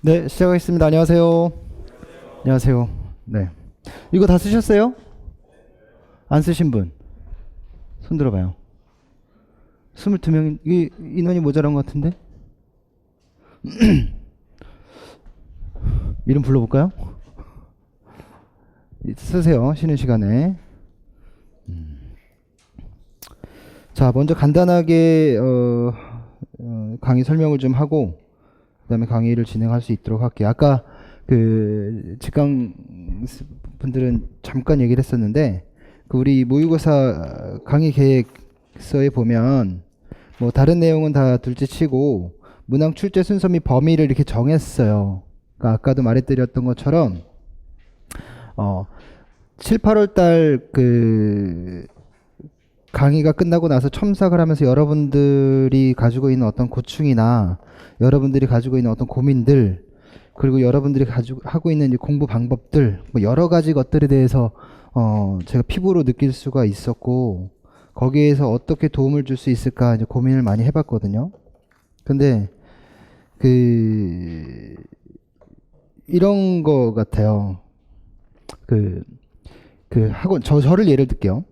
네, 시작하겠습니다. 안녕하세요. 안녕하세요. 네. 이거 다 쓰셨어요? 안 쓰신 분? 손 들어봐요. 22명, 이 인원이 모자란 것 같은데? 이름 불러볼까요? 쓰세요. 쉬는 시간에. 자, 먼저 간단하게 강의 설명을 좀 하고 그다음에 강의를 진행할 수 있도록 할게요. 아까 그 직강 분들은 잠깐 얘기를 했었는데 그 우리 모의고사 강의 계획서에 보면 뭐 다른 내용은 다 둘째치고 문항 출제 순서 및 범위를 이렇게 정했어요. 그러니까 아까도 말해드렸던 것처럼 7, 8월 달 그 강의가 끝나고 나서 첨삭을 하면서 여러분들이 가지고 있는 어떤 고충이나 여러분들이 가지고 있는 어떤 고민들 그리고 여러분들이 가지고 하고 있는 공부 방법들 뭐 여러 가지 것들에 대해서 제가 피부로 느낄 수가 있었고 거기에서 어떻게 도움을 줄 수 있을까 이제 고민을 많이 해봤거든요. 근데 그 이런 거 같아요. 그 학원 저를 예를 들게요.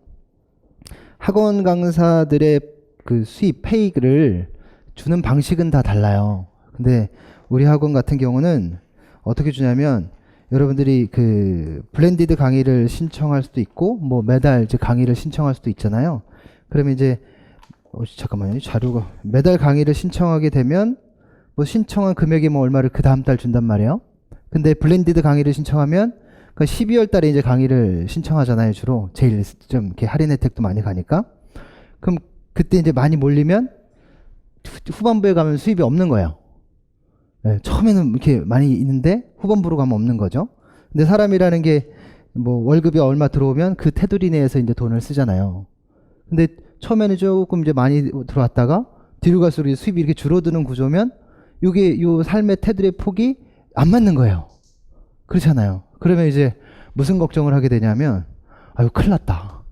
학원 강사들의 그 수입 페이를 주는 방식은 다 달라요. 근데 우리 학원 같은 경우는 어떻게 주냐면 여러분들이 그 블렌디드 강의를 신청할 수도 있고 뭐 매달 이제 강의를 신청할 수도 있잖아요. 그러면 이제 잠깐만요. 자료가 매달 강의를 신청하게 되면 뭐 신청한 금액이 뭐 얼마를 그 다음 달 준단 말이에요. 근데 블렌디드 강의를 신청하면 그 12월 달에 이제 강의를 신청하잖아요. 주로 제일 좀 이렇게 할인 혜택도 많이 가니까. 그럼 그때 이제 많이 몰리면 후반부에 가면 수입이 없는 거예요. 네, 처음에는 이렇게 많이 있는데 후반부로 가면 없는 거죠. 근데 사람이라는 게 뭐 월급이 얼마 들어오면 그 테두리 내에서 이제 돈을 쓰잖아요. 근데 처음에는 조금 이제 많이 들어왔다가 뒤로 갈수록 수입이 이렇게 줄어드는 구조면 이게 요 삶의 테두리의 폭이 안 맞는 거예요. 그렇잖아요. 그러면 이제 무슨 걱정을 하게 되냐면 아유 큰일 났다.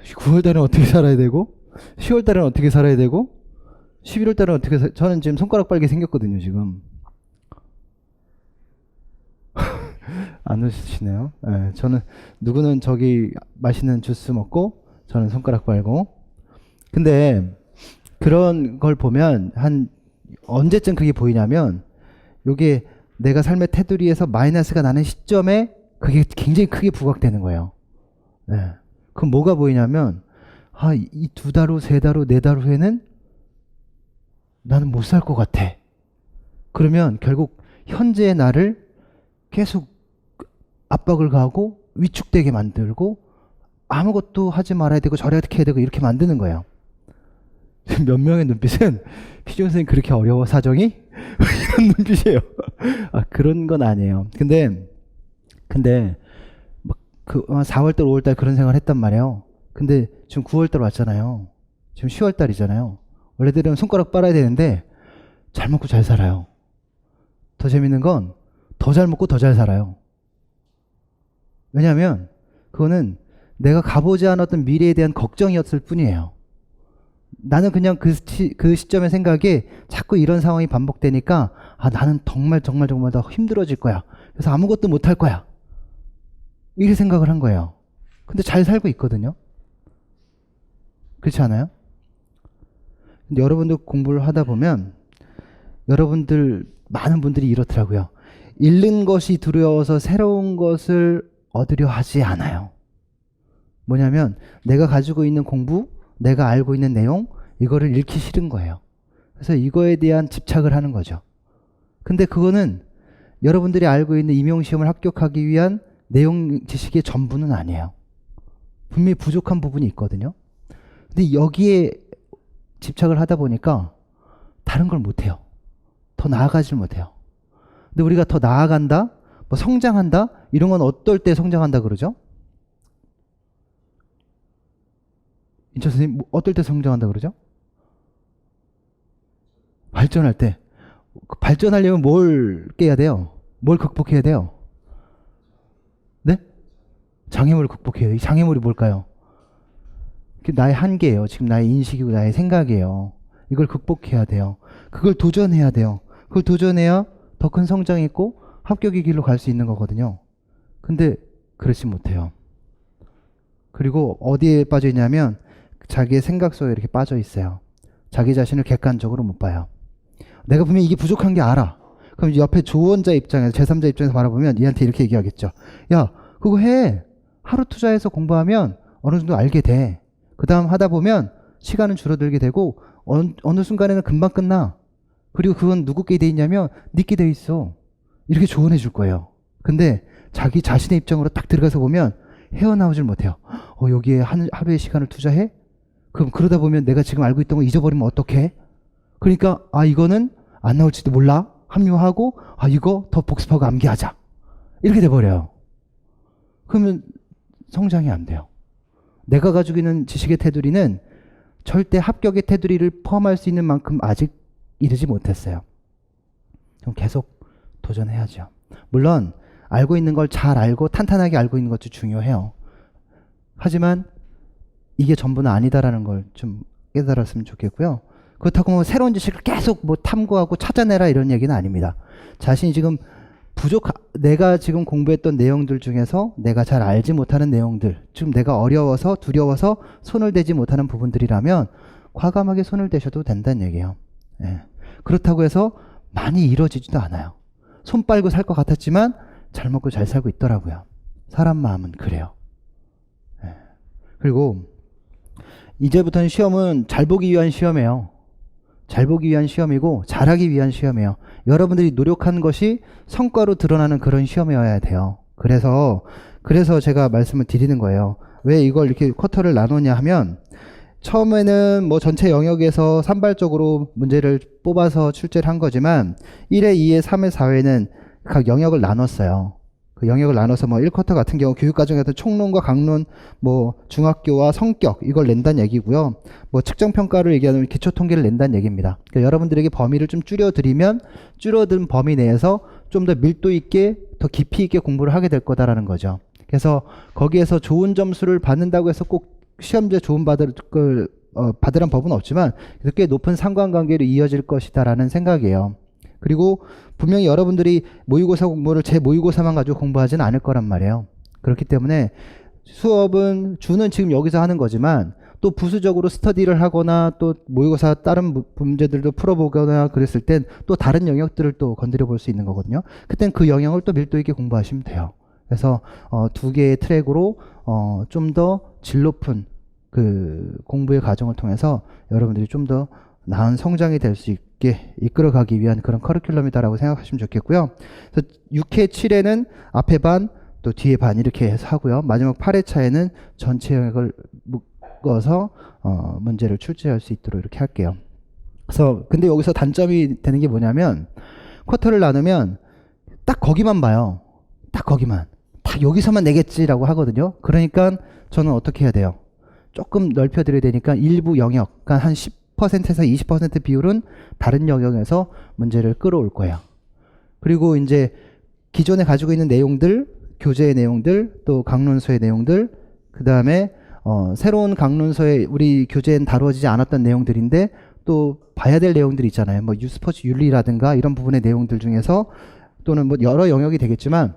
9월 달은 어떻게 살아야 되고 10월 달은 어떻게 살아야 되고 11월 달은 어떻게 저는 지금 손가락 빨개 생겼거든요 지금. 안 웃으시네요. 네, 저는 누구는 저기 맛있는 주스 먹고 저는 손가락 빨고. 근데 그런 걸 보면 한 언제쯤 그게 보이냐면 요게 내가 삶의 테두리에서 마이너스가 나는 시점에 그게 굉장히 크게 부각되는 거예요. 네. 그럼 뭐가 보이냐면 이 2달 후, 3달 후, 4달 후에는 나는 못 살 것 같아. 그러면 결국 현재의 나를 계속 압박을 가하고 위축되게 만들고 아무것도 하지 말아야 되고 저렇게 해야 되고 이렇게 만드는 거예요. 몇 명의 눈빛은 피지원 선생님 그렇게 어려워 사정이? 이런 눈빛이에요. 그런 건 아니에요. 근데 막 그 4월달 5월달 그런 생각을 했단 말이에요. 근데 지금 9월달 왔잖아요. 지금 10월달이잖아요. 원래대로는 손가락 빨아야 되는데 잘 먹고 잘 살아요. 더 재밌는 건 더 잘 먹고 더 잘 살아요. 왜냐하면 그거는 내가 가보지 않았던 미래에 대한 걱정이었을 뿐이에요. 나는 그냥 그 시점의 생각에 자꾸 이런 상황이 반복되니까 나는 정말 더 힘들어질 거야. 그래서 아무것도 못할 거야. 이렇게 생각을 한 거예요. 근데 잘 살고 있거든요. 그렇지 않아요? 근데 여러분들 공부를 하다 보면 여러분들 많은 분들이 이렇더라고요. 잃는 것이 두려워서 새로운 것을 얻으려 하지 않아요. 뭐냐면 내가 가지고 있는 공부 내가 알고 있는 내용 이거를 잃기 싫은 거예요. 그래서 이거에 대한 집착을 하는 거죠. 근데 그거는 여러분들이 알고 있는 임용시험을 합격하기 위한 내용 지식의 전부는 아니에요. 분명히 부족한 부분이 있거든요. 근데 여기에 집착을 하다 보니까 다른 걸 못해요. 더 나아가질 못해요. 근데 우리가 더 나아간다, 뭐 성장한다 이런 건 어떨 때 성장한다 그러죠? 인천 선생님 어떨 때 성장한다 그러죠? 발전할 때. 발전하려면 뭘 깨야 돼요? 뭘 극복해야 돼요? 네? 장애물을 극복해야 돼요. 이 장애물이 뭘까요? 나의 한계예요. 지금 나의 인식이고 나의 생각이에요. 이걸 극복해야 돼요. 그걸 도전해야 돼요. 그걸 도전해야 더 큰 성장이 있고 합격의 길로 갈 수 있는 거거든요. 근데 그렇지 못해요. 그리고 어디에 빠져 있냐면 자기의 생각 속에 이렇게 빠져 있어요. 자기 자신을 객관적으로 못 봐요. 내가 분명히 이게 부족한 게 알아. 그럼 옆에 조언자 입장에서, 제3자 입장에서 바라보면 얘한테 이렇게 얘기하겠죠. 야, 그거 해. 하루 투자해서 공부하면 어느 정도 알게 돼. 그 다음 하다 보면 시간은 줄어들게 되고 어느 순간에는 금방 끝나. 그리고 그건 누구께 돼 있냐면 니께 돼 있어. 이렇게 조언해 줄 거예요. 근데 자기 자신의 입장으로 딱 들어가서 보면 헤어나오질 못해요. 여기에 하루의 시간을 투자해? 그럼 그러다 보면 내가 지금 알고 있던 거 잊어버리면 어떡해? 그러니까 이거는 안 나올지도 몰라. 합류하고 이거 더 복습하고 암기하자. 이렇게 돼버려요. 그러면 성장이 안 돼요. 내가 가지고 있는 지식의 테두리는 절대 합격의 테두리를 포함할 수 있는 만큼 아직 이르지 못했어요. 그럼 계속 도전해야죠. 물론 알고 있는 걸 잘 알고 탄탄하게 알고 있는 것도 중요해요. 하지만 이게 전부는 아니다라는 걸 좀 깨달았으면 좋겠고요. 그렇다고 뭐 새로운 지식을 계속 뭐 탐구하고 찾아내라 이런 얘기는 아닙니다. 자신이 지금 내가 지금 공부했던 내용들 중에서 내가 잘 알지 못하는 내용들, 지금 내가 어려워서 두려워서 손을 대지 못하는 부분들이라면 과감하게 손을 대셔도 된다는 얘기예요. 예. 그렇다고 해서 많이 이루어지지도 않아요. 손 빨고 살 것 같았지만 잘 먹고 잘 살고 있더라고요. 사람 마음은 그래요. 예. 그리고 이제부터는 시험은 잘 보기 위한 시험이에요. 잘 보기 위한 시험이고 잘하기 위한 시험이에요. 여러분들이 노력한 것이 성과로 드러나는 그런 시험이어야 돼요. 그래서 제가 말씀을 드리는 거예요. 왜 이걸 이렇게 쿼터를 나누냐 하면 처음에는 뭐 전체 영역에서 산발적으로 문제를 뽑아서 출제를 한 거지만 1회, 2회, 3회, 4회는 각 영역을 나눴어요. 그 영역을 나눠서 뭐 1쿼터 같은 경우 교육과정에서 총론과 강론, 뭐 중학교와 성격 이걸 낸다는 얘기고요. 뭐 측정평가를 얘기하는 기초통계를 낸다는 얘기입니다. 그러니까 여러분들에게 범위를 좀 줄여드리면 줄어든 범위 내에서 좀 더 밀도 있게 더 깊이 있게 공부를 하게 될 거다라는 거죠. 그래서 거기에서 좋은 점수를 받는다고 해서 꼭 시험지에 좋은 받으란 법은 없지만 꽤 높은 상관관계로 이어질 것이다라는 생각이에요. 그리고 분명히 여러분들이 모의고사 공부를 제 모의고사만 가지고 공부하지는 않을 거란 말이에요. 그렇기 때문에 수업은 주는 지금 여기서 하는 거지만 또 부수적으로 스터디를 하거나 또 모의고사 다른 문제들도 풀어보거나 그랬을 땐 또 다른 영역들을 또 건드려 볼 수 있는 거거든요. 그땐 그 영역을 또 밀도 있게 공부하시면 돼요. 그래서 두 개의 트랙으로 좀 더 질 높은 그 공부의 과정을 통해서 여러분들이 좀 더 나은 성장이 될 수 있게 이끌어가기 위한 그런 커리큘럼이다라고 생각하시면 좋겠고요. 그래서 6회, 7회는 앞에 반, 또 뒤에 반 이렇게 해서 하고요. 마지막 8회차에는 전체 영역을 묶어서 문제를 출제할 수 있도록 이렇게 할게요. 그래서 근데 여기서 단점이 되는 게 뭐냐면 쿼터를 나누면 딱 거기만 봐요. 딱 거기만. 딱 여기서만 내겠지라고 하거든요. 그러니까 저는 어떻게 해야 돼요? 조금 넓혀드려야 되니까 일부 영역, 그러니까 한 10%에서 20% 비율은 다른 영역에서 문제를 끌어올 거예요. 그리고 이제 기존에 가지고 있는 내용들, 교재의 내용들, 또 강론서의 내용들, 그 다음에 새로운 강론서에 우리 교재엔 다루어지지 않았던 내용들인데 또 봐야 될 내용들이 있잖아요. 뭐 스포츠 윤리라든가 이런 부분의 내용들 중에서 또는 뭐 여러 영역이 되겠지만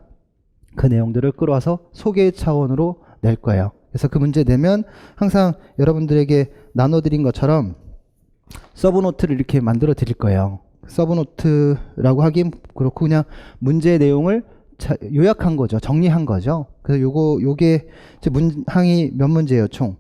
그 내용들을 끌어와서 소개 차원으로 낼 거예요. 그래서 그 문제 내면 항상 여러분들에게 나눠드린 것처럼 서브노트를 이렇게 만들어 드릴 거예요. 서브노트라고 하긴 그렇고 그냥 문제 내용을 요약한 거죠. 정리한 거죠. 그래서 요게 문항이 몇 문제예요, 총?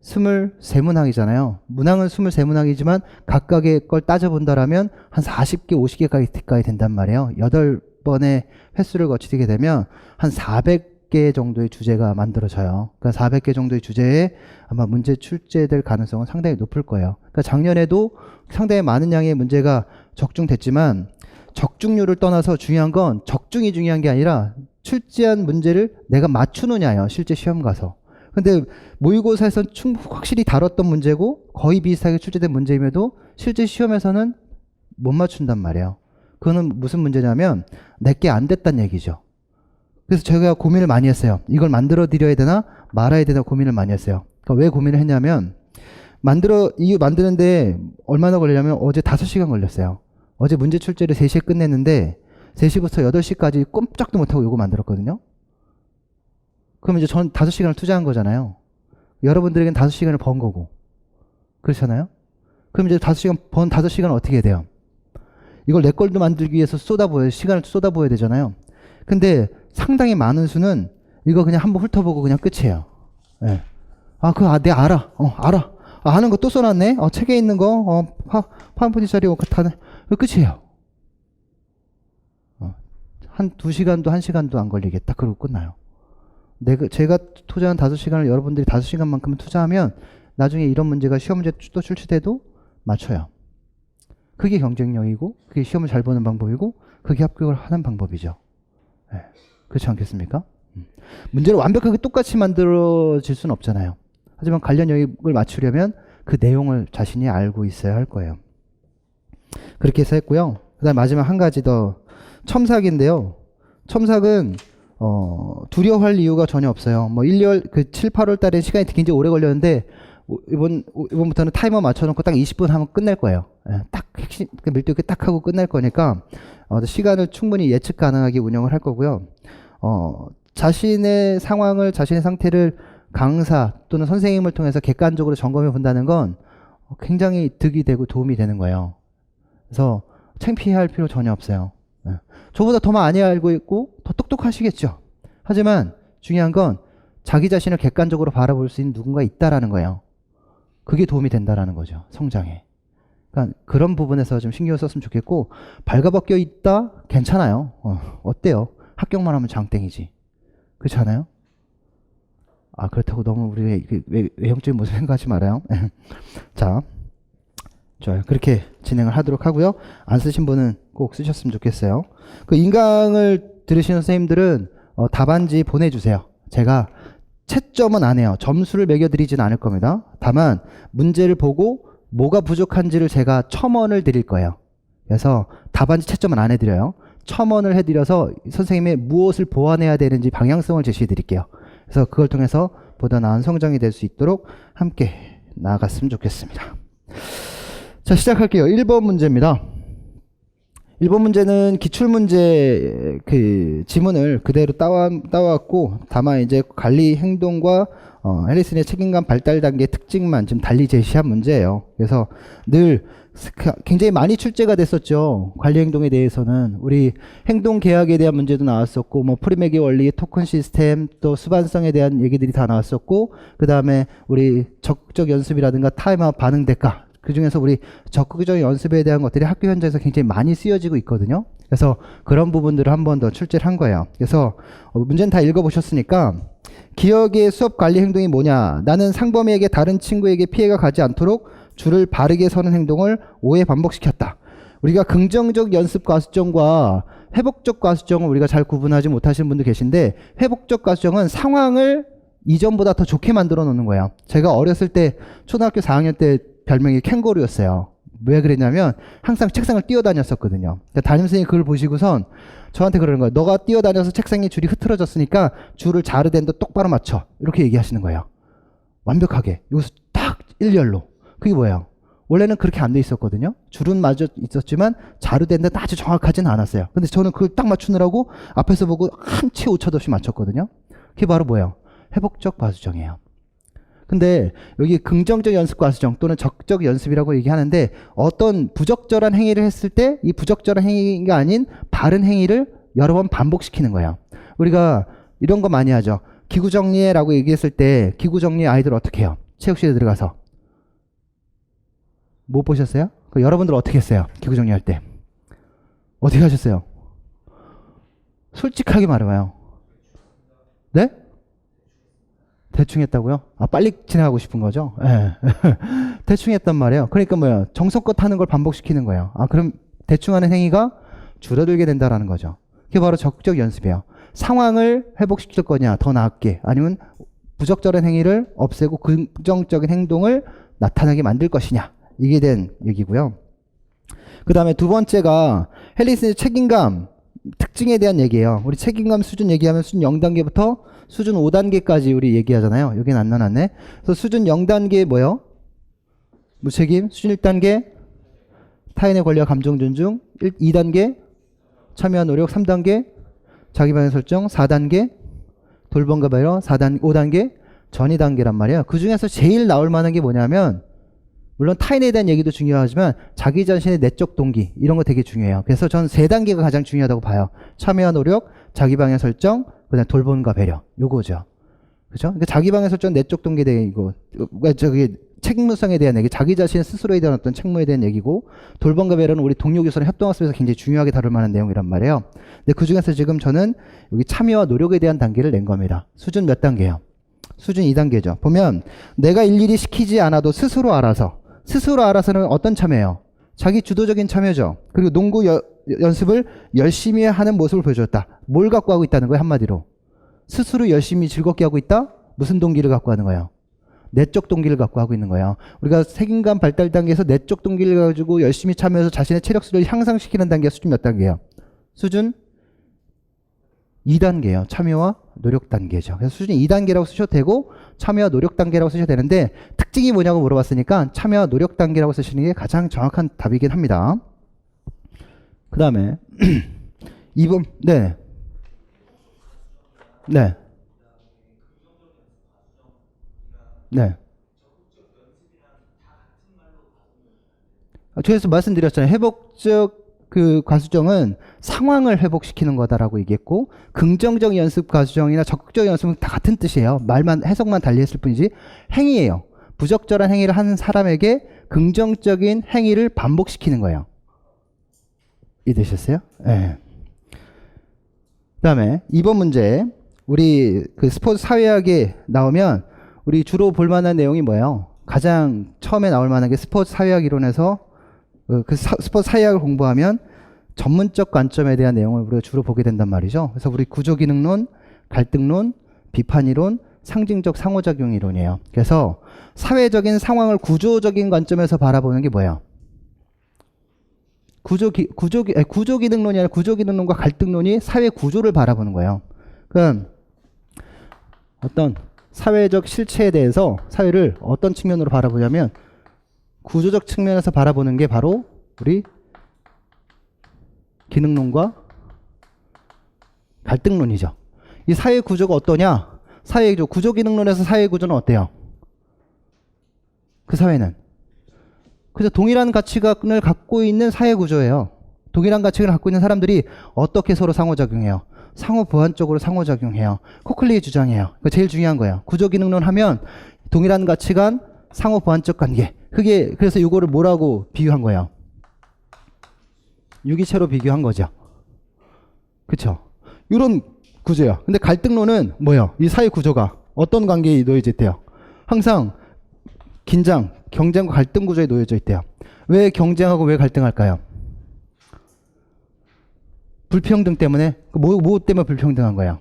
23문항이잖아요. 문항은 23문항이지만 각각의 걸 따져본다라면 한 40개, 50개까지 된단 말이에요. 8번의 횟수를 거치게 되면 한 400개 정도의 주제가 만들어져요. 그러니까 400개 정도의 주제에 아마 문제 출제될 가능성은 상당히 높을 거예요. 그러니까 작년에도 상당히 많은 양의 문제가 적중됐지만 적중률을 떠나서 중요한 건 적중이 중요한 게 아니라 출제한 문제를 내가 맞추느냐예요. 실제 시험 가서. 근데 모의고사에서 확실히 다뤘던 문제고 거의 비슷하게 출제된 문제임에도 실제 시험에서는 못 맞춘단 말이에요. 그거는 무슨 문제냐면 내게 안 됐단 얘기죠. 그래서 제가 고민을 많이 했어요. 이걸 만들어 드려야 되나 말아야 되나 고민을 많이 했어요. 그러니까 왜 고민을 했냐면 이거 만드는데 얼마나 걸리냐면 어제 5시간 걸렸어요. 어제 문제 출제를 3시에 끝냈는데 3시부터 8시까지 꼼짝도 못하고 요거 만들었거든요. 그럼 이제 전 5시간을 투자한 거잖아요. 여러분들에겐 5시간을 번 거고. 그렇잖아요? 그럼 이제 5시간, 번 5시간은 어떻게 해야 돼요? 이걸 내 걸도 만들기 위해서 시간을 쏟아부어야 되잖아요. 근데 상당히 많은 수는 이거 그냥 한번 훑어보고 그냥 끝이에요. 예. 내가 알아. 알아. 아는 거 또 써놨네? 책에 있는 거, 파운프니 자리 다네. 끝이에요. 한 2시간도 1시간도 안 걸리겠다. 그러고 끝나요. 제가 투자한 5시간을 여러분들이 5시간만큼은 투자하면 나중에 이런 문제가 시험 문제 또 출제돼도 맞춰요. 그게 경쟁력이고, 그게 시험을 잘 보는 방법이고, 그게 합격을 하는 방법이죠. 네. 그렇지 않겠습니까? 문제를 완벽하게 똑같이 만들어질 수는 없잖아요. 하지만 관련 영역을 맞추려면 그 내용을 자신이 알고 있어야 할 거예요. 그렇게 해서 했고요. 그 다음 마지막 한 가지 더. 첨삭인데요. 첨삭은 두려워할 이유가 전혀 없어요. 7, 8월 달에 시간이 굉장히 오래 걸렸는데 이번부터는 타이머 맞춰놓고 딱 20분 하면 끝낼 거예요. 딱 핵심 밀도 있게 딱 하고 끝낼 거니까 시간을 충분히 예측 가능하게 운영을 할 거고요. 자신의 상황을 자신의 상태를 강사 또는 선생님을 통해서 객관적으로 점검해 본다는 건 굉장히 득이 되고 도움이 되는 거예요. 그래서 창피할 필요 전혀 없어요. 저보다 더 많이 알고 있고 더 똑똑하시겠죠. 하지만 중요한 건 자기 자신을 객관적으로 바라볼 수 있는 누군가 있다라는 거예요. 그게 도움이 된다라는 거죠. 성장에. 그러니까 그런 부분에서 좀 신경 썼으면 좋겠고, 발가벗겨 있다? 괜찮아요. 어때요? 합격만 하면 장땡이지. 그렇지 않아요? 그렇다고 너무 우리 외형적인 모습 생각하지 말아요. 자, 좋아요. 그렇게 진행을 하도록 하고요. 안 쓰신 분은 꼭 쓰셨으면 좋겠어요. 그 인강을 들으시는 선생님들은 답안지 보내주세요. 제가 채점은 안 해요. 점수를 매겨드리진 않을 겁니다. 다만 문제를 보고 뭐가 부족한지를 제가 첨언을 드릴 거예요. 그래서 답안지 채점은 안 해드려요. 첨언을 해드려서 선생님의 무엇을 보완해야 되는지 방향성을 제시해 드릴게요. 그래서 그걸 통해서 보다 나은 성장이 될 수 있도록 함께 나아갔으면 좋겠습니다. 자, 시작할게요. 1번 문제입니다. 1번 문제는 기출문제 지문을 그대로 따왔고, 다만 이제 관리 행동과 해리슨의 책임감 발달 단계 특징만 좀 달리 제시한 문제예요. 그래서 늘 굉장히 많이 출제가 됐었죠. 관리 행동에 대해서는 우리 행동 계약에 대한 문제도 나왔었고, 프리메기 원리, 토큰 시스템, 또 수반성에 대한 얘기들이 다 나왔었고, 그 다음에 우리 적극적 연습이라든가 타임아웃 반응 대가, 그 중에서 우리 적극적 연습에 대한 것들이 학교 현장에서 굉장히 많이 쓰여지고 있거든요. 그래서 그런 부분들을 한 번 더 출제를 한 거예요. 그래서 문제는 다 읽어보셨으니까, 기억의 수업 관리 행동이 뭐냐? 나는 상범이에게 다른 친구에게 피해가 가지 않도록 줄을 바르게 서는 행동을 5회 반복시켰다. 우리가 긍정적 연습 과수정과 회복적 과수정을 우리가 잘 구분하지 못하시는 분도 계신데, 회복적 과수정은 상황을 이전보다 더 좋게 만들어 놓는 거예요. 제가 어렸을 때 초등학교 4학년 때 별명이 캥거루였어요. 왜 그랬냐면 항상 책상을 뛰어다녔었거든요. 담임선생님이 그걸 보시고선 저한테 그러는 거예요. 너가 뛰어다녀서 책상에 줄이 흐트러졌으니까 줄을 자르댄데 똑바로 맞춰. 이렇게 얘기하시는 거예요. 완벽하게. 여기서 딱 일렬로. 그게 뭐예요? 원래는 그렇게 안 돼 있었거든요. 줄은 맞아 있었지만 자르댄데 아주 정확하진 않았어요. 근데 저는 그걸 딱 맞추느라고 앞에서 보고 한치 오차도 없이 맞췄거든요. 그게 바로 뭐예요? 회복적 과수정이에요. 근데 여기 긍정적 연습 과수정 또는 적극적 연습이라고 얘기하는데, 어떤 부적절한 행위를 했을 때 이 부적절한 행위가 아닌 바른 행위를 여러 번 반복시키는 거예요. 우리가 이런 거 많이 하죠. 기구 정리해라고 얘기했을 때 기구 정리 아이들 어떻게 해요? 체육실에 들어가서 못 보셨어요? 여러분들 어떻게 했어요? 기구 정리할 때 어떻게 하셨어요? 솔직하게 말해봐요. 네? 대충 했다고요? 빨리 진행하고 싶은 거죠? 네. 대충 했단 말이에요. 그러니까 뭐예요? 정성껏 하는 걸 반복시키는 거예요. 그럼 대충 하는 행위가 줄어들게 된다라는 거죠. 그게 바로 적극적 연습이에요. 상황을 회복시킬 거냐, 더 나았게, 아니면 부적절한 행위를 없애고 긍정적인 행동을 나타나게 만들 것이냐, 이게 된 얘기고요. 그 다음에 두 번째가 헬리슨의 책임감 특징에 대한 얘기예요. 우리 책임감 수준 얘기하면 수준 0단계부터 수준 5단계까지 우리 얘기하잖아요. 여기는 안 나눴네. 그래서 수준 0단계 뭐예요? 무책임. 수준 1단계 타인의 권리와 감정 존중. 2단계 참여와 노력 3단계, 자기 방향 설정 4단계, 돌봄과 배려 5단계, 전이 단계란 말이에요. 그 중에서 제일 나올 만한 게 뭐냐면 물론 타인에 대한 얘기도 중요하지만 자기 자신의 내적 동기 이런 거 되게 중요해요. 그래서 저는 3단계가 가장 중요하다고 봐요. 참여와 노력, 자기 방향 설정, 그다음 돌봄과 배려. 요거죠. 그죠? 그러니까 자기 방향 설정, 내적 동기에 대한 이거, 저기 책무성에 대한 얘기, 자기 자신 스스로에 대한 어떤 책무에 대한 얘기고, 돌봄과 배려는 우리 동료 교수랑 협동학습에서 굉장히 중요하게 다룰 만한 내용이란 말이에요. 근데 그 중에서 지금 저는 여기 참여와 노력에 대한 단계를 낸 겁니다. 수준 몇 단계예요? 수준 2단계죠. 보면 내가 일일이 시키지 않아도 스스로 알아서는 어떤 참여예요? 자기 주도적인 참여죠. 그리고 농구 연습을 열심히 하는 모습을 보여줬다. 뭘 갖고 하고 있다는 거예요? 한마디로. 스스로 열심히 즐겁게 하고 있다? 무슨 동기를 갖고 하는 거예요? 내적 동기를 갖고 하고 있는 거예요. 우리가 책임감 발달 단계에서 내적 동기를 가지고 열심히 참여해서 자신의 체력 수준을 향상시키는 단계가 수준 몇 단계예요? 수준 2단계예요. 참여와 노력 단계죠. 그래서 수준 2단계라고 쓰셔도 되고 참여와 노력 단계라고 쓰셔도 되는데 특징이 뭐냐고 물어봤으니까 참여와 노력 단계라고 쓰시는 게 가장 정확한 답이긴 합니다. 그 다음에 2번 네. 네. 네. 저에서 말씀드렸잖아요. 회복적 그 과수정은 상황을 회복시키는 거다라고 얘기했고 긍정적 연습 과수정이나 적극적 연습은 다 같은 뜻이에요. 말만 해석만 달리했을 뿐이지 행위예요. 부적절한 행위를 하는 사람에게 긍정적인 행위를 반복시키는 거예요. 이해되셨어요? 네. 그 다음에 2번 문제 우리 그 스포츠 사회학에 나오면 우리 주로 볼 만한 내용이 뭐예요? 가장 처음에 나올 만한 게 스포츠 사회학 이론에서 스포츠 사회학을 공부하면 전문적 관점에 대한 내용을 우리가 주로 보게 된단 말이죠. 그래서 우리 구조기능론, 갈등론, 비판이론, 상징적 상호작용 이론이에요. 그래서 사회적인 상황을 구조적인 관점에서 바라보는 게 뭐예요? 구조기능론이 아니라 구조기능론과 갈등론이 사회 구조를 바라보는 거예요. 그럼 어떤 사회적 실체에 대해서 사회를 어떤 측면으로 바라보냐면 구조적 측면에서 바라보는 게 바로 우리 기능론과 갈등론이죠. 이 사회 구조가 어떠냐? 사회 구조 기능론에서 사회 구조는 어때요? 그 사회는 그래서 동일한 가치관을 갖고 있는 사회 구조예요. 동일한 가치관을 갖고 있는 사람들이 어떻게 서로 상호작용해요? 상호 보완적으로 상호작용해요. 코클리의 주장이에요. 그거 제일 중요한 거예요. 구조기능론 하면 동일한 가치관, 상호 보완적 관계. 그게 그래서 이거를 뭐라고 비유한 거예요? 유기체로 비교한 거죠. 그쵸? 이런 구조예요. 근데 갈등론은 뭐예요? 이 사회 구조가 어떤 관계에 놓여져 있대요? 항상 긴장, 경쟁과 갈등 구조에 놓여져 있대요. 왜 경쟁하고 왜 갈등할까요? 불평등 때문에? 뭐 때문에 불평등한 거예요?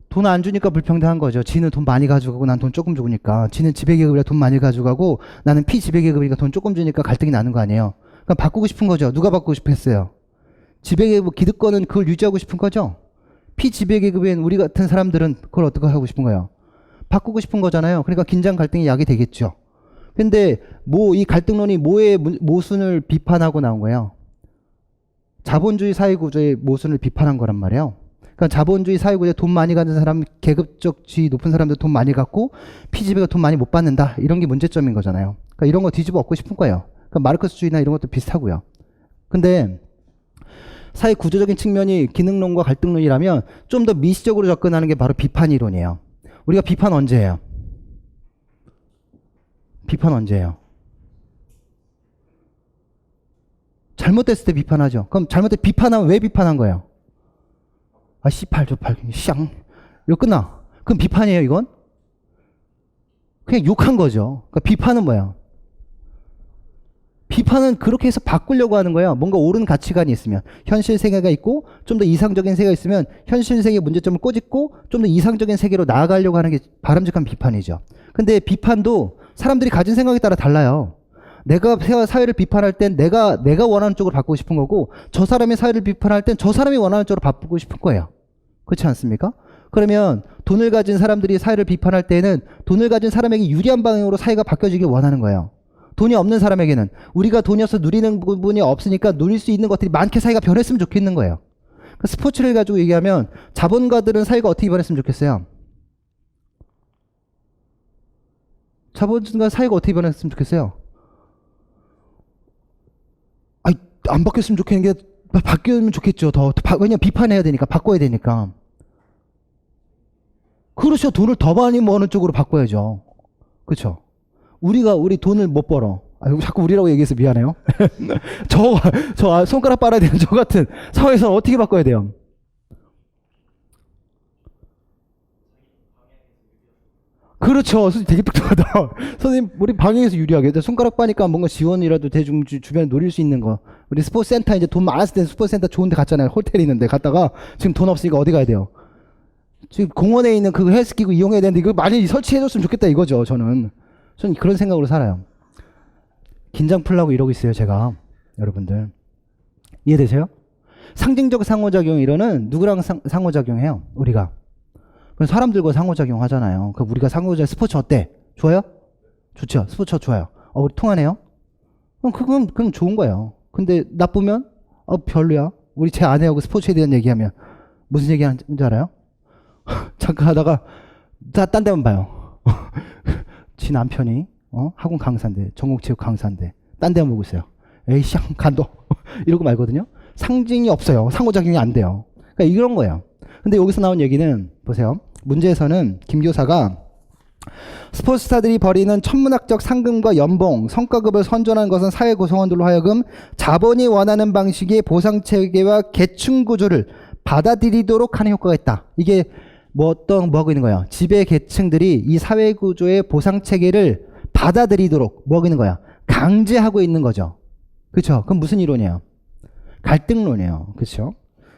돈 안 주니까 불평등한 거죠. 지는 돈 많이 가져가고 난 돈 조금 주니까. 지는 지배계급이라 돈 많이 가져가고 나는 피지배계급이니까 돈 조금 주니까 갈등이 나는 거 아니에요. 그럼 바꾸고 싶은 거죠. 누가 바꾸고 싶어 했어요? 지배계급 기득권은 그걸 유지하고 싶은 거죠. 피지배계급인 우리 같은 사람들은 그걸 어떻게 하고 싶은 거예요? 바꾸고 싶은 거잖아요. 그러니까 긴장 갈등이 약이 되겠죠. 근데 이 갈등론이 뭐의 모순을 비판하고 나온 거예요? 자본주의 사회구조의 모순을 비판한 거란 말이에요. 그러니까 자본주의 사회구조에 돈 많이 가는 사람, 계급적 지위 높은 사람들 돈 많이 갖고 피지배가 돈 많이 못 받는다. 이런 게 문제점인 거잖아요. 그러니까 이런 거 뒤집어 엎고 싶은 거예요. 그러니까 마르크스주의나 이런 것도 비슷하고요. 근데 사회 구조적인 측면이 기능론과 갈등론이라면 좀 더 미시적으로 접근하는 게 바로 비판 이론이에요. 우리가 비판 언제 해요? 비판 언제 해요? 잘못됐을 때 비판하죠. 그럼 잘못된 비판하면 왜 비판한 거예요? 아, 씨팔, 저팔, 쌍. 이거 끝나. 그럼 비판이에요, 이건? 그냥 욕한 거죠. 그러니까 비판은 뭐야? 비판은 그렇게 해서 바꾸려고 하는 거예요. 뭔가 옳은 가치관이 있으면. 현실 세계가 있고, 좀 더 이상적인 세계가 있으면, 현실 세계의 문제점을 꼬집고, 좀 더 이상적인 세계로 나아가려고 하는 게 바람직한 비판이죠. 근데 비판도 사람들이 가진 생각에 따라 달라요. 내가 사회를 비판할 땐 내가 원하는 쪽으로 바꾸고 싶은 거고 저 사람이 사회를 비판할 땐 저 사람이 원하는 쪽으로 바꾸고 싶은 거예요. 그렇지 않습니까? 그러면 돈을 가진 사람들이 사회를 비판할 때는 돈을 가진 사람에게 유리한 방향으로 사회가 바뀌어지길 원하는 거예요. 돈이 없는 사람에게는. 우리가 돈이 없어 누리는 부분이 없으니까 누릴 수 있는 것들이 많게 사회가 변했으면 좋겠는 거예요. 그러니까 스포츠를 가지고 얘기하면 자본가들은 사회가 어떻게 변했으면 좋겠어요? 자본가 사회가 어떻게 변했으면 좋겠어요? 아니, 안 바뀌었으면 좋겠는 게 바뀌면 좋겠죠. 왜냐면 비판해야 되니까, 바꿔야 되니까. 그렇죠. 돈을 더 많이 버는 쪽으로 바꿔야죠. 그렇죠. 우리 돈을 못 벌어. 자꾸 우리라고 얘기해서 미안해요. 저 손가락 빨아야 되는 저 같은 사회에서 어떻게 바꿔야 돼요? 그렇죠. 선생님 되게 똑똑하다. 선생님, 우리 방향에서 유리하게. 손가락 빠니까 뭔가 지원이라도 대중 주변에 노릴 수 있는 거. 우리 스포츠 센터 이제 돈 많았을 때 스포츠 센터 좋은 데 갔잖아요. 호텔 있는데 갔다가 지금 돈 없으니까 어디 가야 돼요? 지금 공원에 있는 그 헬스기구 이용해야 되는데 이거 많이 설치해줬으면 좋겠다 이거죠. 저는 그런 생각으로 살아요. 긴장 풀라고 이러고 있어요. 제가. 여러분들. 이해되세요? 상징적 상호작용 이러는 누구랑 상호작용해요? 우리가. 사람들과 상호작용 하잖아요. 그럼 우리가 상호작용 스포츠 어때? 좋아요? 좋죠. 스포츠 좋아요. 우리 통하네요? 그럼 좋은 거예요. 근데 나쁘면 별로야. 우리 제 아내하고 스포츠에 대한 얘기하면 무슨 얘기 하는지 알아요? 잠깐 하다가 딴 데만 봐요. 지 남편이 학원 강사인데 전공체육 강사인데 딴 데만 보고 있어요. 에이씨 간도 이러고 말거든요. 상징이 없어요. 상호작용이 안 돼요. 그러니까 이런 거예요. 근데 여기서 나온 얘기는 보세요. 문제에서는 김 교사가 스포츠스타들이 벌이는 천문학적 상금과 연봉, 성과급을 선전하는 것은 사회 구성원들로 하여금 자본이 원하는 방식의 보상체계와 계층 구조를 받아들이도록 하는 효과가 있다. 이게 뭐하고 있는 거야? 지배 계층들이 이 사회 구조의 보상체계를 받아들이도록 뭐하고 있는 거야? 강제하고 있는 거죠. 그렇죠? 그럼 무슨 이론이에요? 갈등론이에요. 그렇죠?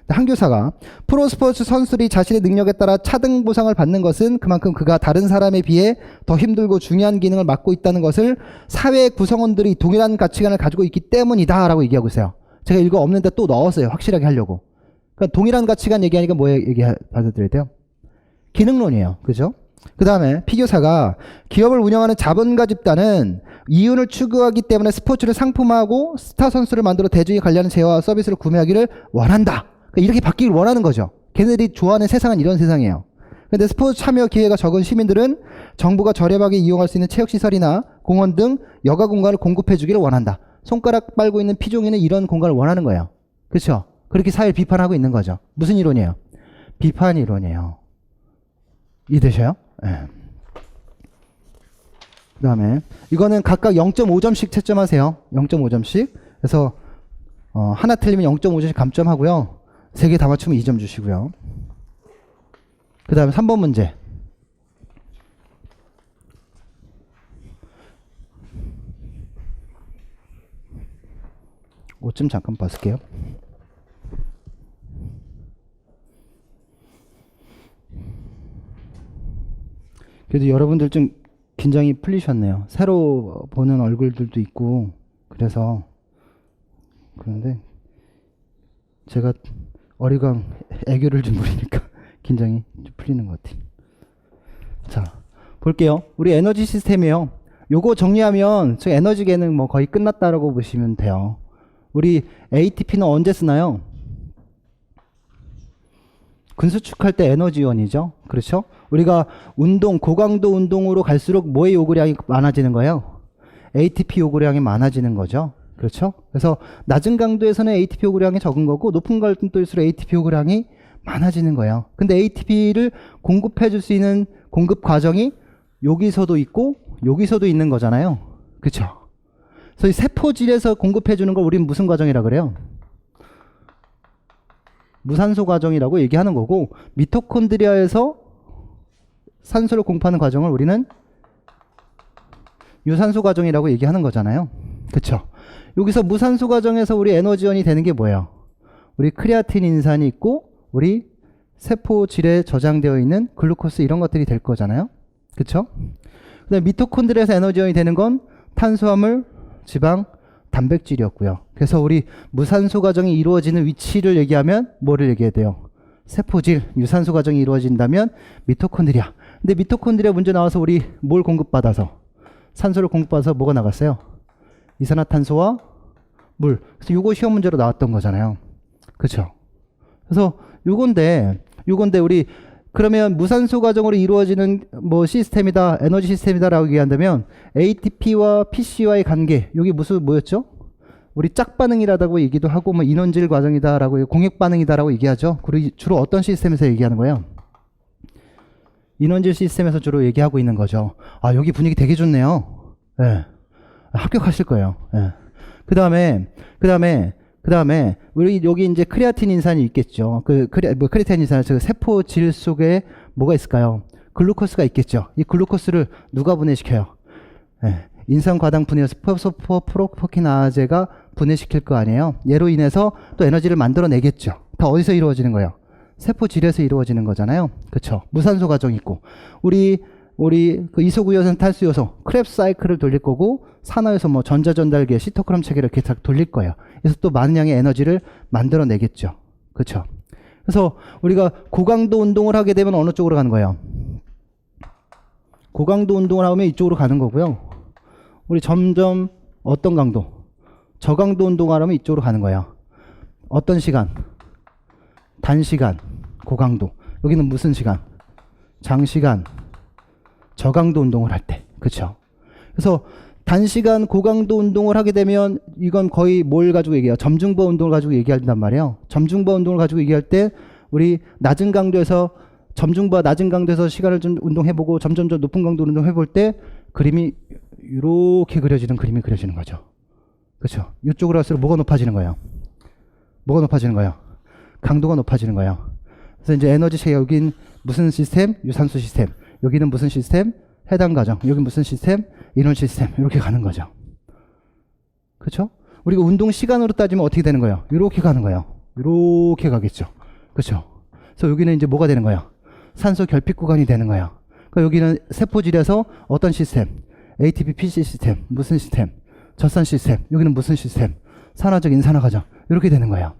한 교사가 프로스포츠 선수들이 자신의 능력에 따라 차등 보상을 받는 것은 그만큼 그가 다른 사람에 비해 더 힘들고 중요한 기능을 맡고 있다는 것을 사회 구성원들이 동일한 가치관을 가지고 있기 때문이다 라고 얘기하고 있어요. 제가 이거 없는데 또 넣었어요. 확실하게 하려고. 그러니까 동일한 가치관 얘기하니까 뭐 받아들여야 돼요? 기능론이에요. 그죠? 그 다음에 피교사가 기업을 운영하는 자본가 집단은 이윤을 추구하기 때문에 스포츠를 상품화하고 스타 선수를 만들어 대중이 관리하는 재화와 서비스를 구매하기를 원한다. 그러니까 이렇게 바뀌길 원하는 거죠. 걔네들이 좋아하는 세상은 이런 세상이에요. 근데 스포츠 참여 기회가 적은 시민들은 정부가 저렴하게 이용할 수 있는 체육시설이나 공원 등 여가 공간을 공급해 주기를 원한다. 손가락 빨고 있는 피종이는 이런 공간을 원하는 거예요. 그렇죠? 그렇게 사회를 비판하고 있는 거죠. 무슨 이론이에요? 비판 이론이에요. 이해되셔요? 네. 그 다음에 이거는 각각 0.5점씩 채점하세요. 0.5점씩. 그래서 하나 틀리면 0.5점씩 감점하고요. 3개 다 맞추면 2점 주시고요. 그 다음에 3번 문제. 옷 좀 잠깐 벗을게요. 그래도 여러분들 좀 긴장이 풀리셨네요. 새로 보는 얼굴들도 있고 그래서 그런데 제가 어리광 애교를 좀 부리니까 긴장이 좀 풀리는 것 같아요. 자, 볼게요. 우리 에너지 시스템이에요. 요거 정리하면 저 에너지계는 뭐 거의 끝났다라고 보시면 돼요. 우리 ATP는 언제 쓰나요? 근수축할 때 에너지원이죠. 그렇죠? 우리가 고강도 운동으로 갈수록 뭐의 요구량이 많아지는 거예요? ATP 요구량이 많아지는 거죠. 그렇죠? 그래서 낮은 강도에서는 ATP 요구량이 적은 거고 높은 강도일수록 ATP 요구량이 많아지는 거예요. 근데 ATP를 공급해 줄 수 있는 공급 과정이 여기서도 있고 여기서도 있는 거잖아요. 그렇죠? 그래서 이 세포질에서 공급해 주는 걸 우리는 무슨 과정이라 그래요? 무산소 과정이라고 얘기하는 거고 미토콘드리아에서 산소를 공급하는 과정을 우리는 유산소 과정이라고 얘기하는 거잖아요. 그렇죠? 여기서 무산소 과정에서 우리 에너지원이 되는 게 뭐예요? 우리 크레아틴 인산이 있고 우리 세포질에 저장되어 있는 글루코스 이런 것들이 될 거잖아요. 그렇죠? 그다음에 미토콘드리아에서 에너지원이 되는 건 탄수화물, 지방, 단백질이었고요. 그래서 우리 무산소 과정이 이루어지는 위치를 얘기하면 뭐를 얘기해야 돼요? 세포질, 유산소 과정이 이루어진다면 미토콘드리아. 근데 미토콘드리아 문제 나와서 우리 뭘 공급받아서? 산소를 공급받아서 뭐가 나갔어요? 이산화탄소와 물. 그래서 요거 시험 문제로 나왔던 거잖아요. 그쵸? 그래서 요건데 우리 그러면 무산소 과정으로 이루어지는 뭐 시스템이다, 에너지 시스템이다라고 얘기한다면 ATP와 PC와의 관계, 여기 뭐였죠? 우리 짝 반응이라고 얘기도 하고 뭐 인원질 과정이다라고 공액 반응이다라고 얘기하죠. 그리고 주로 어떤 시스템에서 얘기하는 거예요? 인원질 시스템에서 주로 얘기하고 있는 거죠. 아, 여기 분위기 되게 좋네요. 예. 네. 합격하실 거예요. 예. 네. 그다음에 우리 여기 이제 크레아틴 인산이 있겠죠. 크레아틴 인산, 그 세포 질 속에 뭐가 있을까요? 글루코스가 있겠죠. 이 글루코스를 누가 분해시켜요? 네. 인산 과당 분해해서 프로포키나제가 분해시킬 거 아니에요. 얘로 인해서 또 에너지를 만들어내겠죠. 다 어디서 이루어지는 거예요? 세포 질에서 이루어지는 거잖아요. 그렇죠? 무산소 과정이 있고 우리 그 이소구요산 탈수요소 크랩 사이클을 돌릴 거고 산화요소 뭐 전자전달계 시토크롬 체계를 이렇게 다 돌릴 거예요. 그래서 또 많은 양의 에너지를 만들어내겠죠. 그렇죠? 그래서 우리가 고강도 운동을 하게 되면 어느 쪽으로 가는 거예요? 고강도 운동을 하면 이쪽으로 가는 거고요. 우리 점점 어떤 강도? 저강도 운동을 하면 이쪽으로 가는 거예요. 어떤 시간? 단시간, 고강도. 여기는 무슨 시간? 장시간, 저강도 운동을 할 때. 그쵸? 그래서 단시간 고강도 운동을 하게 되면 이건 거의 뭘 가지고 얘기해요? 점중보 운동을 가지고 얘기한단 말이에요. 점중보 운동을 가지고 얘기할 때 우리 낮은 강도에서 점중보와 낮은 강도에서 시간을 좀 운동해보고 점점 더 높은 강도 운동해볼 때 그림이 이렇게 그려지는 그림이 그려지는 거죠. 그렇죠? 이쪽으로 갈수록 뭐가 높아지는 거예요? 뭐가 높아지는 거예요? 강도가 높아지는 거예요. 그래서 이제 에너지 체계, 여긴 무슨 시스템? 유산소 시스템. 여기는 무슨 시스템? 해당 과정. 여기 무슨 시스템? 인원 시스템. 이렇게 가는 거죠. 그렇죠? 우리가 운동 시간으로 따지면 어떻게 되는 거예요? 이렇게 가는 거예요. 이렇게 가겠죠. 그렇죠? 그래서 여기는 이제 뭐가 되는 거예요? 산소 결핍 구간이 되는 거예요. 그러니까 여기는 세포질에서 어떤 시스템? ATP, PC 시스템. 무슨 시스템? 젖산 시스템. 여기는 무슨 시스템? 산화적 인산화 과정. 이렇게 되는 거예요.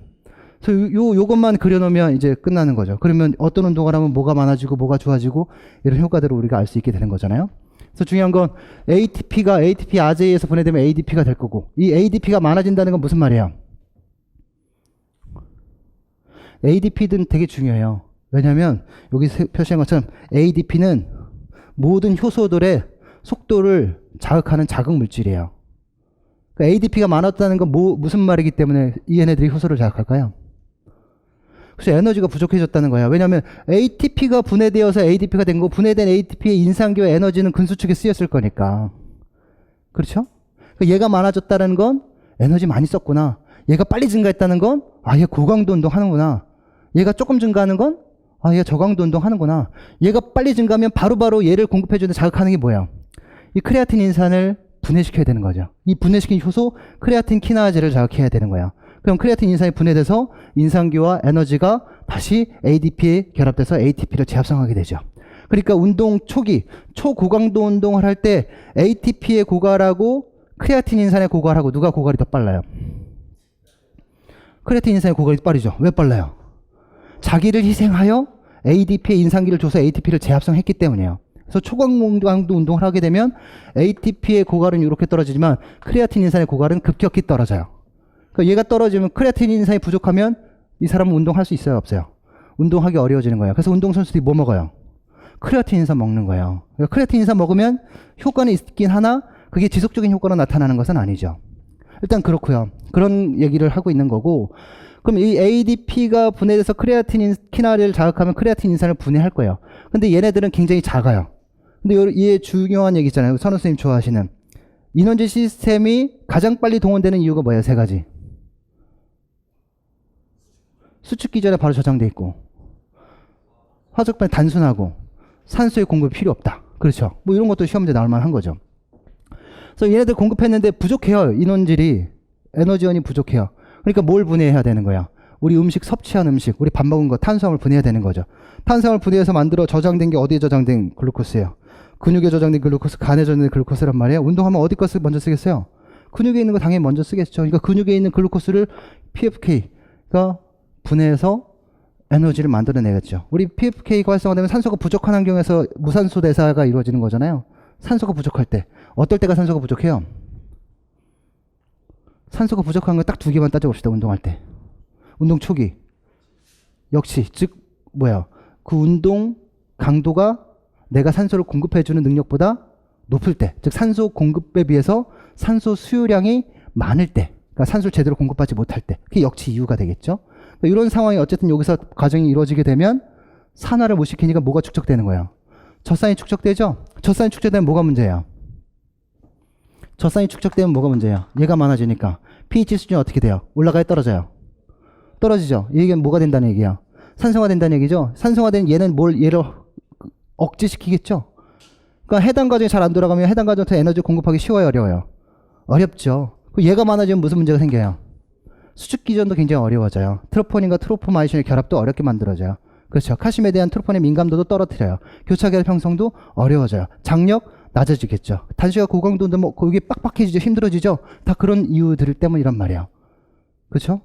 그래서 요것만 그려놓으면 이제 끝나는 거죠. 그러면 어떤 운동을 하면 뭐가 많아지고 뭐가 좋아지고 이런 효과들을 우리가 알 수 있게 되는 거잖아요. 그래서 중요한 건 ATP가 ATP 아제이에서 분해되면 ADP가 될 거고, 이 ADP가 많아진다는 건 무슨 말이에요? ADP는 되게 중요해요. 왜냐하면 여기 표시한 것처럼 ADP는 모든 효소들의 속도를 자극하는 자극 물질이에요. 그러니까 ADP가 많았다는 건 무슨 말이기 때문에 이 얘네들이 효소를 자극할까요? 그래서 에너지가 부족해졌다는 거야. 왜냐하면 ATP가 분해되어서 ADP가 된 거, 분해된 ATP의 인산기와 에너지는 근수축에 쓰였을 거니까. 그렇죠? 그러니까 얘가 많아졌다는 건 에너지 많이 썼구나. 얘가 빨리 증가했다는 건 얘 고강도 운동 하는구나. 얘가 조금 증가하는 건 얘가 저강도 운동 하는구나. 얘가 빨리 증가하면 바로바로 얘를 공급해주는 자극하는 게 뭐예요? 이 크레아틴 인산을 분해시켜야 되는 거죠. 이 분해시킨 효소 크레아틴 키나제를 자극해야 되는 거예요. 그럼 크레아틴 인산이 분해돼서 인산기와 에너지가 다시 ADP에 결합돼서 ATP를 재합성하게 되죠. 그러니까 운동 초기, 초고강도 운동을 할 때 ATP의 고갈하고 크레아틴 인산의 고갈하고 누가 고갈이 더 빨라요? 크레아틴 인산의 고갈이 빠르죠. 왜 빨라요? 자기를 희생하여 ADP의 인산기를 줘서 ATP를 재합성했기 때문이에요. 그래서 초강도 운동을 하게 되면 ATP의 고갈은 이렇게 떨어지지만 크레아틴 인산의 고갈은 급격히 떨어져요. 그러니까 얘가 떨어지면 크레아틴 인산이 부족하면 이 사람은 운동할 수 있어요, 없어요? 운동하기 어려워지는 거예요. 그래서 운동선수들이 뭐 먹어요? 크레아틴 인산 먹는 거예요. 그러니까 크레아틴 인산 먹으면 효과는 있긴 하나 그게 지속적인 효과로 나타나는 것은 아니죠. 일단 그렇고요. 그런 얘기를 하고 있는 거고, 그럼 이 ADP가 분해돼서 크레아틴 키나제를 자극하면 크레아틴 인산을 분해할 거예요. 근데 얘네들은 굉장히 작아요. 근데 이게 중요한 얘기 있잖아요. 선우 선생님 좋아하시는 인원질 시스템이 가장 빨리 동원되는 이유가 뭐예요? 세 가지. 수축기 전에 바로 저장돼 있고, 화적 반응 단순하고, 산소의 공급이 필요 없다. 그렇죠? 뭐 이런 것도 시험 문제 나올 만한 거죠. 그래서 얘네들 공급했는데 부족해요. 인원질이, 에너지원이 부족해요. 그러니까 뭘 분해해야 되는 거야? 우리 음식 섭취한 음식, 우리 밥 먹은 거 탄수화물 분해해야 되는 거죠. 탄수화물 분해해서 만들어 저장된 게 어디에 저장된 글루코스예요? 근육에 저장된 글루코스, 간에 저장된 글루코스란 말이에요. 운동하면 어디 것을 먼저 쓰겠어요? 근육에 있는 거 당연히 먼저 쓰겠죠. 그러니까 근육에 있는 글루코스를 PFK가 분해해서 에너지를 만들어내겠죠. 우리 PFK가 활성화되면 산소가 부족한 환경에서 무산소 대사가 이루어지는 거잖아요. 산소가 부족할 때. 어떨 때가 산소가 부족해요? 산소가 부족한 건 딱 두 개만 따져봅시다. 운동할 때. 운동 초기. 역시 즉 뭐야? 그 운동 강도가 내가 산소를 공급해주는 능력보다 높을 때, 즉 산소 공급에 비해서 산소 수요량이 많을 때, 그러니까 산소를 제대로 공급하지 못할 때, 그게 역시 이유가 되겠죠. 그러니까 이런 상황이 어쨌든 여기서 과정이 이루어지게 되면 산화를 못 시키니까 뭐가 축적되는 거예요? 젖산이 축적되죠? 젖산이 축적되면 뭐가 문제예요? 젖산이 축적되면 뭐가 문제예요? 얘가 많아지니까 pH 수준이 어떻게 돼요? 올라가요? 떨어져요? 떨어지죠? 이게 뭐가 된다는 얘기예요? 산성화 된다는 얘기죠? 산성화된 얘는 뭘 얘를 억제시키겠죠? 그러니까 해당 과정이 잘 안 돌아가면 해당 과정부터 에너지 공급하기 쉬워요? 어려워요? 어렵죠. 얘가 많아지면 무슨 문제가 생겨요? 수축 기전도 굉장히 어려워져요. 트로포닌과 트로포마이신의 결합도 어렵게 만들어져요. 그렇죠. 칼슘에 대한 트로포닌의 민감도도 떨어뜨려요. 교차결 형성도 어려워져요. 장력 낮아지겠죠. 단수가 고강도인데 뭐 이게 빡빡해지죠. 힘들어지죠. 다 그런 이유들 때문이란 말이에요. 그렇죠?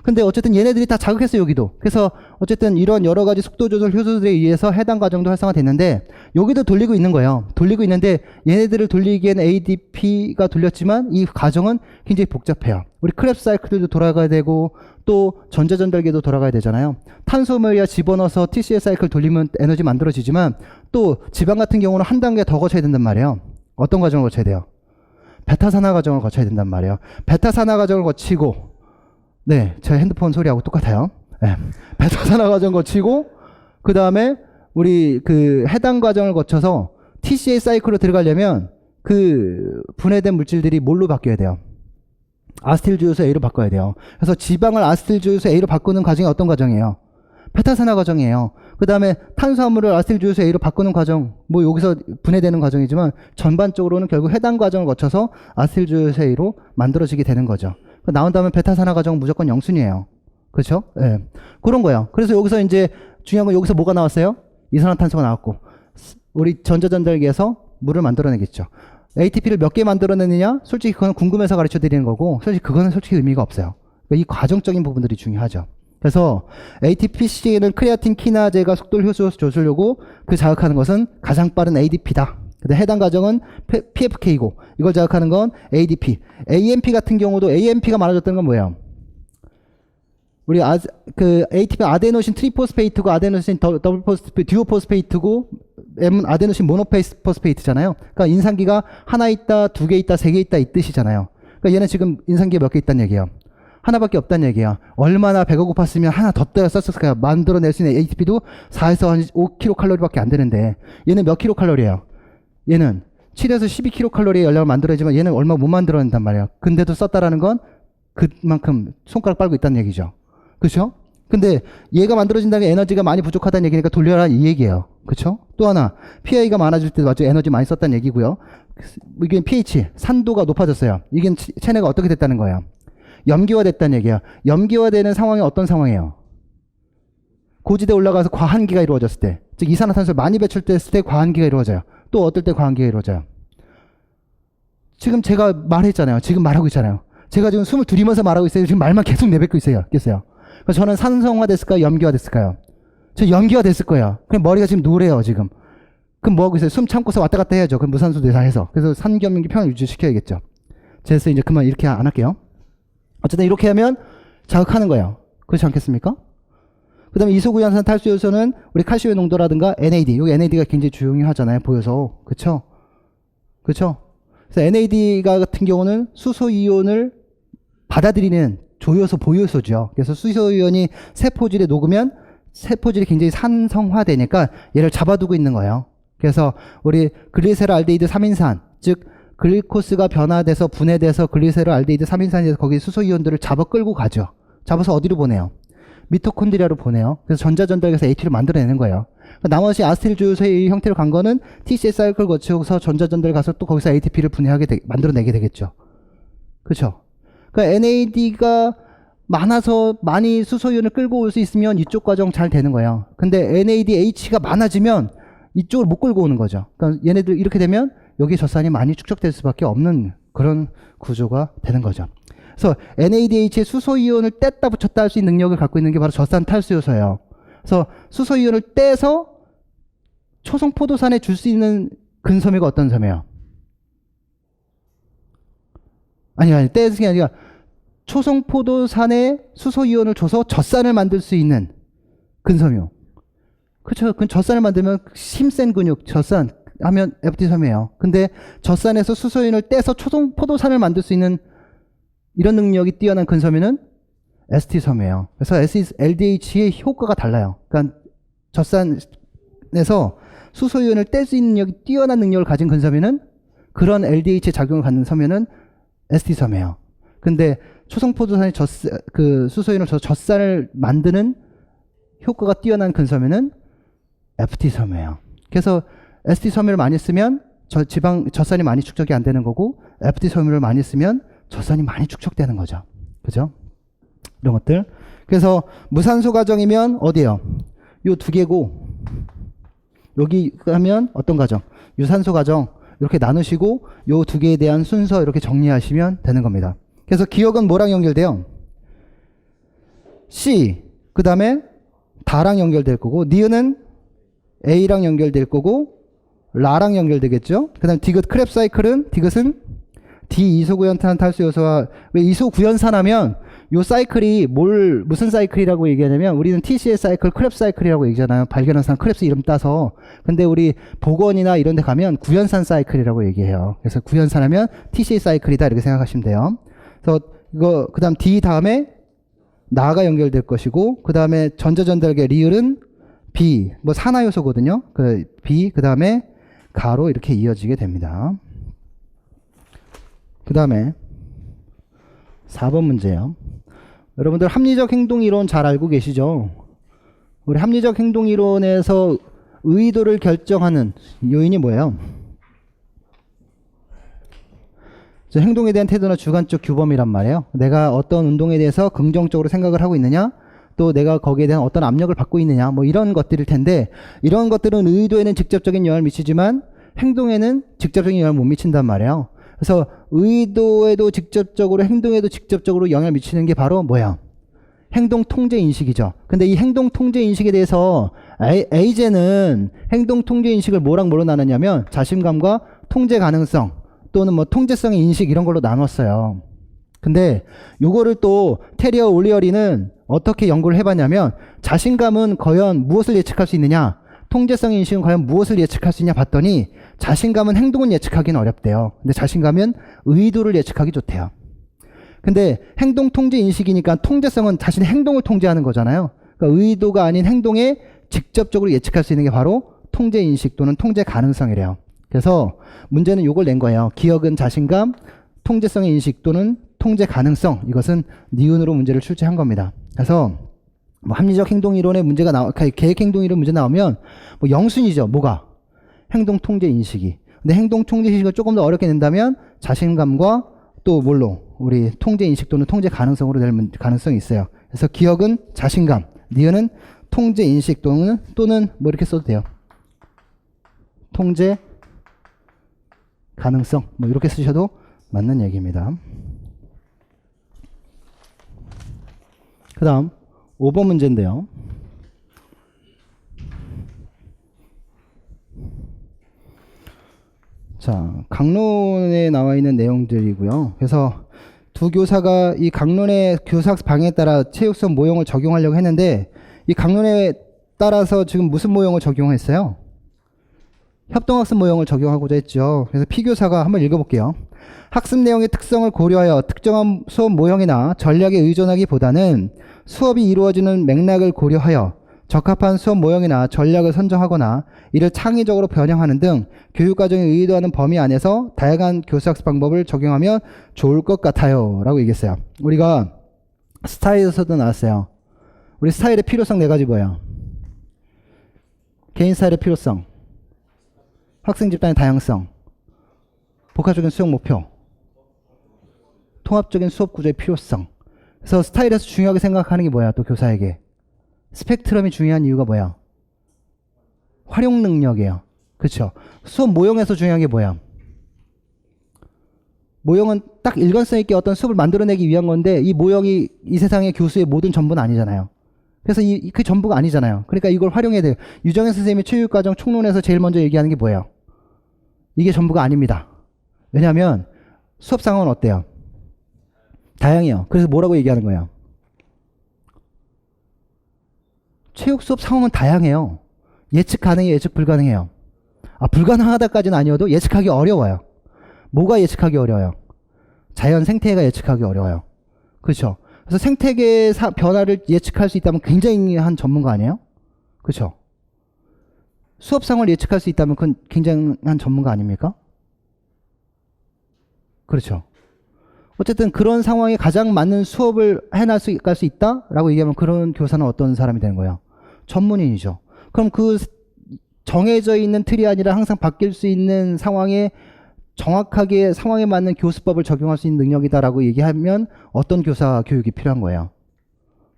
근데 어쨌든 얘네들이 다 자극했어요, 여기도. 그래서 어쨌든 이런 여러 가지 속도 조절 효소들에 의해서 해당 과정도 활성화됐는데 여기도 돌리고 있는 거예요. 돌리고 있는데 얘네들을 돌리기엔 ADP가 돌렸지만 이 과정은 굉장히 복잡해요. 우리 크랩스 사이클도 돌아가야 되고 또 전자전달계도 돌아가야 되잖아요. 탄소물이야 집어넣어서 TCA 사이클 돌리면 에너지 만들어지지만 또 지방 같은 경우는 한 단계 더 거쳐야 된단 말이에요. 어떤 과정을 거쳐야 돼요? 베타산화 과정을 거쳐야 된단 말이에요. 베타산화 과정을 거치고 네, 제 핸드폰 소리하고 똑같아요. 네. 베타산화 과정 거치고 그 다음에 우리 그 해당 과정을 거쳐서 TCA 사이클로 들어가려면 그 분해된 물질들이 뭘로 바뀌어야 돼요? 아세틸 주요소 A로 바꿔야 돼요. 그래서 지방을 아세틸 주요소 A로 바꾸는 과정이 어떤 과정이에요? 베타산화 과정이에요. 그 다음에 탄수화물을 아세틸 주요소 A로 바꾸는 과정, 뭐 여기서 분해되는 과정이지만 전반적으로는 결국 해당 과정을 거쳐서 아세틸 주요소 A로 만들어지게 되는 거죠. 나온 다음에 베타산화 과정은 무조건 영순이에요. 그렇죠? 예. 네. 그런 거예요. 그래서 여기서 이제 중요한 건 여기서 뭐가 나왔어요? 이산화탄소가 나왔고 우리 전자전달기에서 물을 만들어내겠죠. ATP를 몇 개 만들어내느냐? 솔직히 그건 궁금해서 가르쳐 드리는 거고 솔직히 그거는 솔직히 의미가 없어요. 그러니까 이 과정적인 부분들이 중요하죠. 그래서 ATPC는 크레아틴 키나제가 속도를 효소 조절하고 그 자극하는 것은 가장 빠른 ADP다. 근데 해당 과정은 PFK고 이걸 자극하는 건 ADP. AMP 같은 경우도 AMP가 많아졌다는 건 뭐예요? 우리 그 ATP 아데노신 트리포스페이트고 아데노신 더블 포스페이트, 듀오 포스페이트고 M은 아데노신 모노포스페이트잖아요. 그러니까 인산기가 하나 있다, 두 개 있다, 세 개 있다 이 뜻이잖아요. 그러니까 얘는 지금 인산기가 몇 개 있다는 얘기예요. 하나밖에 없다는 얘기야. 얼마나 배가 고팠으면 하나 더 떠야 썼을까요? 만들어낼 수 있는 ATP도 4에서 한 5kcal밖에 안 되는데 얘는 몇 kcal예요? 얘는 7에서 12kcal의 열량을 만들어야지만 얘는 얼마 못 만들어낸단 말이에요. 근데도 썼다라는 건 그만큼 손가락 빨고 있다는 얘기죠. 그렇죠? 근데 얘가 만들어진다는 게 에너지가 많이 부족하다는 얘기니까 돌려라 이 얘기예요. 그렇죠? 또 하나 pA가 많아질 때 맞죠? 에너지 많이 썼다는 얘기고요. 이게 pH 산도가 높아졌어요. 이게 체내가 어떻게 됐다는 거예요? 염기화됐다는 얘기예요. 염기화되는 상황이 어떤 상황이에요? 고지대 올라가서 과한기가 이루어졌을 때, 즉 이산화탄소를 많이 배출됐을 때 과한기가 이루어져요. 또 어떨 때 과한기가 이루어져요? 지금 제가 말했잖아요. 지금 말하고 있잖아요. 제가 지금 숨을 들이면서 말하고 있어요. 지금 말만 계속 내뱉고 있어요. 그래서 저는 산성화 됐을까요? 염기화 됐을까요? 저 염기화 됐을 거예요. 그냥 머리가 지금 노래요, 지금. 그럼 뭐 하고 있어요? 숨 참고서 왔다 갔다 해야죠. 그럼 무산소 대사해서. 그래서 산경유기 평을 유지시켜야겠죠. 그래서 이제 그만 이렇게 안 할게요. 어쨌든 이렇게 하면 자극하는 거예요. 그렇지 않겠습니까? 그 다음에 이소구연산 탈수 요소는 우리 칼슘의 농도라든가 NAD, 여기 NAD가 굉장히 중요하잖아요. 보여서. 그쵸? 그쵸? 그래서 NAD가 같은 경우는 수소이온을 받아들이는 조효소, 보효소죠. 그래서 수소이온이 세포질에 녹으면 세포질이 굉장히 산성화되니까 얘를 잡아두고 있는 거예요. 그래서 우리 글리세롤알데히드 3인산, 즉 글리코스가 변화돼서 분해돼서 글리세롤알데히드 3인산이 돼서 거기 수소이온들을 잡아 끌고 가죠. 잡아서 어디로 보내요? 미토콘드리아로 보내요. 그래서 전자전달에서 AT를 만들어내는 거예요. 나머지 아세틸 주요소의 형태로 간 거는 TCA 사이클 거쳐서 전자전달 가서 또 거기서 ATP를 분해하게 만들어내게 되겠죠. 그렇죠? 그러니까 NAD가 많아서 많이 수소이온을 끌고 올 수 있으면 이쪽 과정 잘 되는 거예요. 근데 NADH가 많아지면 이쪽을 못 끌고 오는 거죠. 그러니까 얘네들 이렇게 되면 여기 젖산이 많이 축적될 수밖에 없는 그런 구조가 되는 거죠. 그래서 NADH의 수소이온을 뗐다 붙였다 할 수 있는 능력을 갖고 있는 게 바로 젖산 탈수요소예요. 그래서 수소이온을 떼서 초성포도산에 줄 수 있는 근섬유가 어떤 섬이에요? 아니, 떼는 게 아니라 초성포도산에 수소이온을 줘서 젖산을 만들 수 있는 근섬유. 그렇죠. 그 젖산을 만들면 힘센 근육, 젖산 하면 FT 섬이에요. 근데 젖산에서 수소이온을 떼서 초성포도산을 만들 수 있는 이런 능력이 뛰어난 근섬유는 ST섬이에요. 그래서 LDH의 효과가 달라요. 그러니까 젖산에서 수소이온을 뗄 수 있는 능력이 뛰어난 능력을 가진 근섬유는 그런 LDH의 작용을 갖는 섬유는 ST섬이에요. 근데 초성포도산이 그 수소이온을 줘서 젖산을 만드는 효과가 뛰어난 근섬유는 FT섬이에요. 그래서 ST섬유를 많이 쓰면 젖산이 많이 축적이 안 되는 거고, FT섬유를 많이 쓰면 젖산이 많이 축적되는 거죠. 그죠? 이런 것들. 그래서 무산소 과정이면 어디예요? 요 두 개고, 여기 하면 어떤 과정? 유산소 과정. 이렇게 나누시고 요 두 개에 대한 순서 이렇게 정리하시면 되는 겁니다. 그래서 기억은 뭐랑 연결돼요? C, 그 다음에 다랑 연결될 거고, 니은은 A랑 연결될 거고, 라랑 연결되겠죠? 그 다음 디귿 크랩 사이클은, 디귿은 D2소구연탄 탈수 요소와, 왜 이소구연산 하면 요 사이클이 무슨 사이클이라고 얘기하냐면, 우리는 TCA 사이클, 크랩 사이클이라고 얘기하잖아요. 발견한 사람 크랩스 이름 따서. 근데 우리 보건이나 이런 데 가면 구연산 사이클이라고 얘기해요. 그래서 구연산 하면 TCA 사이클이다 이렇게 생각하시면 돼요. 그래서 이거, 그 다음 D 다음에 나가 연결될 것이고, 그 다음에 전자전달계 리을은 B, 뭐 산화 요소거든요. 그 B, 그 다음에 가로 이렇게 이어지게 됩니다. 그 다음에 4번 문제요. 여러분들 합리적 행동 이론 잘 알고 계시죠? 우리 합리적 행동 이론에서 의도를 결정하는 요인이 뭐예요? 행동에 대한 태도나 주관적 규범이란 말이에요. 내가 어떤 운동에 대해서 긍정적으로 생각을 하고 있느냐, 또 내가 거기에 대한 어떤 압력을 받고 있느냐, 뭐 이런 것들일 텐데, 이런 것들은 의도에는 직접적인 영향을 미치지만 행동에는 직접적인 영향을 못 미친단 말이에요. 그래서 의도에도 직접적으로, 행동에도 직접적으로 영향을 미치는 게 바로 뭐야? 행동 통제 인식이죠. 근데 이 행동 통제 인식에 대해서 에이제는 행동 통제 인식을 뭐랑 뭐로 나눴냐면, 자신감과 통제 가능성 또는 뭐 통제성의 인식 이런 걸로 나눴어요. 근데 요거를 또 테리어 올리어리는 어떻게 연구를 해봤냐면, 자신감은 과연 무엇을 예측할 수 있느냐, 통제성의 인식은 과연 무엇을 예측할 수 있냐 봤더니, 자신감은 행동은 예측하기는 어렵대요. 근데 자신감은 의도를 예측하기 좋대요. 근데 행동 통제 인식이니까 통제성은 자신의 행동을 통제하는 거잖아요. 그러니까 의도가 아닌 행동에 직접적으로 예측할 수 있는 게 바로 통제 인식 또는 통제 가능성이래요. 그래서 문제는 요걸 낸 거예요. 기억은 자신감, 통제성의 인식 또는 통제 가능성. 이것은 니은으로 문제를 출제한 겁니다. 그래서 뭐 합리적 행동 이론의 문제가 계획 행동 이론 문제 나오면 뭐 영순이죠. 뭐가? 행동 통제 인식이. 근데 행동 통제 인식을 조금 더 어렵게 낸다면 자신감과 또 뭘로? 우리 통제 인식 또는 통제 가능성으로 될 가능성이 있어요. 그래서 기억은 자신감, 니은은 통제 인식 또는 뭐 이렇게 써도 돼요. 통제 가능성, 뭐 이렇게 쓰셔도 맞는 얘기입니다. 그 다음 5번 문제인데요. 자, 강론에 나와 있는 내용들이고요. 그래서 두 교사가 이 강론의 교사 방에 따라 체육성 모형을 적용하려고 했는데, 이 강론에 따라서 지금 무슨 모형을 적용했어요? 협동학습 모형을 적용하고자 했죠. 그래서 피교사가 한번 읽어볼게요. 학습 내용의 특성을 고려하여 특정한 수업 모형이나 전략에 의존하기보다는 수업이 이루어지는 맥락을 고려하여 적합한 수업 모형이나 전략을 선정하거나 이를 창의적으로 변형하는 등 교육과정이 의도하는 범위 안에서 다양한 교수학습 방법을 적용하면 좋을 것 같아요 라고 얘기했어요. 우리가 스타일에서도 나왔어요. 우리 스타일의 필요성 4가지 뭐예요? 개인 스타일의 필요성, 학생 집단의 다양성, 복합적인 수용 목표, 통합적인 수업 구조의 필요성. 그래서 스타일에서 중요하게 생각하는 게 뭐야? 또 교사에게 스펙트럼이 중요한 이유가 뭐야? 활용 능력이에요. 그렇죠? 수업 모형에서 중요한 게 뭐야? 모형은 딱 일관성 있게 어떤 수업을 만들어내기 위한 건데, 이 모형이 이 세상의 교수의 모든 전부는 아니잖아요. 그래서 그 전부가 아니잖아요. 그러니까 이걸 활용해야 돼요. 유정현 선생님이 체육과정 총론에서 제일 먼저 얘기하는 게 뭐예요? 이게 전부가 아닙니다. 왜냐하면 수업 상황은 어때요? 다양해요. 그래서 뭐라고 얘기하는 거예요? 체육 수업 상황은 다양해요. 예측 가능해요, 예측 불가능해요. 불가능하다까지는 아니어도 예측하기 어려워요. 뭐가 예측하기 어려워요? 자연 생태계가 예측하기 어려워요. 그렇죠? 그래서 생태계 변화를 예측할 수 있다면 굉장한 전문가 아니에요? 그렇죠? 수업 상황을 예측할 수 있다면 그건 굉장한 전문가 아닙니까? 그렇죠? 어쨌든 그런 상황에 가장 맞는 수업을 해낼 수 있다라고 얘기하면 그런 교사는 어떤 사람이 되는 거예요? 전문인이죠. 그럼 그 정해져 있는 틀이 아니라 항상 바뀔 수 있는 상황에 정확하게 상황에 맞는 교수법을 적용할 수 있는 능력이다라고 얘기하면 어떤 교사 교육이 필요한 거예요?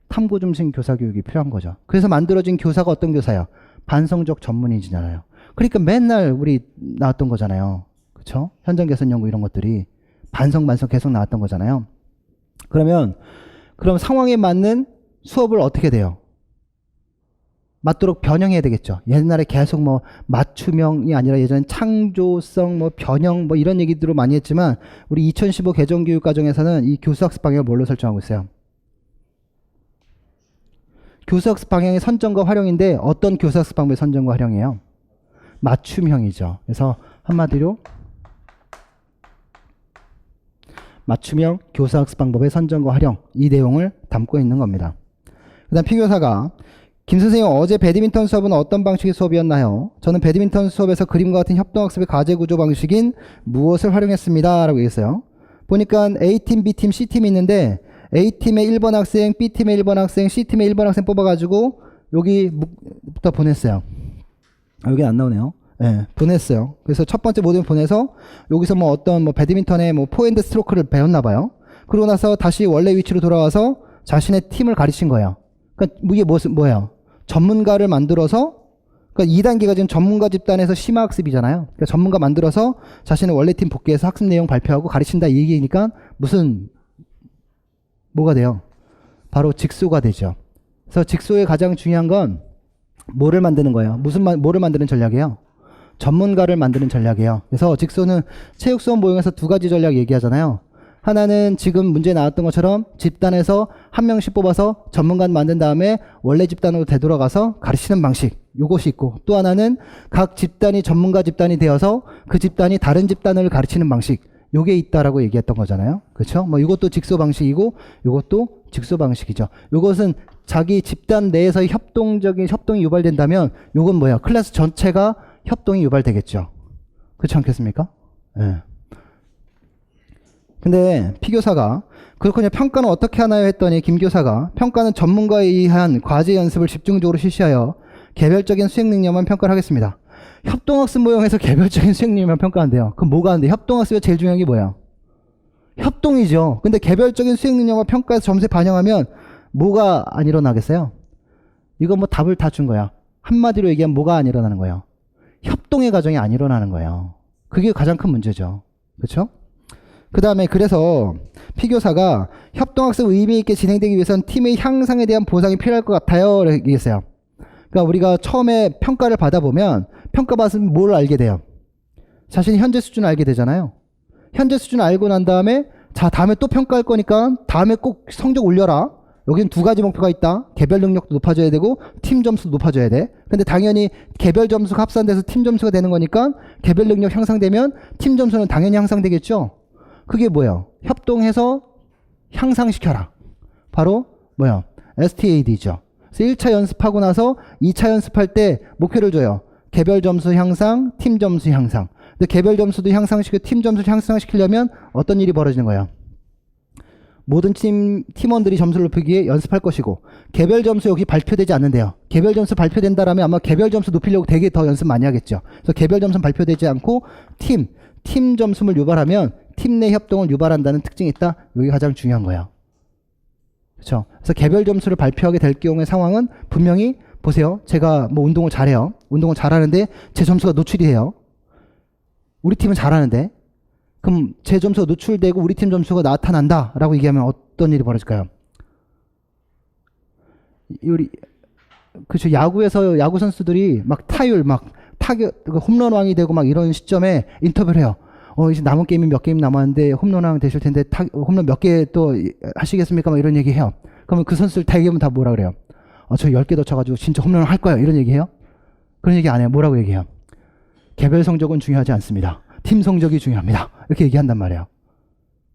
탐구 중심 교사 교육이 필요한 거죠. 그래서 만들어진 교사가 어떤 교사예요? 반성적 전문인이잖아요. 그러니까 맨날 우리 나왔던 거잖아요. 그렇죠? 현장 개선 연구 이런 것들이 반성 계속 나왔던 거잖아요. 그럼 상황에 맞는 수업을 어떻게 돼요? 맞도록 변형해야 되겠죠. 옛날에 계속 뭐 맞춤형이 아니라 예전엔 창조성, 뭐 변형, 뭐 이런 얘기들을 많이 했지만 우리 2015 개정교육과정에서는 이 교수학습 방향을 뭘로 설정하고 있어요? 교수학습 방향의 선정과 활용인데 어떤 교수학습 방법의 선정과 활용이에요? 맞춤형이죠. 그래서 한마디로 맞춤형 교수학습 방법의 선정과 활용, 이 내용을 담고 있는 겁니다. 그 다음 피교사가 김 선생님 어제 배드민턴 수업은 어떤 방식의 수업이었나요? 저는 배드민턴 수업에서 그림과 같은 협동학습의 과제구조 방식인 무엇을 활용했습니다. 라고 얘기했어요. 보니까 A팀, B팀, C팀이 있는데 A팀의 1번 학생, B팀의 1번 학생, C팀의 1번 학생 뽑아가지고 여기부터 보냈어요. 여기 안 나오네요. 네, 보냈어요. 그래서 첫 번째 모듈 보내서 여기서 뭐 어떤 뭐 배드민턴의 뭐 포핸드 스트로크를 배웠나봐요. 그러고 나서 다시 원래 위치로 돌아와서 자신의 팀을 가르친 거예요. 그러니까 이게 뭐예요? 전문가를 만들어서, 그러니까 2단계가 지금 전문가 집단에서 심화학습이잖아요. 그러니까 전문가 만들어서 자신의 원래 팀 복귀해서 학습 내용 발표하고 가르친다 이 얘기니까 뭐가 돼요? 바로 직소가 되죠. 그래서 직소의 가장 중요한 건 뭐를 만드는 거예요? 뭐를 만드는 전략이에요? 전문가를 만드는 전략이에요. 그래서 직소는 체육 수업 모형에서 두 가지 전략 얘기하잖아요. 하나는 지금 문제 나왔던 것처럼 집단에서 한 명씩 뽑아서 전문가 만든 다음에 원래 집단으로 되돌아가서 가르치는 방식, 요것이 있고, 또 하나는 각 집단이 전문가 집단이 되어서 그 집단이 다른 집단을 가르치는 방식, 요게 있다라고 얘기했던 거잖아요. 그렇죠? 뭐 이것도 직소 방식이고 이것도 직소 방식이죠. 요것은 자기 집단 내에서의 협동이 유발된다면 요건 뭐야? 클래스 전체가 협동이 유발되겠죠. 그렇지 않겠습니까? 예. 근데 피교사가 그렇군요. 평가는 어떻게 하나요? 했더니 김교사가 평가는 전문가에 의한 과제 연습을 집중적으로 실시하여 개별적인 수행 능력만 평가를 하겠습니다. 협동학습 모형에서 개별적인 수행 능력만 평가한대요. 그럼 뭐가 하는데? 협동학습의 제일 중요한 게 뭐예요? 협동이죠. 근데 개별적인 수행 능력만 평가해서 점수에 반영하면 뭐가 안 일어나겠어요? 이거 뭐 답을 다 준 거야. 한마디로 얘기하면 뭐가 안 일어나는 거예요? 협동의 과정이 안 일어나는 거예요. 그게 가장 큰 문제죠. 그렇죠? 그 다음에 그래서 피교사가 협동학습 의미 있게 진행되기 위해서는 팀의 향상에 대한 보상이 필요할 것 같아요. 라고 얘기했어요. 그러니까 우리가 처음에 평가를 받아보면 평가받으면 뭘 알게 돼요? 자신이 현재 수준을 알게 되잖아요. 현재 수준을 알고 난 다음에 자 다음에 또 평가할 거니까 다음에 꼭 성적 올려라. 여기는 두 가지 목표가 있다. 개별 능력도 높아져야 되고 팀 점수도 높아져야 돼. 근데 당연히 개별 점수가 합산돼서 팀 점수가 되는 거니까 개별 능력 향상되면 팀 점수는 당연히 향상되겠죠. 그게 뭐예요? 협동해서 향상시켜라. 바로 뭐예요? STAD죠. 그래서 1차 연습하고 나서 2차 연습할 때 목표를 줘요. 개별 점수 향상, 팀 점수 향상. 근데 개별 점수도 향상시키고 팀 점수를 향상시키려면 어떤 일이 벌어지는 거예요? 모든 팀원들이 점수를 높이기 위해 연습할 것이고 개별 점수 여기 발표되지 않는데요. 개별 점수 발표된다라면 아마 개별 점수 높이려고 되게 더 연습 많이 하겠죠. 그래서 개별 점수는 발표되지 않고 팀 점수를 유발하면 팀 내 협동을 유발한다는 특징이 있다. 여기 가장 중요한 거예요. 그렇죠? 그래서 개별 점수를 발표하게 될 경우의 상황은 분명히 보세요. 제가 뭐 운동을 잘해요. 운동을 잘하는데 제 점수가 노출이 돼요. 우리 팀은 잘하는데 그럼 제 점수가 노출되고 우리 팀 점수가 나타난다 라고 얘기하면 어떤 일이 벌어질까요? 우리 그렇죠. 야구에서 야구 선수들이 막 타율 막 타격 홈런 왕이 되고 막 이런 시점에 인터뷰를 해요. 이제 남은 게임이 몇 게임 남았는데 홈런왕 되실 텐데 홈런 몇 개 또 하시겠습니까? 막 이런 얘기 해요. 그러면 그 선수들 대기하면 다 뭐라 그래요? 저 10개 더 쳐가지고 진짜 홈런을 할 거예요. 이런 얘기 해요? 그런 얘기 안 해요. 뭐라고 얘기해요? 개별 성적은 중요하지 않습니다. 팀 성적이 중요합니다. 이렇게 얘기한단 말이에요.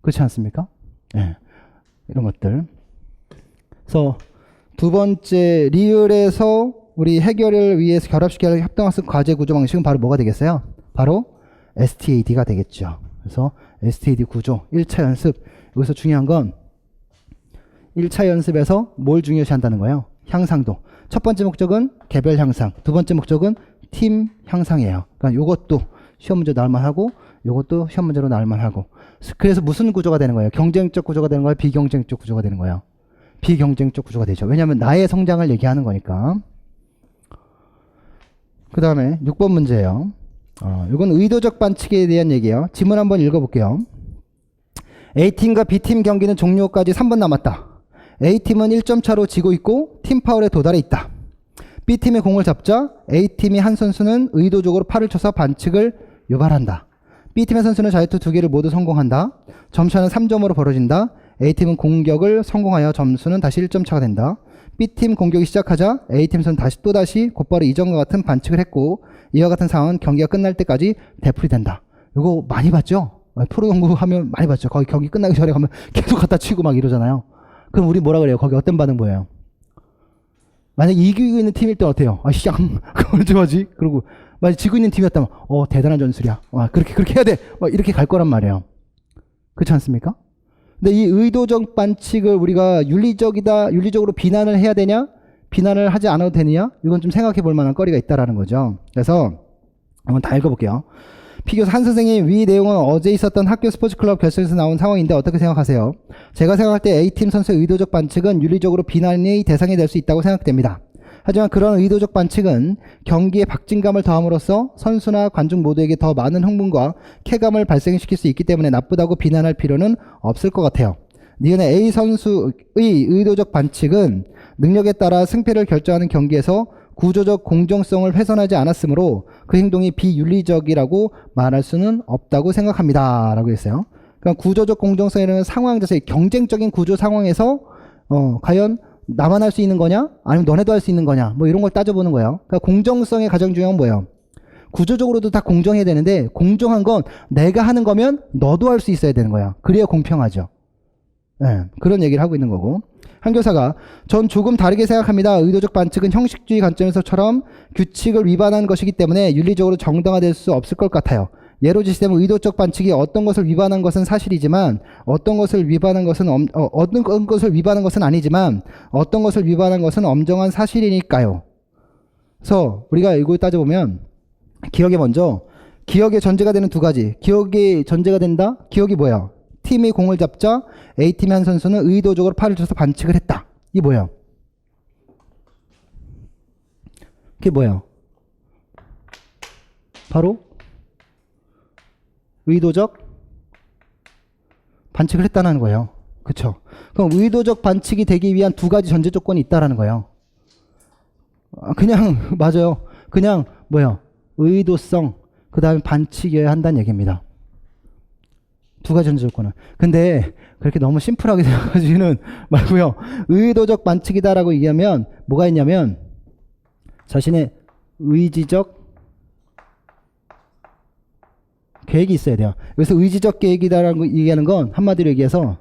그렇지 않습니까? 네. 이런 것들. 그래서 두 번째, 리을에서 우리 해결을 위해서 결합시켜야 할 협동학습 과제 구조 방식은 바로 뭐가 되겠어요? 바로 STAD가 되겠죠. 그래서 STAD 구조 1차 연습. 여기서 중요한 건 1차 연습에서 뭘 중요시 한다는 거예요? 향상도. 첫 번째 목적은 개별 향상, 두 번째 목적은 팀 향상이에요. 그러니까 요것도 시험 문제 나올만 하고 요것도 시험 문제로 나올만 하고. 그래서 무슨 구조가 되는 거예요? 경쟁적 구조가 되는 거예요? 비경쟁적 구조가 되는 거예요? 비경쟁적 구조가 되죠. 왜냐하면 나의 성장을 얘기하는 거니까. 그 다음에 6번 문제예요. 이건 의도적 반칙에 대한 얘기예요. 지문 한번 읽어볼게요. A팀과 B팀 경기는 종료까지 3분 남았다. A팀은 1점 차로 지고 있고 팀 파울에 도달해 있다. B팀의 공을 잡자 A팀이 한 선수는 의도적으로 팔을 쳐서 반칙을 유발한다. B팀의 선수는 자유투 2개를 모두 성공한다. 점차는 3점으로 벌어진다. A팀은 공격을 성공하여 점수는 다시 1점 차가 된다. B팀 공격이 시작하자 A팀 선수는 또다시 곧바로 이전과 같은 반칙을 했고 이와 같은 상황은 경기가 끝날 때까지 되풀이된다. 이거 많이 봤죠? 프로농구 하면 많이 봤죠? 거기 경기 끝나기 전에 가면 계속 갖다 치고 막 이러잖아요. 그럼 우리 뭐라 그래요? 거기 어떤 반응 보여요? 만약에 이기고 있는 팀일 때 어때요? 샹! 그걸 좀 하지? 그리고 만약에 지고 있는 팀이었다면 대단한 전술이야. 그렇게 해야 돼. 이렇게 갈 거란 말이에요. 그렇지 않습니까? 근데 이 의도적 반칙을 우리가 윤리적으로 비난을 해야 되냐? 비난을 하지 않아도 되느냐? 이건 좀 생각해 볼 만한 거리가 있다라는 거죠. 그래서 한번 다 읽어볼게요. 피교사 한 선생님, 위 내용은 어제 있었던 학교 스포츠 클럽 결승에서 나온 상황인데 어떻게 생각하세요? 제가 생각할 때 A팀 선수의 의도적 반칙은 윤리적으로 비난의 대상이 될 수 있다고 생각됩니다. 하지만 그런 의도적 반칙은 경기에 박진감을 더함으로써 선수나 관중 모두에게 더 많은 흥분과 쾌감을 발생시킬 수 있기 때문에 나쁘다고 비난할 필요는 없을 것 같아요. 니은의 A 선수의 의도적 반칙은 능력에 따라 승패를 결정하는 경기에서 구조적 공정성을 훼손하지 않았으므로 그 행동이 비윤리적이라고 말할 수는 없다고 생각합니다. 라고 했어요. 그러니까 구조적 공정성이라는 상황 자체, 경쟁적인 구조 상황에서 과연 나만 할 수 있는 거냐? 아니면 너네도 할 수 있는 거냐? 이런 걸 따져보는 거예요. 그러니까 공정성의 가장 중요한 건 뭐예요? 구조적으로도 다 공정해야 되는데 공정한 건 내가 하는 거면 너도 할 수 있어야 되는 거야. 그래야 공평하죠. 네, 그런 얘기를 하고 있는 거고. 한 교사가 전 조금 다르게 생각합니다. 의도적 반칙은 형식주의 관점에서처럼 규칙을 위반한 것이기 때문에 윤리적으로 정당화될 수 없을 것 같아요. 예로 지시되면 의도적 반칙이 어떤 것을 위반한 것은 사실이지만 어떤 것을 위반한 것은 아니지만 어떤 것을 위반한 것은 엄정한 사실이니까요. 그래서 우리가 이거 따져보면 기억에 먼저 기억의 전제가 되는 두 가지. 기억의 전제가 된다? 기억이 뭐야? 팀이 공을 잡자 A팀의 한 선수는 의도적으로 팔을 쳐서 반칙을 했다. 이게 뭐예요? 그게 뭐예요? 바로 의도적 반칙을 했다는 거예요. 그쵸? 그럼 의도적 반칙이 되기 위한 두 가지 전제 조건이 있다라는 거예요. 그냥 맞아요. 그냥 뭐예요? 의도성 그 다음에 반칙이어야 한다는 얘기입니다. 두 가지 전제 조건은. 근데 그렇게 너무 심플하게 생각하지는 말고요. 의도적 반칙이다라고 얘기하면 뭐가 있냐면 자신의 의지적 계획이 있어야 돼요. 여기서 의지적 계획이다라고 얘기하는 건 한마디로 얘기해서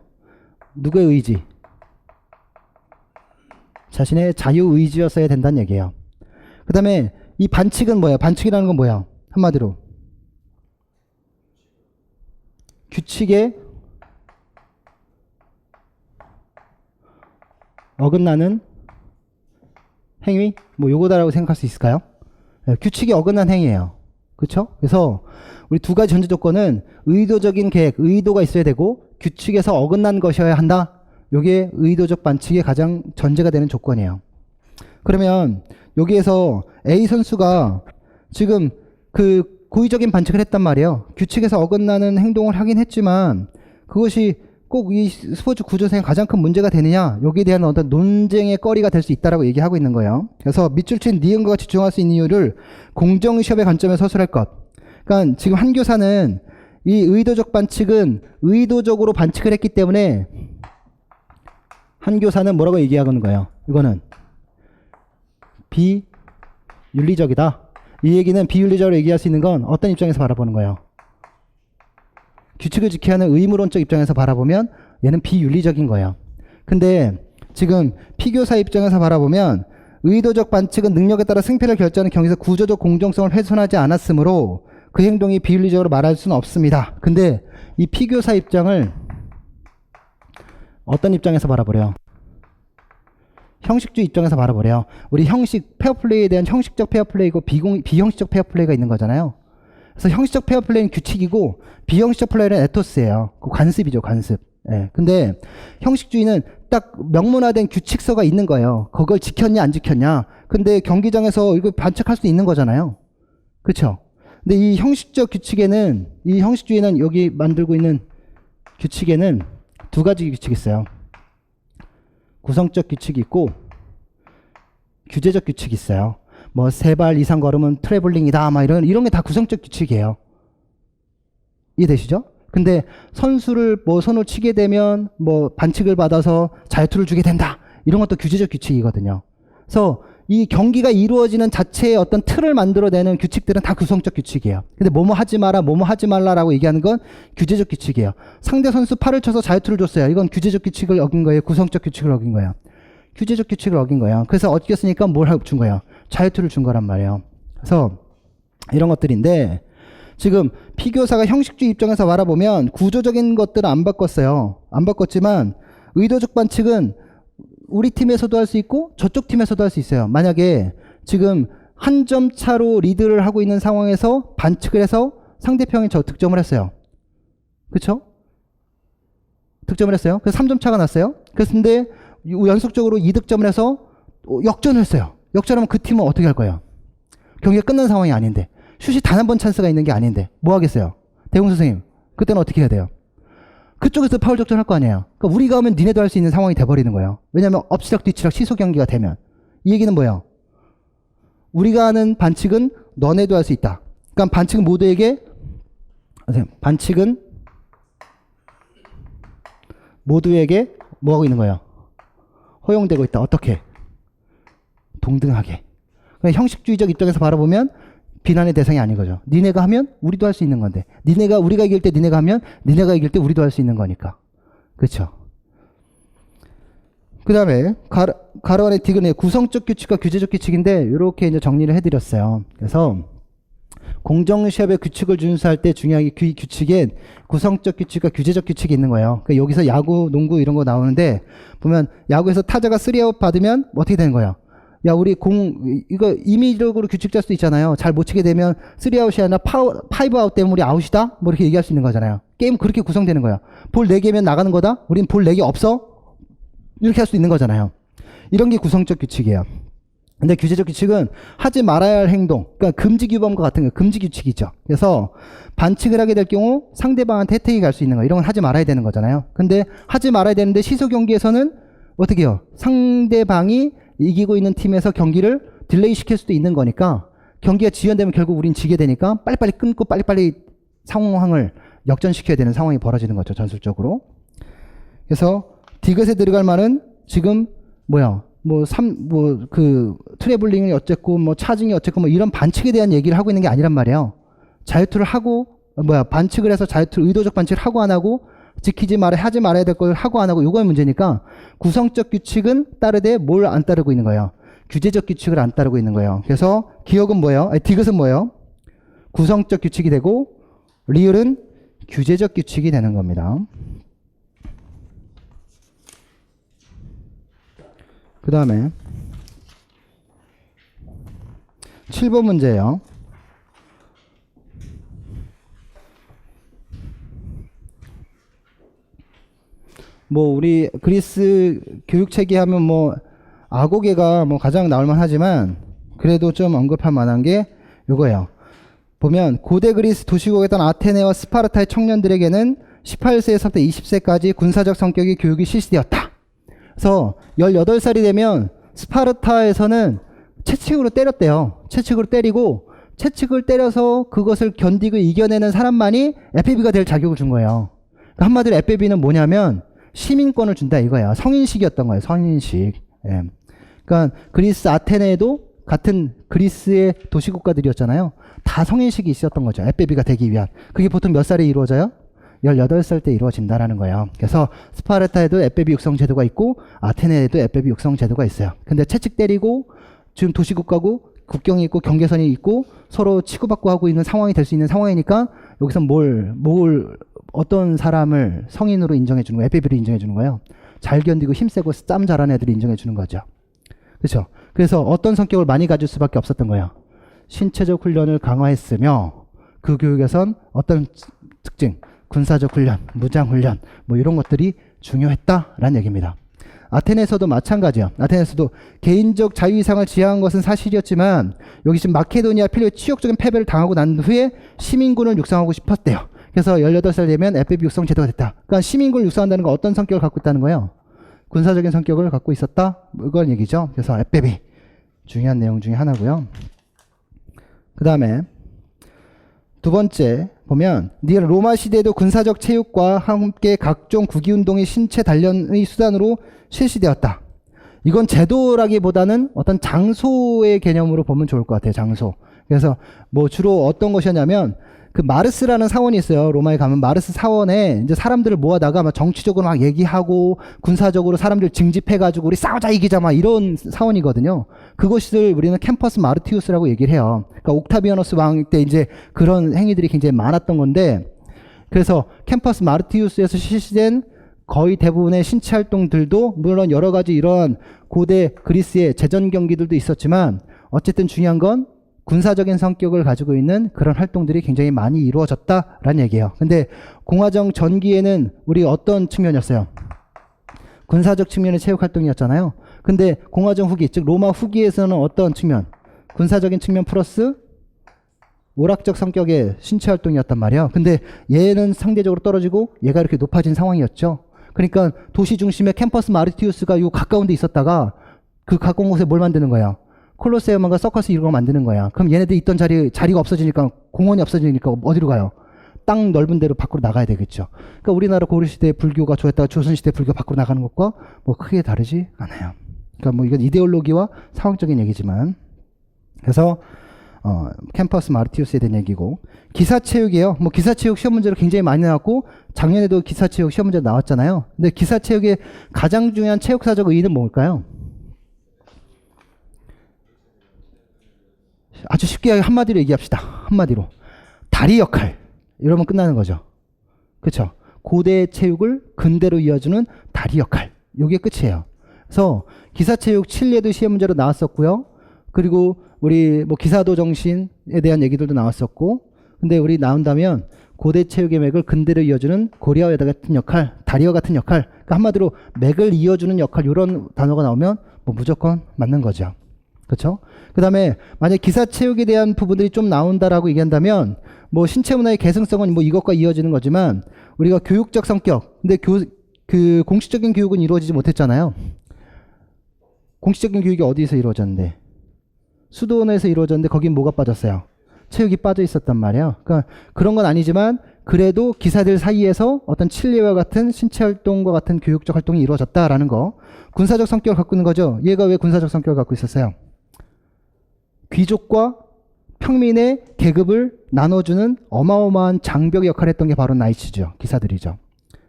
누구의 의지? 자신의 자유의지였어야 된다는 얘기예요. 그 다음에 이 반칙은 뭐야? 반칙이라는 건 뭐야? 한마디로 규칙에 어긋나는 행위? 요거다라고 생각할 수 있을까요? 네, 규칙에 어긋난 행위예요. 그렇죠? 그래서 우리 두 가지 전제 조건은 의도적인 계획, 의도가 있어야 되고 규칙에서 어긋난 것이어야 한다. 요게 의도적 반칙의 가장 전제가 되는 조건이에요. 그러면 여기에서 A 선수가 지금 그 고의적인 반칙을 했단 말이에요. 규칙에서 어긋나는 행동을 하긴 했지만 그것이 꼭 이 스포츠 구조상의 가장 큰 문제가 되느냐, 여기에 대한 어떤 논쟁의 거리가 될 수 있다라고 얘기하고 있는 거예요. 그래서 밑줄 친 니은과 같이 주장할 수 있는 이유를 공정시험의 관점에서 서술할 것. 그러니까 지금 한 교사는 이 의도적 반칙은 의도적으로 반칙을 했기 때문에 한 교사는 뭐라고 얘기하는 거예요? 이거는 비윤리적이다. 이 얘기는 비윤리적으로 얘기할 수 있는 건 어떤 입장에서 바라보는 거예요? 규칙을 지켜야 하는 의무론적 입장에서 바라보면 얘는 비윤리적인 거예요. 근데 지금 피교사 입장에서 바라보면 의도적 반칙은 능력에 따라 승패를 결정하는 경기에서 구조적 공정성을 훼손하지 않았으므로 그 행동이 비윤리적으로 말할 수는 없습니다. 근데 이 피교사 입장을 어떤 입장에서 바라보래요? 형식주의 입장에서 바라보래요. 우리 형식 페어플레이에 대한 형식적 페어플레이고 비형식적 페어플레이가 있는 거잖아요. 그래서 형식적 페어플레이는 규칙이고 비형식적 플레이는 에토스예요. 그 관습이죠, 관습. 예. 근데 형식주의는 딱 명문화된 규칙서가 있는 거예요. 그걸 지켰냐 안 지켰냐. 근데 경기장에서 이거 반칙할 수 있는 거잖아요. 그렇죠? 근데 이 형식적 규칙에는, 이 형식주의는 여기 만들고 있는 규칙에는 두 가지 규칙이 있어요. 구성적 규칙이 있고 규제적 규칙이 있어요. 뭐 3발 이상 걸으면 트래블링이다, 막 이런 게 다 구성적 규칙이에요. 이해되시죠? 근데 선수를 뭐 손을 치게 되면 뭐 반칙을 받아서 자유투를 주게 된다, 이런 것도 규제적 규칙이거든요. 그래서 이 경기가 이루어지는 자체의 어떤 틀을 만들어내는 규칙들은 다 구성적 규칙이에요. 근데 뭐뭐 하지 마라, 뭐뭐 하지 말라라고 얘기하는 건 규제적 규칙이에요. 상대 선수 팔을 쳐서 자유투를 줬어요. 이건 규제적 규칙을 어긴 거예요? 구성적 규칙을 어긴 거예요? 규제적 규칙을 어긴 거예요. 그래서 어겼으니까 뭘 준 거예요? 자유투를 준 거란 말이에요. 그래서 이런 것들인데, 지금 피교사가 형식주의 입장에서 바라보면 구조적인 것들은 안 바꿨어요. 안 바꿨지만 의도적 반칙은 우리 팀에서도 할 수 있고 저쪽 팀에서도 할 수 있어요. 만약에 지금 한 점 차로 리드를 하고 있는 상황에서 반칙을 해서 상대편이 저 득점을 했어요. 그쵸? 득점을 했어요. 그래서 3점 차가 났어요. 그런데 연속적으로 2득점을 해서 역전을 했어요. 역전하면 그 팀은 어떻게 할 거예요? 경기가 끝난 상황이 아닌데, 슛이 단 한 번 찬스가 있는 게 아닌데 뭐 하겠어요? 대웅 선생님, 그때는 어떻게 해야 돼요? 그쪽에서 파울 적절할 거 아니에요. 그러니까 우리가 하면 니네도 할 수 있는 상황이 돼버리는 거예요. 왜냐하면 엎치락 뒤치락 시소 경기가 되면. 이 얘기는 뭐예요? 우리가 하는 반칙은 너네도 할 수 있다. 그러니까 반칙은 모두에게, 반칙은 모두에게 뭐 하고 있는 거예요? 허용되고 있다. 어떻게? 동등하게. 그러니까 형식주의적 입장에서 바라보면 비난의 대상이 아닌 거죠. 니네가 하면 우리도 할 수 있는 건데, 우리가 이길 때 니네가 하면 니네가 이길 때 우리도 할 수 있는 거니까. 그렇죠? 그 다음에 가로안의 디귿은 구성적 규칙과 규제적 규칙인데 이렇게 이제 정리를 해드렸어요. 그래서 공정시합의 규칙을 준수할 때 중요한 규칙엔 구성적 규칙과 규제적 규칙이 있는 거예요. 그러니까 여기서 야구, 농구 이런 거 나오는데 보면 야구에서 타자가 3아웃 받으면 어떻게 되는 거예요? 야, 우리 이거 임의적으로 규칙 짤 수도 있잖아요. 잘 못 치게 되면 3아웃이 아니라 5아웃 되면 우리 아웃이다? 뭐 이렇게 얘기할 수 있는 거잖아요. 게임 그렇게 구성되는 거예요. 볼 4개면 나가는 거다? 우린 볼 4개 없어? 이렇게 할 수 있는 거잖아요. 이런 게 구성적 규칙이에요. 근데 규제적 규칙은 하지 말아야 할 행동, 그러니까 금지 규범과 같은 거, 금지 규칙이죠. 그래서 반칙을 하게 될 경우 상대방한테 혜택이 갈 수 있는 거, 이런 건 하지 말아야 되는 거잖아요. 근데 하지 말아야 되는데 시소 경기에서는 어떻게 해요? 상대방이 이기고 있는 팀에서 경기를 딜레이 시킬 수도 있는 거니까, 경기가 지연되면 결국 우린 지게 되니까 빨리빨리 끊고 빨리빨리 상황을 역전시켜야 되는 상황이 벌어지는 거죠, 전술적으로. 그래서 디귿에 들어갈 말은 지금 트래블링이 어쨌고 차징이 어쨌고 이런 반칙에 대한 얘기를 하고 있는 게 아니란 말이에요. 자유투를 하고 반칙을 해서 의도적 반칙을 하고 안 하고, 지키지 말아야, 하지 말아야 될 걸 하고 안 하고, 요거의 문제니까 구성적 규칙은 따르되 뭘 안 따르고 있는 거예요? 규제적 규칙을 안 따르고 있는 거예요. 그래서 기억은 뭐예요? 디귿은 뭐예요? 구성적 규칙이 되고 리을은 규제적 규칙이 되는 겁니다. 그 다음에 7번 문제예요. 우리 그리스 교육체계 하면 아고게가 가장 나올만 하지만 그래도 좀 언급할 만한 게 요거예요. 보면 고대 그리스 도시국이었던 아테네와 스파르타의 청년들에게는 18세에서부터 20세까지 군사적 성격의 교육이 실시되었다. 그래서 18살이 되면 스파르타에서는 채찍으로 때렸대요. 채찍으로 때리고 채찍을 때려서 그것을 견디고 이겨내는 사람만이 FAB가 될 자격을 준 거예요. 그러니까 한마디로 FAB는 뭐냐면 시민권을 준다 이거야. 성인식이었던 거예요. 성인식. 예. 그러니까 그리스 아테네에도 같은 그리스의 도시국가들이었잖아요. 다 성인식이 있었던 거죠. FAB가 되기 위한. 그게 보통 몇 살에 이루어져요? 18살 때 이루어진다라는 거예요. 그래서 스파르타에도 FAB 육성 제도가 있고 아테네에도 FAB 육성 제도가 있어요. 근데 채찍 때리고 지금 도시국가고 국경이 있고 경계선이 있고 서로 치고받고 하고 있는 상황이 될 수 있는 상황이니까 여기서 어떤 사람을 성인으로 인정해 주는 거예요. FAB를 인정해 주는 거예요. 잘 견디고 힘세고 쌈 잘하는 애들을 인정해 주는 거죠. 그렇죠? 그래서 어떤 성격을 많이 가질 수밖에 없었던 거예요. 신체적 훈련을 강화했으며 그 교육에선 어떤 특징, 군사적 훈련, 무장 훈련 뭐 이런 것들이 중요했다라는 얘기입니다. 아테네에서도 마찬가지예요. 아테네에서도 개인적 자유이상을 지향한 것은 사실이었지만 여기 지금 마케도니아 필요의 치욕적인 패배를 당하고 난 후에 시민군을 육성하고 싶었대요. 그래서 18살 되면 FAB 육성 제도가 됐다. 그러니까 시민군을 육성한다는 건 어떤 성격을 갖고 있다는 거예요? 군사적인 성격을 갖고 있었다? 이건 얘기죠. 그래서 FAB 중요한 내용 중에 하나고요. 그 다음에 두 번째 보면 로마 시대에도 군사적 체육과 함께 각종 구기운동이 신체 단련의 수단으로 실시되었다. 이건 제도라기보다는 어떤 장소의 개념으로 보면 좋을 것 같아요. 장소. 그래서 뭐 주로 어떤 것이었냐면 그 마르스라는 사원이 있어요. 로마에 가면 마르스 사원에 이제 사람들을 모아다가 막 정치적으로 막 얘기하고 군사적으로 사람들 징집해가지고 우리 싸우자 이기자 막 이런 사원이거든요. 그것을 우리는 캠퍼스 마르티우스라고 얘기를 해요. 그러니까 옥타비아너스 왕 때 이제 그런 행위들이 굉장히 많았던 건데 그래서 캠퍼스 마르티우스에서 실시된 거의 대부분의 신체 활동들도 물론 여러 가지 이러한 고대 그리스의 제전 경기들도 있었지만 어쨌든 중요한 건 군사적인 성격을 가지고 있는 그런 활동들이 굉장히 많이 이루어졌다라는 얘기예요. 근데 공화정 전기에는 우리 어떤 측면이었어요? 군사적 측면의 체육 활동이었잖아요. 근데 공화정 후기, 즉 로마 후기에서는 어떤 측면? 군사적인 측면 플러스 오락적 성격의 신체 활동이었단 말이에요. 근데 얘는 상대적으로 떨어지고 얘가 이렇게 높아진 상황이었죠. 그러니까 도시 중심의 캠퍼스 마르티우스가 요 가까운 데 있었다가 그 가까운 곳에 뭘 만드는 거예요? 콜로세움과 서커스 이런 거 만드는 거야. 그럼 얘네들 있던 자리가 없어지니까 공원이 없어지니까 어디로 가요? 땅 넓은 데로 밖으로 나가야 되겠죠. 그러니까 우리나라 고려시대 불교가 좋았다가 조선시대 불교 밖으로 나가는 것과 뭐 크게 다르지 않아요. 그러니까 뭐 이건 이데올로기와 상황적인 얘기지만 그래서 캠퍼스 마르티우스에 대한 얘기고 기사체육이에요. 뭐 기사체육 시험 문제로 굉장히 많이 나왔고 작년에도 기사체육 시험 문제 나왔잖아요. 근데 기사체육의 가장 중요한 체육사적 의의는 뭘까요? 아주 쉽게 한마디로 얘기합시다. 한마디로 다리 역할 이러면 끝나는 거죠. 그렇죠? 고대 체육을 근대로 이어주는 다리 역할 이게 끝이에요. 그래서 기사체육 칠레도 시험 문제로 나왔었고요. 그리고 우리 뭐 기사도 정신에 대한 얘기들도 나왔었고 근데 우리 나온다면 고대 체육의 맥을 근대로 이어주는 고리와 여다 같은 역할, 다리와 같은 역할 그러니까 한마디로 맥을 이어주는 역할 이런 단어가 나오면 뭐 무조건 맞는 거죠. 그렇죠? 그 다음에 만약 기사체육에 대한 부분들이 좀 나온다라고 얘기한다면 뭐 신체문화의 개성성은 뭐 이것과 이어지는 거지만 우리가 교육적 성격 근데 그 공식적인 교육은 이루어지지 못했잖아요. 공식적인 교육이 어디서 이루어졌는데 수도원에서 이루어졌는데 거긴 뭐가 빠졌어요? 체육이 빠져 있었단 말이에요. 그러니까 그런 건 아니지만 그래도 기사들 사이에서 어떤 칠레와 같은 신체 활동과 같은 교육적 활동이 이루어졌다라는 거. 군사적 성격을 갖고 있는 거죠. 얘가 왜 군사적 성격을 갖고 있었어요? 귀족과 평민의 계급을 나눠주는 어마어마한 장벽의 역할을 했던 게 바로 나이츠죠. 기사들이죠.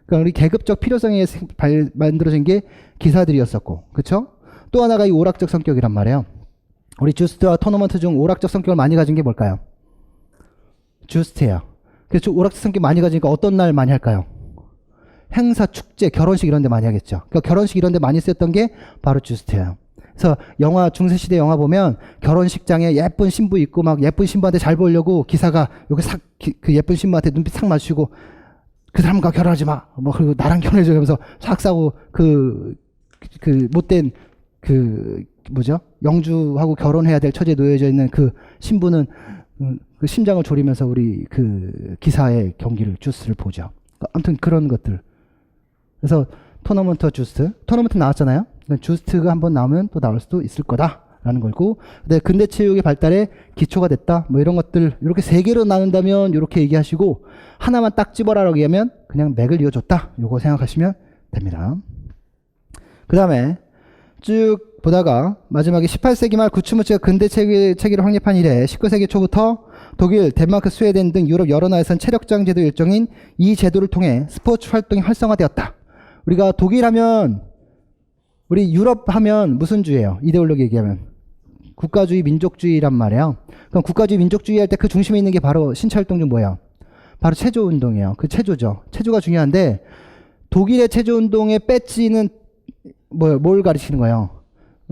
그러니까 우리 계급적 필요성에 만들어진 게 기사들이었었고, 그렇죠? 또 하나가 이 오락적 성격이란 말이에요. 우리 주스트와 토너먼트 중 오락적 성격을 많이 가진 게 뭘까요? 주스트예요. 그래서 오락적 성격 많이 가지니까 어떤 날 많이 할까요? 행사, 축제, 결혼식 이런 데 많이 하겠죠. 그러니까 결혼식 이런 데 많이 쓰였던 게 바로 주스트예요. 그래서 영화, 중세시대 영화 보면 결혼식장에 예쁜 신부 있고 막 예쁜 신부한테 잘 보이려고 기사가 여기 그 예쁜 신부한테 눈빛 싹 맞추고 그 사람과 결혼하지 마. 뭐 그리고 나랑 결혼해줘 이러면서 싹 싸고 그 못된 뭐죠? 영주하고 결혼해야 될 처지에 놓여져 있는 그 신부는 그 심장을 졸이면서 우리 그 기사의 경기를 주스를 보죠. 아무튼 그런 것들. 그래서 토너먼트 주스트 나왔잖아요. 주스트가 한번 나오면 또 나올 수도 있을 거다 라는 거고, 근대 체육의 발달에 기초가 됐다. 뭐 이런 것들 이렇게 세 개로 나눈다면 이렇게 얘기하시고, 하나만 딱 집어라라고 얘기하면 그냥 맥을 이어줬다. 요거 생각하시면 됩니다. 그 다음에 쭉 보다가 마지막에 18세기 말 구츠무치가 근대 체계를 확립한 이래 19세기 초부터 독일, 덴마크, 스웨덴 등 유럽 여러 나라에선 체력장 제도 일종인 이 제도를 통해 스포츠 활동이 활성화되었다. 우리가 독일 하면, 우리 유럽 하면 무슨 주예요? 이데올로기 얘기하면 국가주의, 민족주의란 말이에요. 그럼 국가주의, 민족주의 할 때 그 중심에 있는 게 바로 신체 활동 중 뭐예요? 바로 체조 운동이에요. 그 체조죠. 체조가 중요한데, 독일의 체조 운동의 배지는 뭘 가리키는 거예요?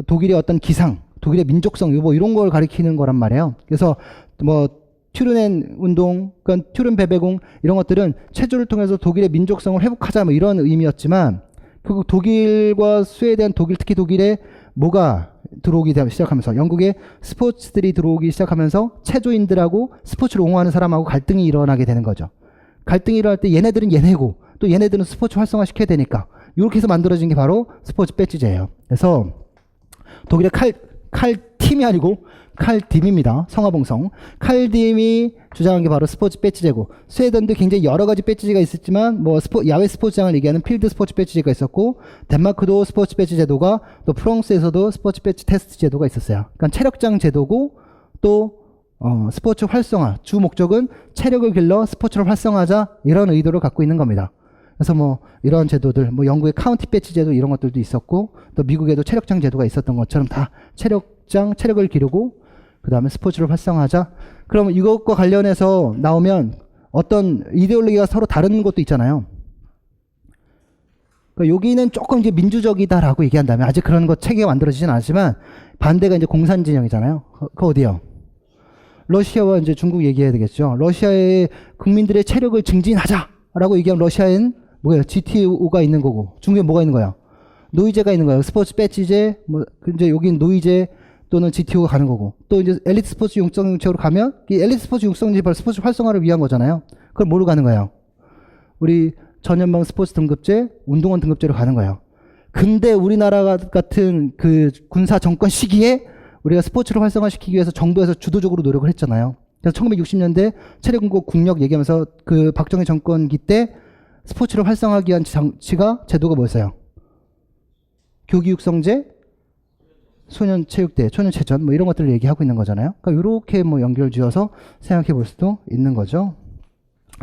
독일의 어떤 기상, 독일의 민족성, 뭐 이런 걸 가리키는 거란 말이에요. 그래서 뭐 튜르넨 운동, 그러니까 튜른 베베공 이런 것들은 체조를 통해서 독일의 민족성을 회복하자 뭐 이런 의미였지만, 결국 독일과 스웨덴, 특히 독일에 뭐가 들어오기 시작하면서, 영국에 스포츠들이 들어오기 시작하면서 체조인들하고 스포츠를 옹호하는 사람하고 갈등이 일어나게 되는 거죠. 갈등이 일어날 때 얘네들은 얘네고 또 얘네들은 스포츠 활성화시켜야 되니까, 이렇게 해서 만들어진 게 바로 스포츠 배지제예요. 그래서 독일의 칼팀이 아니고 칼딤입니다. 성화봉성. 칼딤이 주장한 게 바로 스포츠 배지제고, 스웨덴도 굉장히 여러 가지 배지제가 있었지만, 뭐 야외 스포츠장을 얘기하는 필드 스포츠 배지제가 있었고, 덴마크도 스포츠 배지 제도가, 또 프랑스에서도 스포츠 배지 테스트 제도가 있었어요. 그러니까 체력장 제도고, 또 스포츠 활성화, 주 목적은 체력을 길러 스포츠를 활성화하자, 이런 의도를 갖고 있는 겁니다. 그래서 뭐 이런 제도들, 뭐 영국의 카운티 배지 제도 이런 것들도 있었고, 또 미국에도 체력장 제도가 있었던 것처럼 다 체력을 기르고 그 다음에 스포츠를 활성화하자. 그러면 이것과 관련해서 나오면 어떤 이데올로기가 서로 다른 것도 있잖아요. 그러니까 여기는 조금 이제 민주적이다라고 얘기한다면, 아직 그런 거 체계가 만들어지진 않았지만, 반대가 이제 공산 진영이잖아요. 그거 어디요? 러시아와 이제 중국 얘기해야 되겠죠. 러시아의 국민들의 체력을 증진하자라고 얘기하면 러시아엔 뭐예요? GTO가 있는 거고, 중국에 뭐가 있는 거야? 노이제가 있는 거예요. 스포츠 배지제, 뭐 이제 여기는 노이제 또는 GTO가 가는 거고, 또 이제 엘리트 스포츠 융성체로 가면, 이 엘리트 스포츠 융성체 바로 스포츠 활성화를 위한 거잖아요. 그럼 뭐로 가는 거예요? 우리 전연방 스포츠 등급제, 운동원 등급제로 가는 거예요. 근데 우리나라 같은 그 군사 정권 시기에 우리가 스포츠를 활성화시키기 위해서 정부에서 주도적으로 노력을 했잖아요. 그래서 1960년대 체력공고 국력 얘기하면서 그 박정희 정권기 때 스포츠를 활성화하기 위한 제도가 뭐였어요? 교기육성제, 소년체육대, 소년체전 뭐 이런 것들을 얘기하고 있는 거잖아요. 그러니까 이렇게 뭐 연결 지어서 생각해 볼 수도 있는 거죠.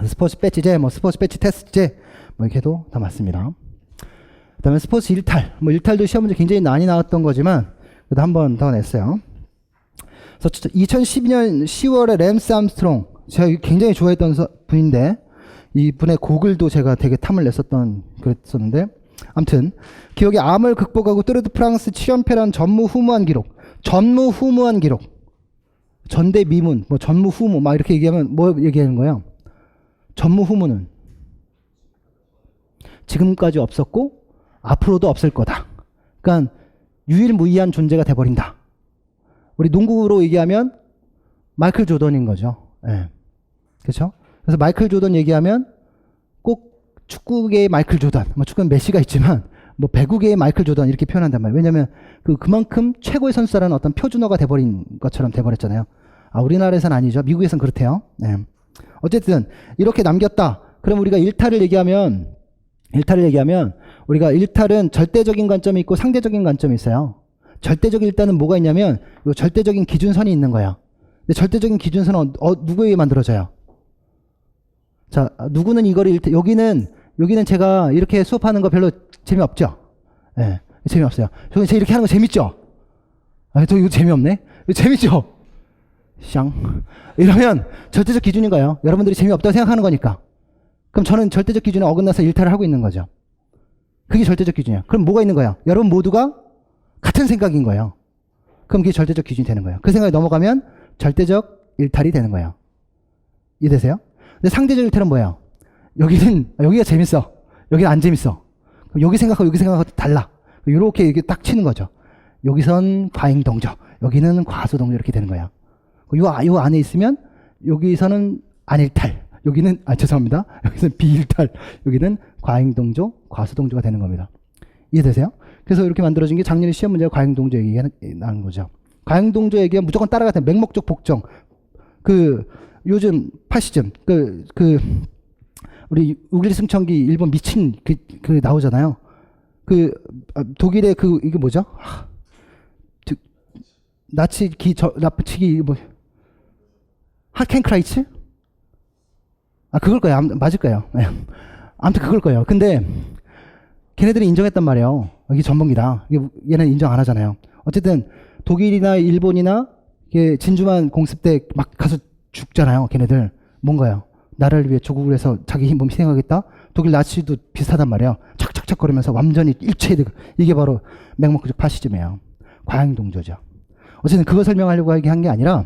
스포츠 배지제, 뭐 스포츠 배지 테스트제 뭐 이렇게 해도 다 맞습니다. 그 다음에 스포츠 일탈, 뭐 일탈도 시험 문제 굉장히 많이 나왔던 거지만 그래도 한 번 더 냈어요. 그래서 2012년 10월에 램스 암스트롱, 제가 굉장히 좋아했던 분인데, 이 분의 곡을도 제가 되게 탐을 그랬었는데, 아무튼 기억에 암을 극복하고 뚜르드 프랑스 7연패란 전무후무한 기록, 전대미문, 뭐 전무후무 막 이렇게 얘기하면 뭐 얘기하는 거예요? 전무후무는 지금까지 없었고 앞으로도 없을 거다. 그러니까 유일무이한 존재가 돼버린다. 우리 농구로 얘기하면 마이클 조던인 거죠. 예. 그렇죠? 그래서 마이클 조던 얘기하면 꼭 축구계의 마이클 조던, 뭐 축구는 메시가 있지만 뭐 배구계의 마이클 조던 이렇게 표현한단 말이에요. 왜냐하면 그만큼 최고의 선수라는 어떤 표준어가 돼버린 것처럼 돼버렸잖아요. 아, 우리나라에서는 아니죠. 미국에서는 그렇대요. 네. 어쨌든 이렇게 남겼다. 그럼 우리가 일탈을 얘기하면 우리가 일탈은 절대적인 관점이 있고 상대적인 관점이 있어요. 절대적인 일단은 뭐가 있냐면 요 절대적인 기준선이 있는 거예요. 근데 절대적인 기준선은 누구에게 만들어져요? 자, 누구는 이거를 여기는 제가 이렇게 수업하는 거 별로 재미없죠? 예, 네, 재미없어요. 저는 제가 이렇게 하는 거 재밌죠? 아, 저 이거 재미없네? 이거 재밌죠? 샹. 이러면 절대적 기준인 거예요. 여러분들이 재미없다고 생각하는 거니까. 그럼 저는 절대적 기준에 어긋나서 일탈을 하고 있는 거죠. 그게 절대적 기준이에요. 그럼 뭐가 있는 거예요? 여러분 모두가 같은 생각인 거예요. 그럼 그게 절대적 기준이 되는 거예요. 그 생각이 넘어가면 절대적 일탈이 되는 거예요. 이해되세요? 근데 상대적 일탈은 뭐예요? 여기가 재밌어. 여기는 안 재밌어. 그럼 여기 생각하고 달라. 이렇게 딱 치는 거죠. 여기선 과잉동조, 여기는 과소동조 이렇게 되는 거예요. 요 안에 있으면 여기서는 안일탈, 여기는 죄송합니다. 여기서는 비일탈, 여기는 과잉동조, 과소동조가 되는 겁니다. 이해되세요? 그래서 이렇게 만들어진 게 작년에 시험 문제가 과잉동조 얘기가 나온 거죠. 과잉동조 얘기하면 무조건 따라가야 맹목적 복종. 그 요즘 파시즘 우리 우길 승천기 일본 미친 그 나오잖아요. 그 독일의 그 이게 뭐죠? 나치기 뭐 하켄크라이츠? 그걸 거예요. 맞을 거예요. 네. 아무튼 그걸 거예요. 근데 걔네들이 인정했단 말이에요. 이게 전범기다. 얘는 인정 안 하잖아요. 어쨌든 독일이나 일본이나 진주만 공습 때 막 가서 죽잖아요. 걔네들 뭔가요? 나라를 위해 조국을 해서 자기 힘 몸 희생하겠다. 독일 나치도 비슷하단 말이에요. 착착착거리면서 완전히 일체되고 이게 바로 맹목적 파시즘이에요. 과잉동조죠. 어쨌든 그거 설명하려고 한 게 아니라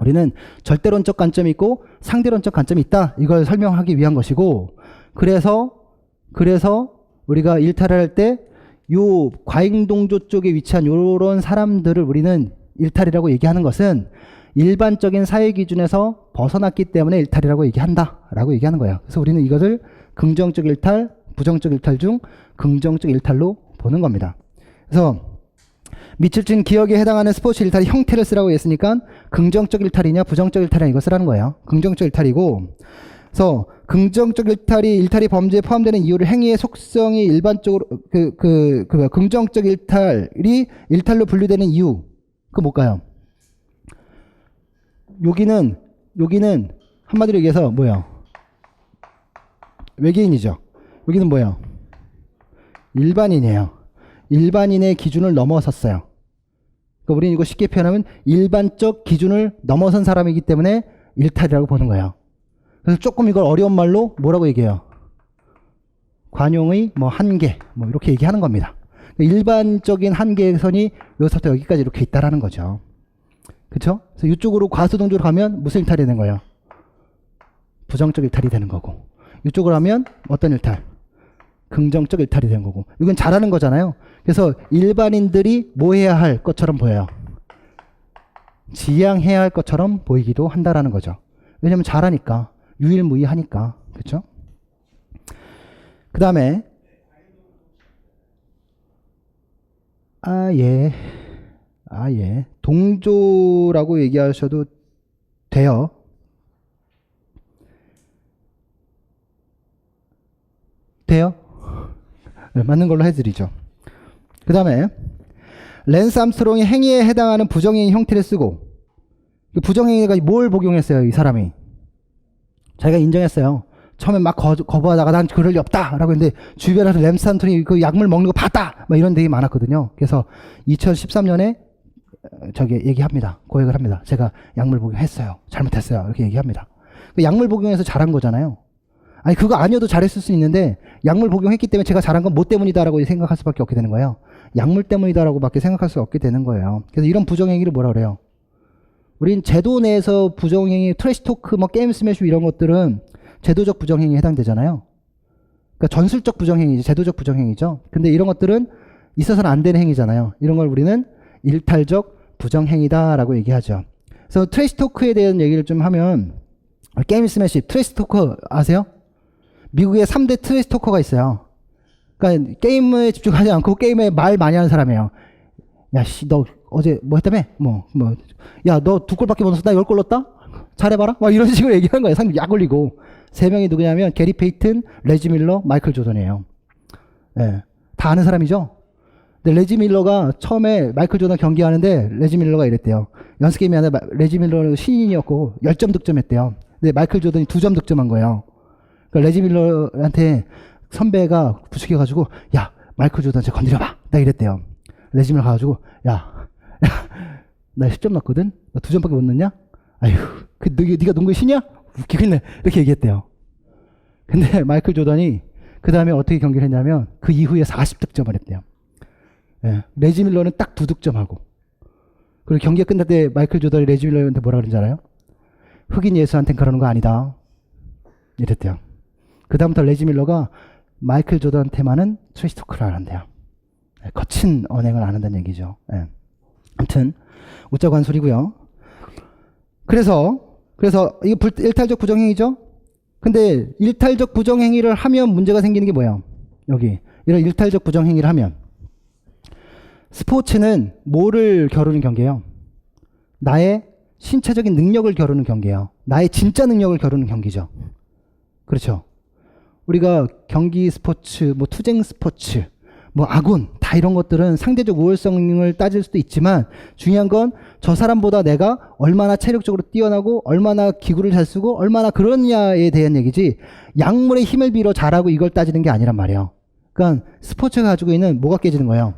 우리는 절대론적 관점이 있고 상대론적 관점이 있다. 이걸 설명하기 위한 것이고 그래서 우리가 일탈을 할 때 요 과잉동조 쪽에 위치한 요런 사람들을 우리는 일탈이라고 얘기하는 것은 일반적인 사회 기준에서 벗어났기 때문에 일탈이라고 얘기한다라고 얘기하는 거예요. 그래서 우리는 이것을 긍정적 일탈, 부정적 일탈 중 긍정적 일탈로 보는 겁니다. 그래서 미칠진 기억에 해당하는 스포츠 일탈의 형태를 쓰라고 했으니까 긍정적 일탈이냐 부정적 일탈이냐 이거 쓰라는 거예요. 긍정적 일탈이고 그래서 긍정적 일탈이 범죄에 포함되는 이유를 행위의 속성이 일반적으로 긍정적 일탈이 일탈로 분류되는 이유 그 뭘까요? 여기는 한마디로 얘기해서 뭐예요? 외계인이죠. 여기는 뭐예요? 일반인이에요. 일반인의 기준을 넘어섰어요. 그러니까 우리는 이거 쉽게 표현하면 일반적 기준을 넘어선 사람이기 때문에 일탈이라고 보는 거예요. 그래서 조금 이걸 어려운 말로 뭐라고 얘기해요? 관용의 뭐 한계 뭐 이렇게 얘기하는 겁니다. 일반적인 한계선이 여기서부터 여기까지 이렇게 있다라는 거죠. 그렇죠? 그래서 이쪽으로 과수동조로 가면 무슨 일탈이 되는 거예요? 부정적 일탈이 되는 거고 이쪽으로 하면 어떤 일탈? 긍정적 일탈이 되는 거고 이건 잘하는 거잖아요. 그래서 일반인들이 뭐 해야 할 것처럼 보여요? 지양해야 할 것처럼 보이기도 한다라는 거죠. 왜냐면 잘하니까 유일무이하니까 그렇죠? 그 다음에 동조라고 얘기하셔도 돼요. 네, 맞는 걸로 해드리죠. 그 다음에 랜스 암스트롱이 행위에 해당하는 부정행위 형태를 쓰고 부정행위가 뭘 복용했어요? 이 사람이 자기가 인정했어요. 처음에 막 거부하다가 난 그럴 리 없다 라고 했는데 주변에서 랜스 암스트롱이 그 약물 먹는 거 봤다 막 이런 되게 많았거든요. 그래서 2013년에 저기 얘기합니다. 고백을 합니다. 제가 약물 복용했어요. 잘못했어요. 이렇게 얘기합니다. 약물 복용해서 잘한 거잖아요. 아니 그거 아니어도 잘했을 수 있는데 약물 복용했기 때문에 제가 잘한 건 뭐 때문이다라고 생각할 수밖에 없게 되는 거예요. 약물 때문이다라고밖에 생각할 수 없게 되는 거예요. 그래서 이런 부정행위를 뭐라 그래요? 우린 제도 내에서 부정행위, 트래시 토크, 뭐 게임 스매시 이런 것들은 제도적 부정행위에 해당되잖아요. 그러니까 전술적 부정행위죠. 제도적 부정행위죠. 근데 이런 것들은 있어서는 안 되는 행위잖아요. 이런 걸 우리는 일탈적 부정행위다라고 얘기하죠. 그래서 트래시 토크에 대한 얘기를 좀 하면 게임 스매시, 트래시 토크 아세요? 미국에 3대 트래시 토커가 있어요. 그러니까 게임에 집중하지 않고 게임에 말 많이 하는 사람이에요. 야, 씨, 너 어제 뭐 했다며? 야, 너 2골밖에 못 넣었어? 나 10골 넣었다? 잘해봐라? 막 이런 식으로 얘기하는 거예요. 상당히 약 올리고. 3명이 누구냐면 게리 페이튼, 레지 밀러, 마이클 조던이에요. 예. 다 아는 사람이죠? 근데 레지 밀러가 처음에 마이클 조던 경기하는데 레지 밀러가 이랬대요. 연습 게임이 아니라 레지 밀러는 신인이었고 10점 득점했대요. 근데 마이클 조던이 2점 득점한 거예요. 그러니까 레지 밀러한테 선배가 부추겨가지고 야 마이클 조던 쟤 건드려봐 나 이랬대요. 레지 밀러 가가지고 야 나 10점 넣었거든? 나 2점밖에 못 넣냐? 아휴 네가 농구의 신이야? 웃기겠네 이렇게 얘기했대요. 근데 마이클 조던이 그 다음에 어떻게 경기를 했냐면 그 이후에 40득점을 했대요. 예, 레지 밀러는 딱 2득점하고 그리고 경기가 끝날 때 마이클 조던이 레지 밀러한테 뭐라 그런지 알아요? 흑인 예수한테는 그러는 거 아니다 이랬대요. 그 다음부터 레지 밀러가 마이클 조던한테만은 트래시 토크를 안 한대요. 예, 거친 언행을 안 한다는 얘기죠. 예. 아무튼 웃자고 한 소리고요. 그래서 이게 일탈적 부정행위죠. 근데 일탈적 부정행위를 하면 문제가 생기는 게 뭐예요? 여기 이런 일탈적 부정행위를 하면 스포츠는 뭐를 겨루는 경기예요? 나의 신체적인 능력을 겨루는 경기예요. 나의 진짜 능력을 겨루는 경기죠. 그렇죠. 우리가 경기 스포츠, 뭐 투쟁 스포츠, 뭐 아군 다 이런 것들은 상대적 우월성을 따질 수도 있지만 중요한 건 저 사람보다 내가 얼마나 체력적으로 뛰어나고 얼마나 기구를 잘 쓰고 얼마나 그러냐에 대한 얘기지 약물의 힘을 빌어 잘하고 이걸 따지는 게 아니란 말이에요. 그러니까 스포츠가 가지고 있는 뭐가 깨지는 거예요?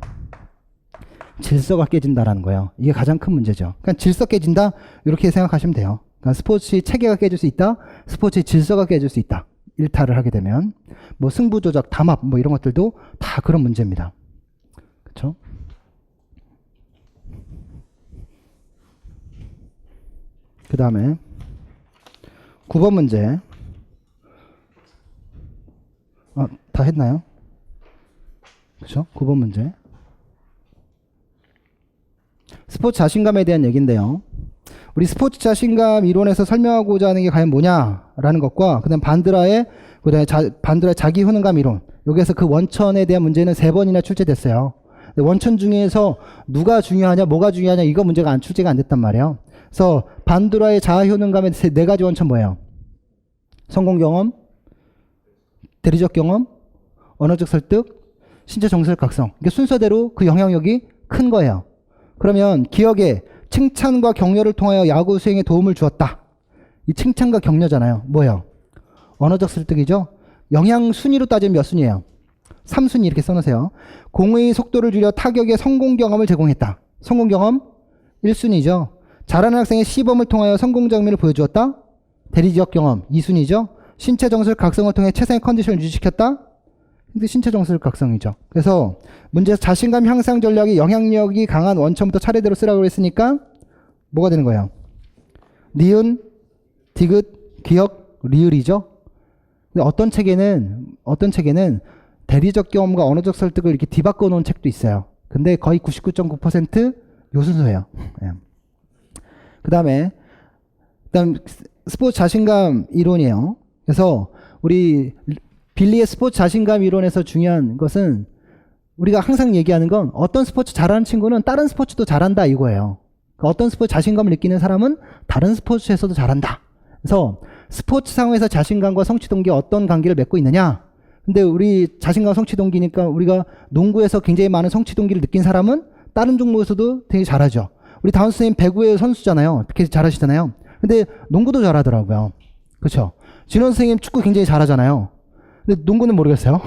질서가 깨진다라는 거예요. 이게 가장 큰 문제죠. 그러니까 질서 깨진다 이렇게 생각하시면 돼요. 그러니까 스포츠의 체계가 깨질 수 있다. 스포츠의 질서가 깨질 수 있다. 일탈을 하게 되면 뭐 승부 조작, 담합 뭐 이런 것들도 다 그런 문제입니다. 그렇죠? 그 다음에 9번 문제. 다 했나요? 그렇죠? 9번 문제. 스포츠 자신감에 대한 얘기인데요. 우리 스포츠 자신감 이론에서 설명하고자 하는 게 과연 뭐냐라는 것과 그다음 반드라의 자기 효능감 이론. 여기에서 그 원천에 대한 문제는 3번이나 출제됐어요. 원천 중에서 누가 중요하냐, 뭐가 중요하냐 이거 문제가 출제가 안 됐단 말이에요. 그래서 반드라의 자아 효능감의 4가지 원천 뭐예요? 성공 경험, 대리적 경험, 언어적 설득, 신체 정서적 각성. 이게 순서대로 그 영향력이 큰 거예요. 그러면 기억에 칭찬과 격려를 통하여 야구 수행에 도움을 주었다. 이 칭찬과 격려잖아요. 뭐예요? 언어적 설득이죠. 영향 순위로 따지면 몇 순위예요? 3순위 이렇게 써놓으세요. 공의 속도를 줄여 타격의 성공 경험을 제공했다. 성공 경험 1순위죠. 잘하는 학생의 시범을 통하여 성공 장면을 보여주었다. 대리적 경험 2순위죠. 신체 정서적 각성을 통해 최상의 컨디션을 유지시켰다. 근데 신체 정서적 각성이죠. 그래서 문제에서 자신감 향상 전략이 영향력이 강한 원천부터 차례대로 쓰라고 했으니까 뭐가 되는 거예요? 니은, 디귿, 기억, 리을이죠. 근데 어떤 책에는 대리적 경험과 언어적 설득을 이렇게 뒤바꿔 놓은 책도 있어요. 근데 거의 99.9% 요 순서예요. 예. 그다음 스포츠 자신감 이론이에요. 그래서 우리 빌리의 스포츠 자신감 이론에서 중요한 것은 우리가 항상 얘기하는 건 어떤 스포츠 잘하는 친구는 다른 스포츠도 잘한다 이거예요. 그러니까 어떤 스포츠 자신감을 느끼는 사람은 다른 스포츠에서도 잘한다. 그래서 스포츠 상황에서 자신감과 성취 동기가 어떤 관계를 맺고 있느냐. 근데 우리 자신감 성취 동기니까 우리가 농구에서 굉장히 많은 성취 동기를 느낀 사람은 다른 종목에서도 되게 잘하죠. 우리 다운 선생님 배구의 선수잖아요. 되게 잘하시잖아요. 근데 농구도 잘하더라고요. 그렇죠? 진원 선생님 축구 굉장히 잘하잖아요. 근데 농구는 모르겠어요.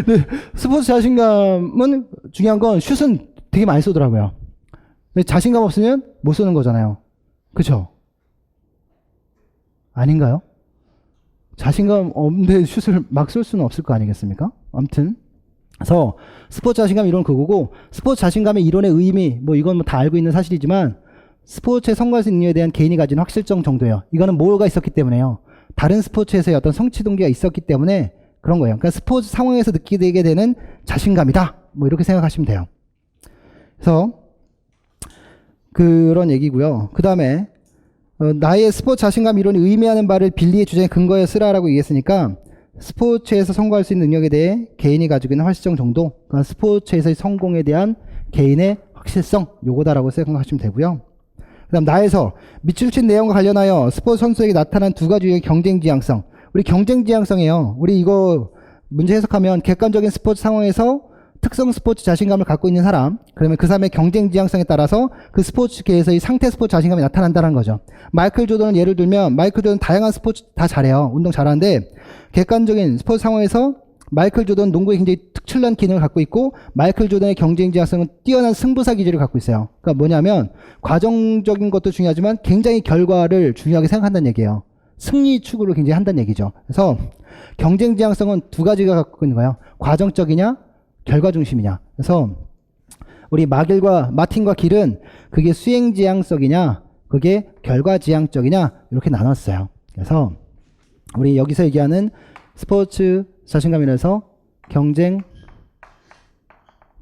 근데 스포츠 자신감은 중요한 건 슛은 되게 많이 쏘더라고요. 근데 자신감 없으면 못 쏘는 거잖아요. 그렇죠? 아닌가요? 자신감 없는데 슛을 막 쏠 수는 없을 거 아니겠습니까? 아무튼 그래서 스포츠 자신감 이론 그거고 스포츠 자신감의 이론의 의미 뭐 이건 뭐 다 알고 있는 사실이지만 스포츠에 성공할 수 있는 이유에 대한 개인이 가진 확실성 정도예요. 이거는 뭐가 있었기 때문에요. 다른 스포츠에서의 어떤 성취 동기가 있었기 때문에 그런 거예요. 그러니까 스포츠 상황에서 느끼게 되는 자신감이다. 뭐 이렇게 생각하시면 돼요. 그래서 그런 얘기고요. 그 다음에 나의 스포츠 자신감 이론이 의미하는 바를 빌리의 주장에 근거해 쓰라라고 얘기했으니까 스포츠에서 성공할 수 있는 능력에 대해 개인이 가지고 있는 확실성 정도, 그러니까 스포츠에서의 성공에 대한 개인의 확실성 요거다라고 생각하시면 되고요. 그 다음 나에서 밑줄 친 내용과 관련하여 스포츠 선수에게 나타난 2가지 유형의 경쟁 지향성. 우리 경쟁 지향성이에요. 우리 이거 문제 해석하면 객관적인 스포츠 상황에서 특성 스포츠 자신감을 갖고 있는 사람, 그러면 그 사람의 경쟁 지향성에 따라서 그 스포츠계에서의 상태 스포츠 자신감이 나타난다는 거죠. 마이클 조던을 예를 들면 마이클 조던 다양한 스포츠 다 잘해요. 운동 잘하는데 객관적인 스포츠 상황에서 마이클 조던 농구에 굉장히 특출난 기능을 갖고 있고 마이클 조던의 경쟁 지향성은 뛰어난 승부사 기질을 갖고 있어요. 그러니까 뭐냐면 과정적인 것도 중요하지만 굉장히 결과를 중요하게 생각한다는 얘기예요. 승리 추구를 굉장히 한다는 얘기죠. 그래서 경쟁 지향성은 2가지가 갖고 있는 거예요. 과정적이냐 결과 중심이냐. 그래서 우리 마틴과 길은 그게 수행 지향적이냐 그게 결과 지향적이냐 이렇게 나눴어요. 그래서 우리 여기서 얘기하는 스포츠 자신감이라서 경쟁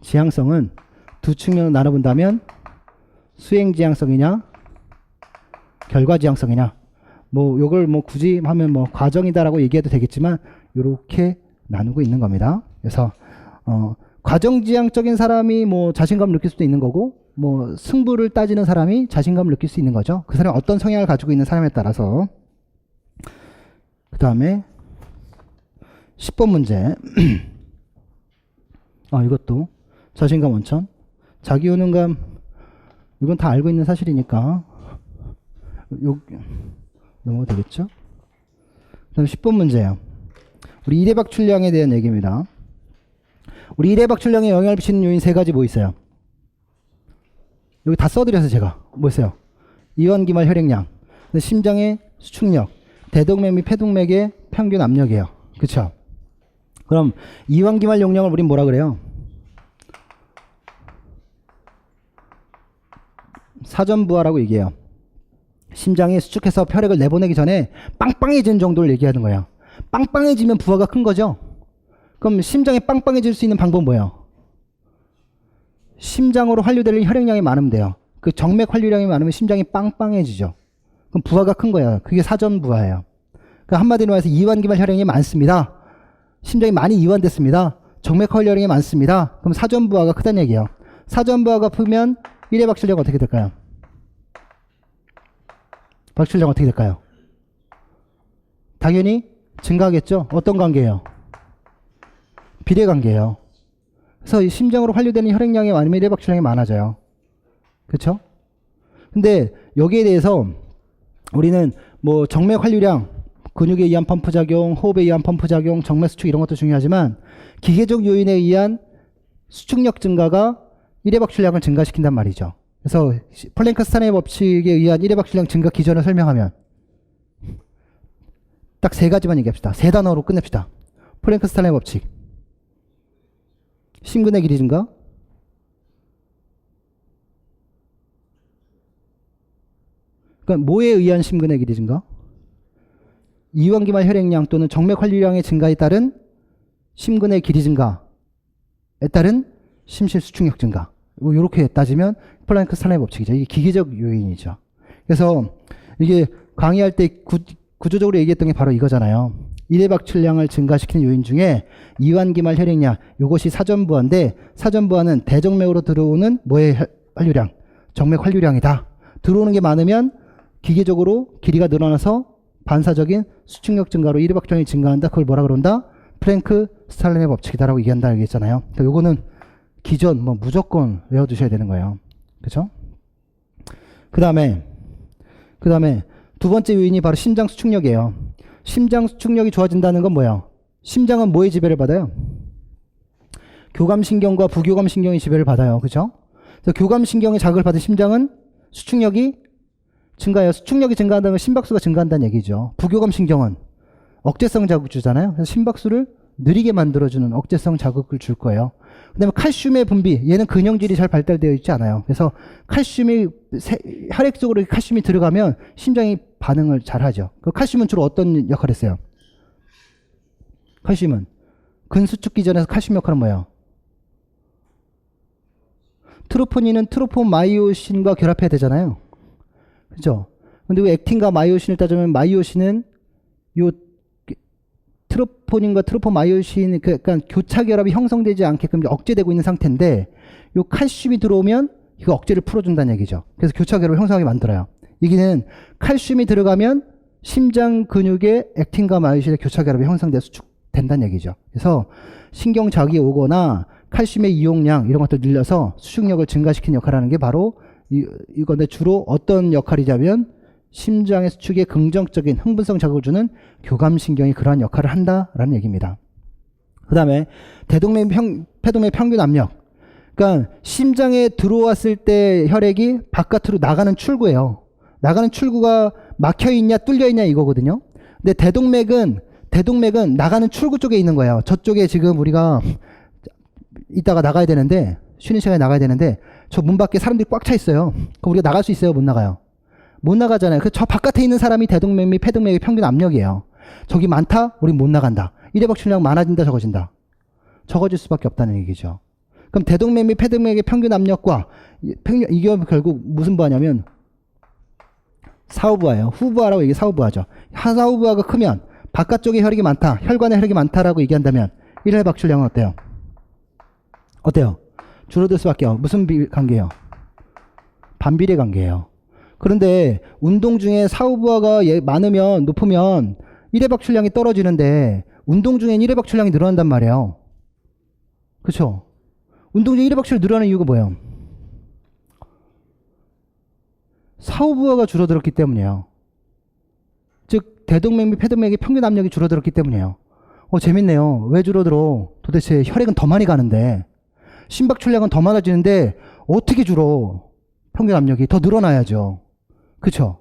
지향성은 2측면으로 나눠본다면 수행 지향성이냐 결과 지향성이냐 뭐 요걸 뭐 굳이 하면 뭐 과정이다라고 얘기해도 되겠지만 이렇게 나누고 있는 겁니다. 그래서 과정지향적인 사람이 뭐 자신감을 느낄 수도 있는 거고 뭐 승부를 따지는 사람이 자신감을 느낄 수 있는 거죠. 그 사람이 어떤 성향을 가지고 있는 사람에 따라서. 그 다음에 10번 문제. 이것도 자신감 원천. 자기 효능감, 이건 다 알고 있는 사실이니까 넘어도 되겠죠? 그 다음 10번 문제예요. 우리 이래박출량에 대한 얘기입니다. 우리 이래박출량에 영향을 미치는 요인 세 가지 뭐 있어요? 여기 다 써드려서 제가 뭐 있어요? 이완기말 혈액량, 심장의 수축력, 대동맥 및 폐동맥의 평균 압력이에요. 그쵸? 그럼 이완기말 용량을 우린 뭐라 그래요? 사전부하라고 얘기해요. 심장이 수축해서 혈액을 내보내기 전에 빵빵해지는 정도를 얘기하는 거예요. 빵빵해지면 부하가 큰 거죠. 그럼 심장이 빵빵해질 수 있는 방법은 뭐예요? 심장으로 환류되는 혈액량이 많으면 돼요. 그 정맥 환류량이 많으면 심장이 빵빵해지죠. 그럼 부하가 큰 거예요. 그게 사전부하예요. 그러니까 한마디로 해서 이완기말 혈액량이 많습니다. 심장이 많이 이완됐습니다. 정맥 환류량이 많습니다. 그럼 사전부하가 크다는 얘기예요. 사전부하가 크면 1회 박출량 어떻게 될까요? 박출량 어떻게 될까요? 당연히 증가하겠죠. 어떤 관계예요? 비례관계예요. 그래서 이 심장으로 환류되는 혈액량이 많으면 1회 박출량이 많아져요. 그렇죠? 근데 여기에 대해서 우리는 뭐 정맥 환류량, 근육에 의한 펌프 작용, 호흡에 의한 펌프 작용, 정맥 수축 이런 것도 중요하지만 기계적 요인에 의한 수축력 증가가 1회 박출량을 증가시킨단 말이죠. 그래서 플랭크 스타인의 법칙에 의한 1회 박출량 증가 기전을 설명하면 딱 세 가지만 얘기합시다. 세 단어로 끝냅시다. 플랭크 스타인의 법칙. 심근의 길이 증가, 그러니까 뭐에 의한 심근의 길이 증가? 이완기말 혈액량 또는 정맥 환류량의 증가에 따른 심근의 길이 증가에 따른 심실 수축력 증가. 이렇게 따지면 플랭크 스타인의 법칙이죠. 이게 기계적 요인이죠. 그래서 이게 강의할 때 구조적으로 얘기했던 게 바로 이거잖아요. 1회 박출량을 증가시키는 요인 중에 이완기말 혈액량, 이것이 사전부하인데 사전부하는 대정맥으로 들어오는 뭐의 환류량? 정맥 환류량이다. 들어오는 게 많으면 기계적으로 길이가 늘어나서 반사적인 수축력 증가로 1회 박출량이 증가한다. 그걸 뭐라 그런다? 플랭크 스타인의 법칙이다라고 얘기한다 얘기했잖아요. 그러니까 요거는 기존 뭐 무조건 외워두셔야 되는 거예요. 그렇죠? 그 다음에 두 번째 요인이 바로 심장 수축력이에요. 심장 수축력이 좋아진다는 건 뭐예요? 심장은 뭐의 지배를 받아요? 교감신경과 부교감신경의 지배를 받아요. 그렇죠? 그래서 교감신경의 자극을 받은 심장은 수축력이 증가해요. 수축력이 증가한다는 건 심박수가 증가한다는 얘기죠. 부교감신경은 억제성 자극주잖아요. 그래서 심박수를 느리게 만들어주는 억제성 자극을 줄 거예요. 그 다음에 칼슘의 분비, 얘는 근형질이 잘 발달되어 있지 않아요. 그래서 칼슘이 혈액 속으로 칼슘이 들어가면 심장이 반응을 잘 하죠. 그 칼슘은 주로 어떤 역할을 했어요? 칼슘은 근수축 기전에서 칼슘 역할은 뭐예요? 트로포닌은 트로폰 마이오신과 결합해야 되잖아요. 그죠? 근데 왜 액틴과 마이오신을 따지면 마이오신은 요 트로포닌과 트로포마이오신 약간 교차 결합이 형성되지 않게끔 억제되고 있는 상태인데 요 칼슘이 들어오면 이거 억제를 풀어준다는 얘기죠. 그래서 교차 결합을 형성하게 만들어요. 이게는 칼슘이 들어가면 심장 근육에 액틴과 마이오신의 교차 결합이 형성돼 수축된다는 얘기죠. 그래서 신경 자극이 오거나 칼슘의 이용량 이런 것들 늘려서 수축력을 증가시키는 역할을 하는 게 바로 이건데 주로 어떤 역할이냐면 심장의 수축에 긍정적인 흥분성 자극을 주는 교감신경이 그러한 역할을 한다라는 얘기입니다. 그 다음에 대동맥 폐동맥 평균 압력. 그러니까 심장에 들어왔을 때 혈액이 바깥으로 나가는 출구예요. 나가는 출구가 막혀있냐 뚫려있냐 이거거든요. 근데 대동맥은 나가는 출구 쪽에 있는 거예요. 저쪽에 지금 우리가 이따가 나가야 되는데 쉬는 시간에 나가야 되는데 저 문 밖에 사람들이 꽉 차 있어요. 그럼 우리가 나갈 수 있어요? 못 나가요? 못 나가잖아요. 그 저 바깥에 있는 사람이 대동맥 및 폐동맥의 평균 압력이에요. 저기 많다? 우리 못 나간다. 1회 박출량 많아진다 적어진다? 적어질 수밖에 없다는 얘기죠. 그럼 대동맥 및 폐동맥의 평균 압력과 이게 결국 무슨 부하냐면 사후부하예요. 후부하라고 얘기 사후부하죠. 하사후부하가 크면 바깥쪽에 혈액이 많다. 혈관에 혈액이 많다라고 얘기한다면 1회 박출량은 어때요? 어때요? 줄어들 수밖에 없어요. 무슨 관계예요? 반비례 관계예요. 그런데 운동 중에 사후부하가 많으면 높으면 1회 박출량이 떨어지는데 운동 중엔 1회 박출량이 늘어난단 말이에요. 그렇죠? 운동 중에 1회 박출 늘어나는 이유가 뭐예요? 사후부하가 줄어들었기 때문이에요. 즉 대동맥 및 폐동맥의 평균 압력이 줄어들었기 때문이에요. 재밌네요. 왜 줄어들어? 도대체 혈액은 더 많이 가는데 심박출량은 더 많아지는데 어떻게 줄어? 평균 압력이 더 늘어나야죠. 그쵸?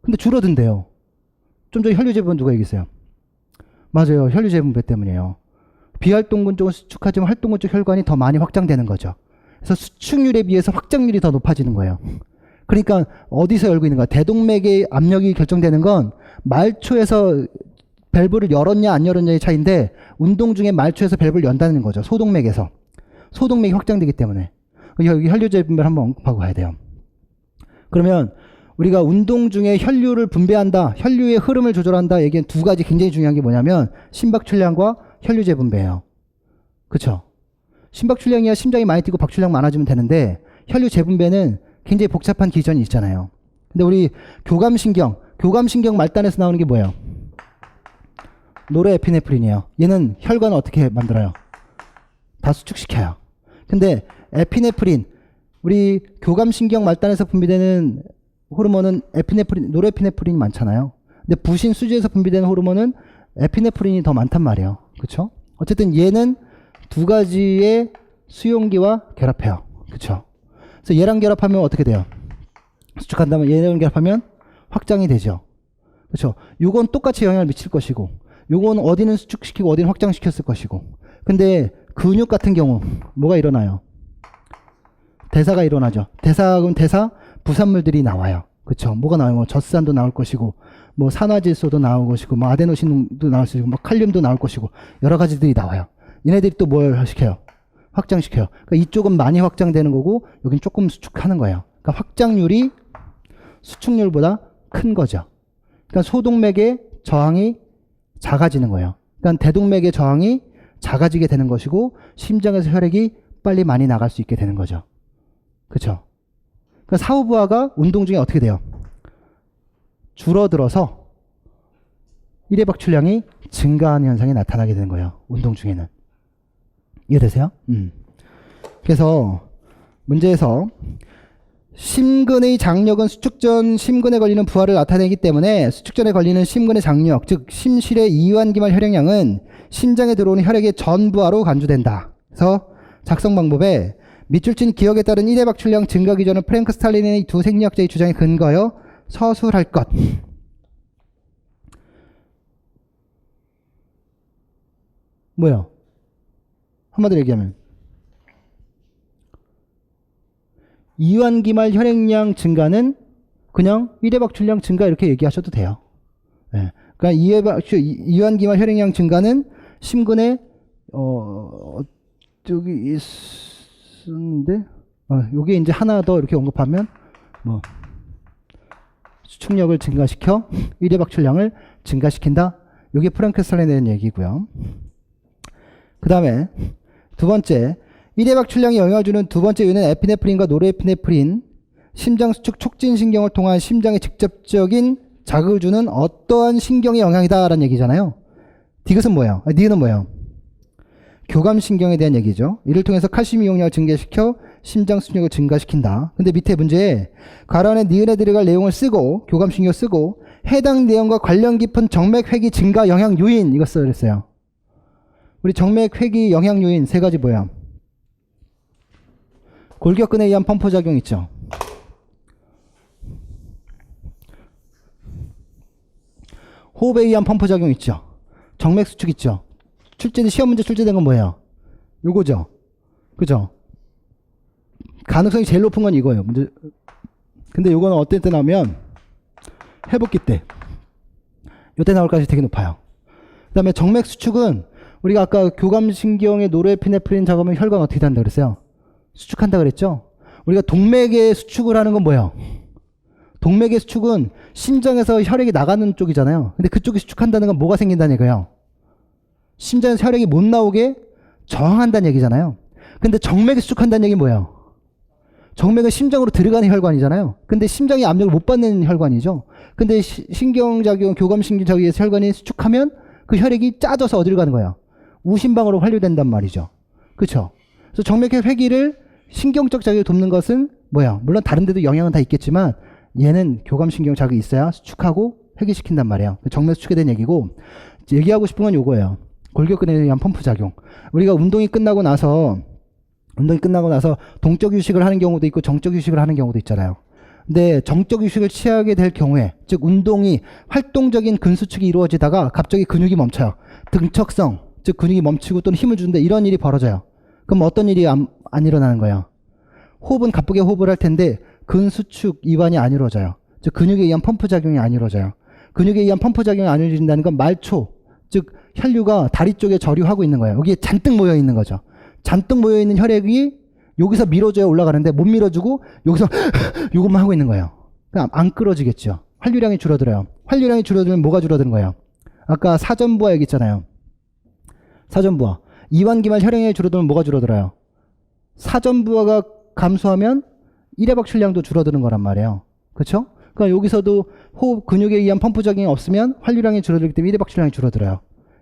근데 줄어든대요. 좀 전에 혈류재분 누가 얘기했어요? 맞아요. 혈류재분배 때문이에요. 비활동근 쪽은 수축하지만 활동근 쪽 혈관이 더 많이 확장되는 거죠. 그래서 수축률에 비해서 확장률이 더 높아지는 거예요. 그러니까 어디서 열고 있는 거야? 대동맥의 압력이 결정되는 건 말초에서 밸브를 열었냐 안 열었냐의 차이인데 운동 중에 말초에서 밸브를 연다는 거죠. 소동맥에서. 소동맥이 확장되기 때문에. 여기 혈류제 분배를 한번 언급하고 가야 돼요. 그러면 우리가 운동 중에 혈류를 분배한다, 혈류의 흐름을 조절한다 얘기한 두 가지 굉장히 중요한 게 뭐냐면 심박출량과 혈류제 분배예요. 그쵸? 심박출량이야 심장이 많이 뛰고 박출량 많아지면 되는데 혈류 재분배는 굉장히 복잡한 기전이 있잖아요. 근데 우리 교감신경 말단에서 나오는 게 뭐예요? 노르에피네프린이에요. 얘는 혈관을 어떻게 만들어요? 다 수축시켜요. 근데 에피네프린, 우리 교감신경 말단에서 분비되는 호르몬은 노르에피네프린이 많잖아요. 근데 부신 수지에서 분비되는 호르몬은 에피네프린이 더 많단 말이에요. 그쵸? 어쨌든 얘는 두 가지의 수용기와 결합해요. 그쵸? 그래서 얘랑 결합하면 어떻게 돼요? 수축한다면 얘랑 결합하면 확장이 되죠. 그쵸? 요건 똑같이 영향을 미칠 것이고 요건 어디는 수축시키고 어디는 확장시켰을 것이고 근데 근육 같은 경우 뭐가 일어나요? 대사가 일어나죠. 그럼 대사 부산물들이 나와요. 그쵸? 뭐가 나와요? 뭐 젖산도 나올 것이고 뭐 산화질소도 나올 것이고 뭐 아데노신도 나올 수 있고 뭐 칼륨도 나올 것이고 여러 가지들이 나와요. 얘네들이 또 뭘 시켜요? 확장시켜요. 그러니까 이쪽은 많이 확장되는 거고 여긴 조금 수축하는 거예요. 그러니까 확장률이 수축률보다 큰 거죠. 그러니까 소동맥의 저항이 작아지는 거예요. 그러니까 대동맥의 저항이 작아지게 되는 것이고 심장에서 혈액이 빨리 많이 나갈 수 있게 되는 거죠. 그렇죠? 그러니까 사후부하가 운동 중에 어떻게 돼요? 줄어들어서 1회 박출량이 증가하는 현상이 나타나게 되는 거예요. 운동 중에는. 이해되세요? 그래서 문제에서 심근의 장력은 수축 전 심근에 걸리는 부하를 나타내기 때문에 수축 전에 걸리는 심근의 장력, 즉 심실의 이완기말 혈액량은 심장에 들어오는 혈액의 전부하로 간주된다. 그래서 작성 방법에 밑줄진 기억에 따른 1회 박출량 증가 기전은 프랭크 스탈린의 두 생리학자의 주장에 근거하여 서술할 것. 뭐요? 한마디로 얘기하면 이완기말 혈액량 증가는 그냥 1회 박출량 증가 이렇게 얘기하셔도 돼요. 네. 그러니까 이완기말 혈액량 증가는 심근에 저기 있는데 요게 이제 하나 더 이렇게 언급하면 뭐 수축력을 증가시켜 1회 박출량을 증가시킨다. 요게 프랭크 스탈린에 대한 얘기고요. 그 다음에 두 번째 1회 박출량에 영향을 주는 두 번째 요인은 에피네프린과 노르에피네프린, 심장 수축 촉진 신경을 통한 심장에 직접적인 자극을 주는 어떠한 신경의 영향이다 라는 얘기잖아요. 디귿은 뭐예요? 니은은 뭐예요? 교감신경에 대한 얘기죠. 이를 통해서 칼슘 이용량을 증가시켜 심장 수축력을 증가시킨다. 근데 밑에 문제에 가로안에 니은에 들어갈 내용을 쓰고 교감신경을 쓰고 해당 내용과 관련 깊은 정맥회귀 증가 영향 요인 이거 써있어요. 우리 정맥회귀 영향 요인 세 가지 뭐야? 골격근에 의한 펌프 작용 있죠. 호흡에 의한 펌프 작용 있죠. 정맥 수축 있죠. 시험 문제 출제된 건 뭐예요? 요거죠. 그죠? 가능성이 제일 높은 건 이거예요. 근데 요거는 어떤 때 나오면 회복기 때. 요때 나올 가능성이 되게 높아요. 그 다음에 정맥 수축은 우리가 아까 교감신경의 노르에피네프린 작업하면 혈관 어떻게 된다 그랬어요? 수축한다 그랬죠? 우리가 동맥의 수축을 하는 건 뭐예요? 동맥의 수축은 심장에서 혈액이 나가는 쪽이잖아요. 근데 그쪽이 수축한다는 건 뭐가 생긴다는 얘기예요? 심장에서 혈액이 못 나오게 저항한다는 얘기잖아요. 근데 정맥이 수축한다는 얘기는 뭐예요? 정맥은 심장으로 들어가는 혈관이잖아요. 근데 심장이 압력을 못 받는 혈관이죠. 근데 신경작용, 교감신경작용에 의해서 혈관이 수축하면 그 혈액이 짜져서 어디로 가는 거예요? 우심방으로 환류된단 말이죠. 그렇죠? 그래서 정맥의 회귀를 신경적 자극을 돕는 것은 뭐야? 물론 다른 데도 영향은 다 있겠지만 얘는 교감신경 자극이 있어야 수축하고 회귀시킨단 말이에요. 정맥 수축에 대한 얘기고, 얘기하고 싶은 건 요거예요. 골격근에 의한 펌프 작용. 우리가 운동이 끝나고 나서 동적 휴식을 하는 경우도 있고 정적 휴식을 하는 경우도 있잖아요. 근데 정적 휴식을 취하게 될 경우에, 즉 운동이 활동적인 근수축이 이루어지다가 갑자기 근육이 멈춰요. 등척성, 즉 근육이 멈추고 또는 힘을 주는데 이런 일이 벌어져요. 그럼 어떤 일이 안 일어나는 거예요? 호흡은 가쁘게 호흡을 할 텐데 근수축 이완이 안 이루어져요. 즉 근육에 의한 펌프 작용이 안 이루어져요. 근육에 의한 펌프 작용이 안 이루어진다는 건 말초, 즉 혈류가 다리 쪽에 저류하고 있는 거예요. 여기에 잔뜩 모여 있는 거죠. 잔뜩 모여 있는 혈액이 여기서 밀어줘야 올라가는데 못 밀어주고 여기서 이것만 하고 있는 거예요. 그럼 안 끌어지겠죠. 활류량이 줄어들어요. 활류량이 줄어들면 뭐가 줄어드는 거예요? 아까 사전부하 얘기했잖아요. 사전부하. 이완기말 혈액량이 줄어들면 뭐가 줄어들어요? 사전부하가 감소하면 1회 박출량도 줄어드는 거란 말이에요. 그렇죠? 그러니까 여기서도 호흡 근육에 의한 펌프 작용이 없으면 활류량이 줄어들기 때문에 1회 박출량이 줄어들어요.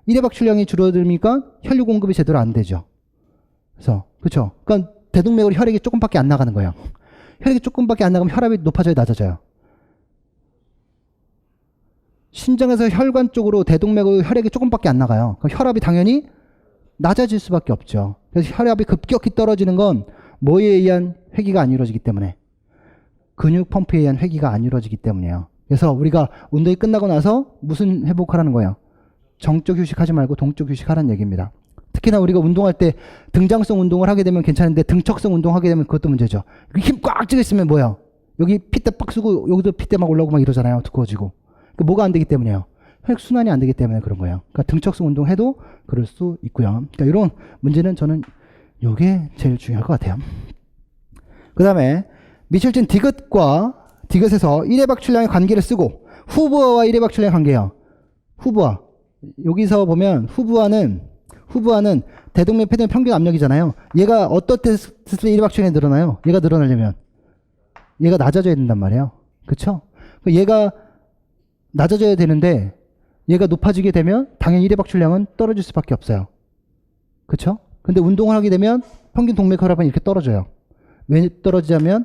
1회 박출량이 줄어들니까 혈류 공급이 제대로 안 되죠. 그래서 그렇죠? 그러니까 대동맥으로 혈액이 조금밖에 안 나가는 거예요. 혈액이 조금밖에 안 나가면 혈압이 높아져요, 낮아져요? 신장에서 혈관 쪽으로 대동맥으로 혈액이 조금밖에 안 나가요. 그럼 혈압이 당연히 낮아질 수밖에 없죠. 그래서 혈압이 급격히 떨어지는 건 뭐에 의한 회귀가 안 이루어지기 때문에, 근육 펌프에 의한 회귀가 안 이루어지기 때문이에요. 그래서 우리가 운동이 끝나고 나서 무슨 회복하라는 거예요? 정적 휴식하지 말고 동적 휴식하라는 얘기입니다. 특히나 우리가 운동할 때 등장성 운동을 하게 되면 괜찮은데 등척성 운동하게 되면 그것도 문제죠. 힘 꽉 쥐고 있으면 뭐예요? 여기 핏대 빡 쓰고 여기도 핏대 막 올라오고 막 이러잖아요. 두꺼워지고. 그러니까 뭐가 안 되기 때문이에요? 혈액 순환이 안 되기 때문에 그런 거예요. 그러니까 등척성 운동해도 그럴 수 있고요. 그러니까 이런 문제는 저는 이게 제일 중요할 것 같아요. 그 다음에 미첼진 디귿에서 1회 박출량의 관계를 쓰고 후부하와 1회 박출량의 관계예요. 후부하. 여기서 보면 후부하는 대동맥 폐대의 평균 압력이잖아요. 얘가 어떻게 했을 때 1회 박출량이 늘어나요? 얘가 늘어나려면 얘가 낮아져야 된단 말이에요. 그쵸? 얘가 낮아져야 되는데 얘가 높아지게 되면 당연히 1회 박출량은 떨어질 수밖에 없어요. 그쵸? 근데 운동을 하게 되면 평균 동맥 혈압은 이렇게 떨어져요. 왜 떨어지냐면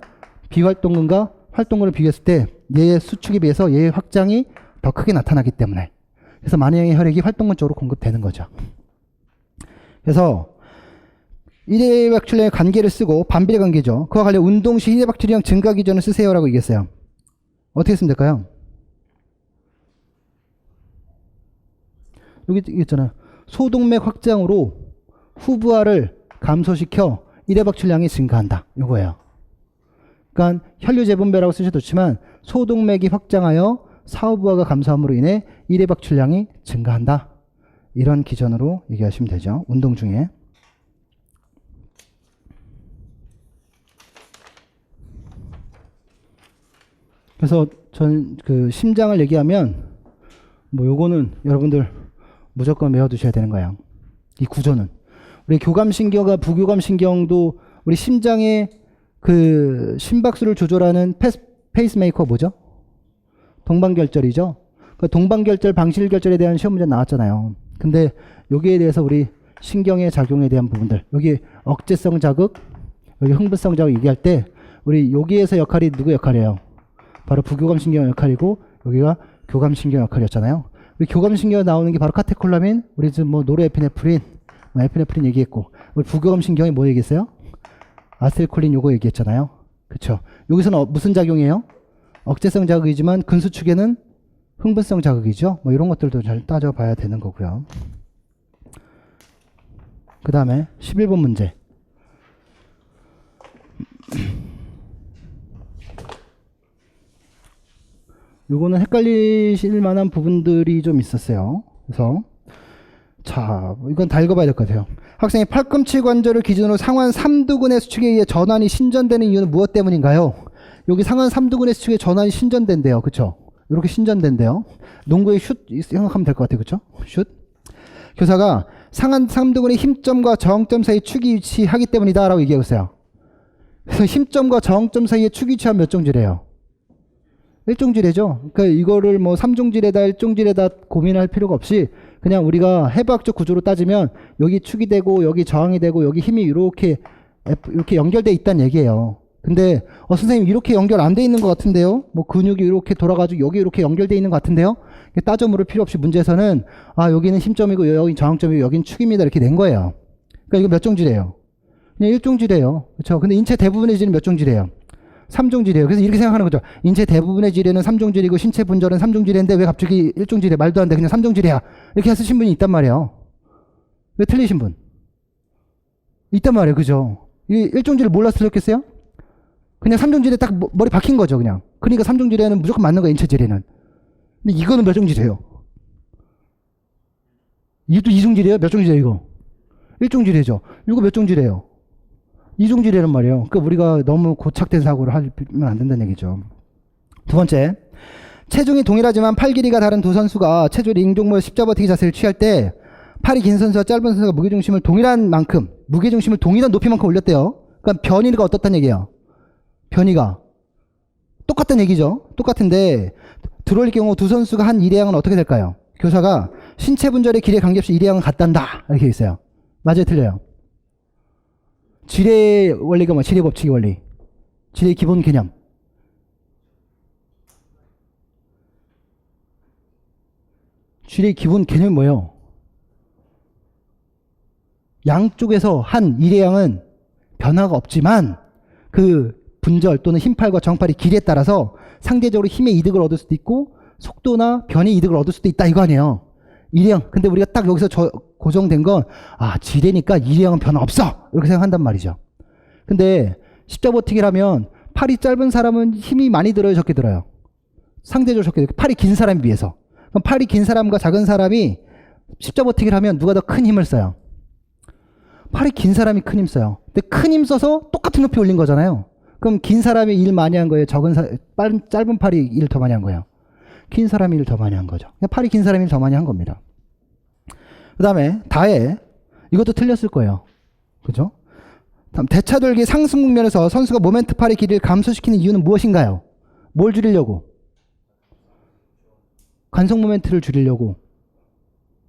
비활동근과 활동근을 비교했을 때 얘의 수축에 비해서 얘의 확장이 더 크게 나타나기 때문에, 그래서 많은 양의 혈액이 활동근 쪽으로 공급되는 거죠. 그래서 1회 박출량의 관계를 쓰고 반비례 관계죠. 그와 관련 운동 시 1회 박출량 증가 기준을 쓰세요라고 얘기했어요. 어떻게 쓰면 될까요? 여기 있잖아요. 소동맥 확장으로 후부하를 감소시켜 1회 박출량이 증가한다. 이거예요. 그러니까 혈류 재분배라고 쓰셔도 좋지만 소동맥이 확장하여 사후부하가 감소함으로 인해 1회 박출량이 증가한다. 이런 기전으로 얘기하시면 되죠. 운동 중에. 그래서 전 그 심장을 얘기하면 뭐 요거는 여러분들 무조건 외워두셔야 되는 거예요. 이 구조는. 우리 교감신경과 부교감신경도 우리 심장의 그 심박수를 조절하는 페이스메이커 뭐죠? 동반결절이죠. 그 동반결절, 방실결절에 대한 시험 문제 나왔잖아요. 근데 여기에 대해서 우리 신경의 작용에 대한 부분들, 여기 억제성 자극, 여기 흥분성 자극 얘기할 때 우리 여기에서 역할이 누구 역할이에요? 바로 부교감신경 역할이고 여기가 교감신경 역할이었잖아요. 우리 교감신경 나오는 게 바로 카테콜라민, 우리 지금 뭐 노르에피네프린, 에피네프린 얘기했고, 우리 부교감신경이 뭐 얘기했어요? 아세틸콜린 요거 얘기했잖아요. 그쵸? 여기서는 무슨 작용이에요? 억제성 자극이지만 근수축에는 흥분성 자극이죠. 뭐 이런 것들도 잘 따져봐야 되는 거고요. 그 다음에 11번 문제. 요거는 헷갈리실 만한 부분들이 좀 있었어요. 그래서 자, 이건 다 읽어봐야 될 것 같아요. 학생이 팔꿈치 관절을 기준으로 상완 3두근의 수축에 의해 전환이 신전되는 이유는 무엇 때문인가요? 여기 상완 3두근의 수축에 전환이 신전된대요. 그쵸? 이렇게 신전된대요. 농구의 슛 생각하면 될 것 같아요. 그쵸? 슛. 교사가 상한 3두근의 힘점과 저항점 사이 축이 위치하기 때문이다 라고 얘기하고 있어요. 그래서 심점과 저항점 사이에 축이 취한 몇 종지래요? 1종지래죠. 그러니까 이거를 뭐 3종지래다 1종지래다 고민할 필요가 없이 그냥 우리가 해부학적 구조로 따지면 여기 축이 되고 여기 저항이 되고 여기 힘이 이렇게 연결돼 있다는 얘기예요. 근데 선생님 이렇게 연결 안 돼 있는 것 같은데요? 뭐 근육이 이렇게 돌아가지고 여기 이렇게 연결돼 있는 것 같은데요? 따져 물을 필요 없이 문제에서는 여기는 힘점이고 여기 저항점이고 여기는 축입니다 이렇게 낸 거예요. 그러니까 이거 몇 종지래요? 그냥 1종지래요. 그렇죠? 근데 인체 대부분의 질은 몇 종지래요? 3종지래요. 그래서 이렇게 생각하는 거죠. 인체 대부분의 질에는 3종질이고 신체 분절은 3종질인데 왜 갑자기 1종질이야? 말도 안 돼. 그냥 3종질이야. 이렇게 쓰신 분이 있단 말이에요. 왜 틀리신 분? 있단 말이에요. 그죠? 이 1종질을 몰라서 틀렸겠어요? 그냥 3종질에 딱 머리 박힌 거죠. 그냥. 그러니까 3종질에는 무조건 맞는 거예요. 인체 질에는. 근데 이거는 몇 종질이에요? 이것도 2종질이에요? 몇 종질이에요 이거? 1종질이죠. 이거 몇 종질이에요? 2종질이란 말이에요. 그러니까 우리가 너무 고착된 사고를 하면 안 된다는 얘기죠. 두 번째, 체중이 동일하지만 팔 길이가 다른 두 선수가 체조 링종목 십자버티기 자세를 취할 때 팔이 긴 선수와 짧은 선수가 무게중심을 동일한 높이만큼 올렸대요. 그러니까 변이가 어떻다는 얘기예요? 변이가 똑같다는 얘기죠. 똑같은데 들어올릴 경우 두 선수가 한 일회양은 어떻게 될까요? 교사가 신체 분절의 길이에 관계없이 일회양은 같단다 이렇게 있어요. 맞아요, 틀려요? 지뢰 원리가 뭐 지뢰 법칙의 원리, 지뢰 기본 개념. 지뢰 기본 개념이 뭐예요? 양쪽에서 한 일회양은 변화가 없지만 그 분절 또는 흰팔과 정팔의 길이에 따라서 상대적으로 힘의 이득을 얻을 수도 있고 속도나 변의 이득을 얻을 수도 있다 이거 아니에요. 일회양. 근데 우리가 딱 여기서 고정된 건 지뢰니까 일회양은 변화 없어 이렇게 생각한단 말이죠. 근데 십자버티기를 하면 팔이 짧은 사람은 힘이 많이 들어요, 적게 들어요? 상대적으로 적게 들어요. 팔이 긴 사람에 비해서. 그럼 팔이 긴 사람과 작은 사람이 십자버티기를 하면 누가 더 큰 힘을 써요? 팔이 긴 사람이 큰 힘 써요. 근데 큰 힘 써서 똑같은 높이 올린 거잖아요. 그럼 긴 사람이 일 많이 한 거예요? 짧은 팔이 일 더 많이 한 거예요? 긴 사람이 일 더 많이 한 거죠. 팔이 긴 사람이 일 더 많이 한 겁니다. 그 다음에 다해. 이것도 틀렸을 거예요. 그죠? 다음 대차돌기 상승 국면에서 선수가 모멘트 팔의 길이를 감소시키는 이유는 무엇인가요? 뭘 줄이려고? 관성 모멘트를 줄이려고.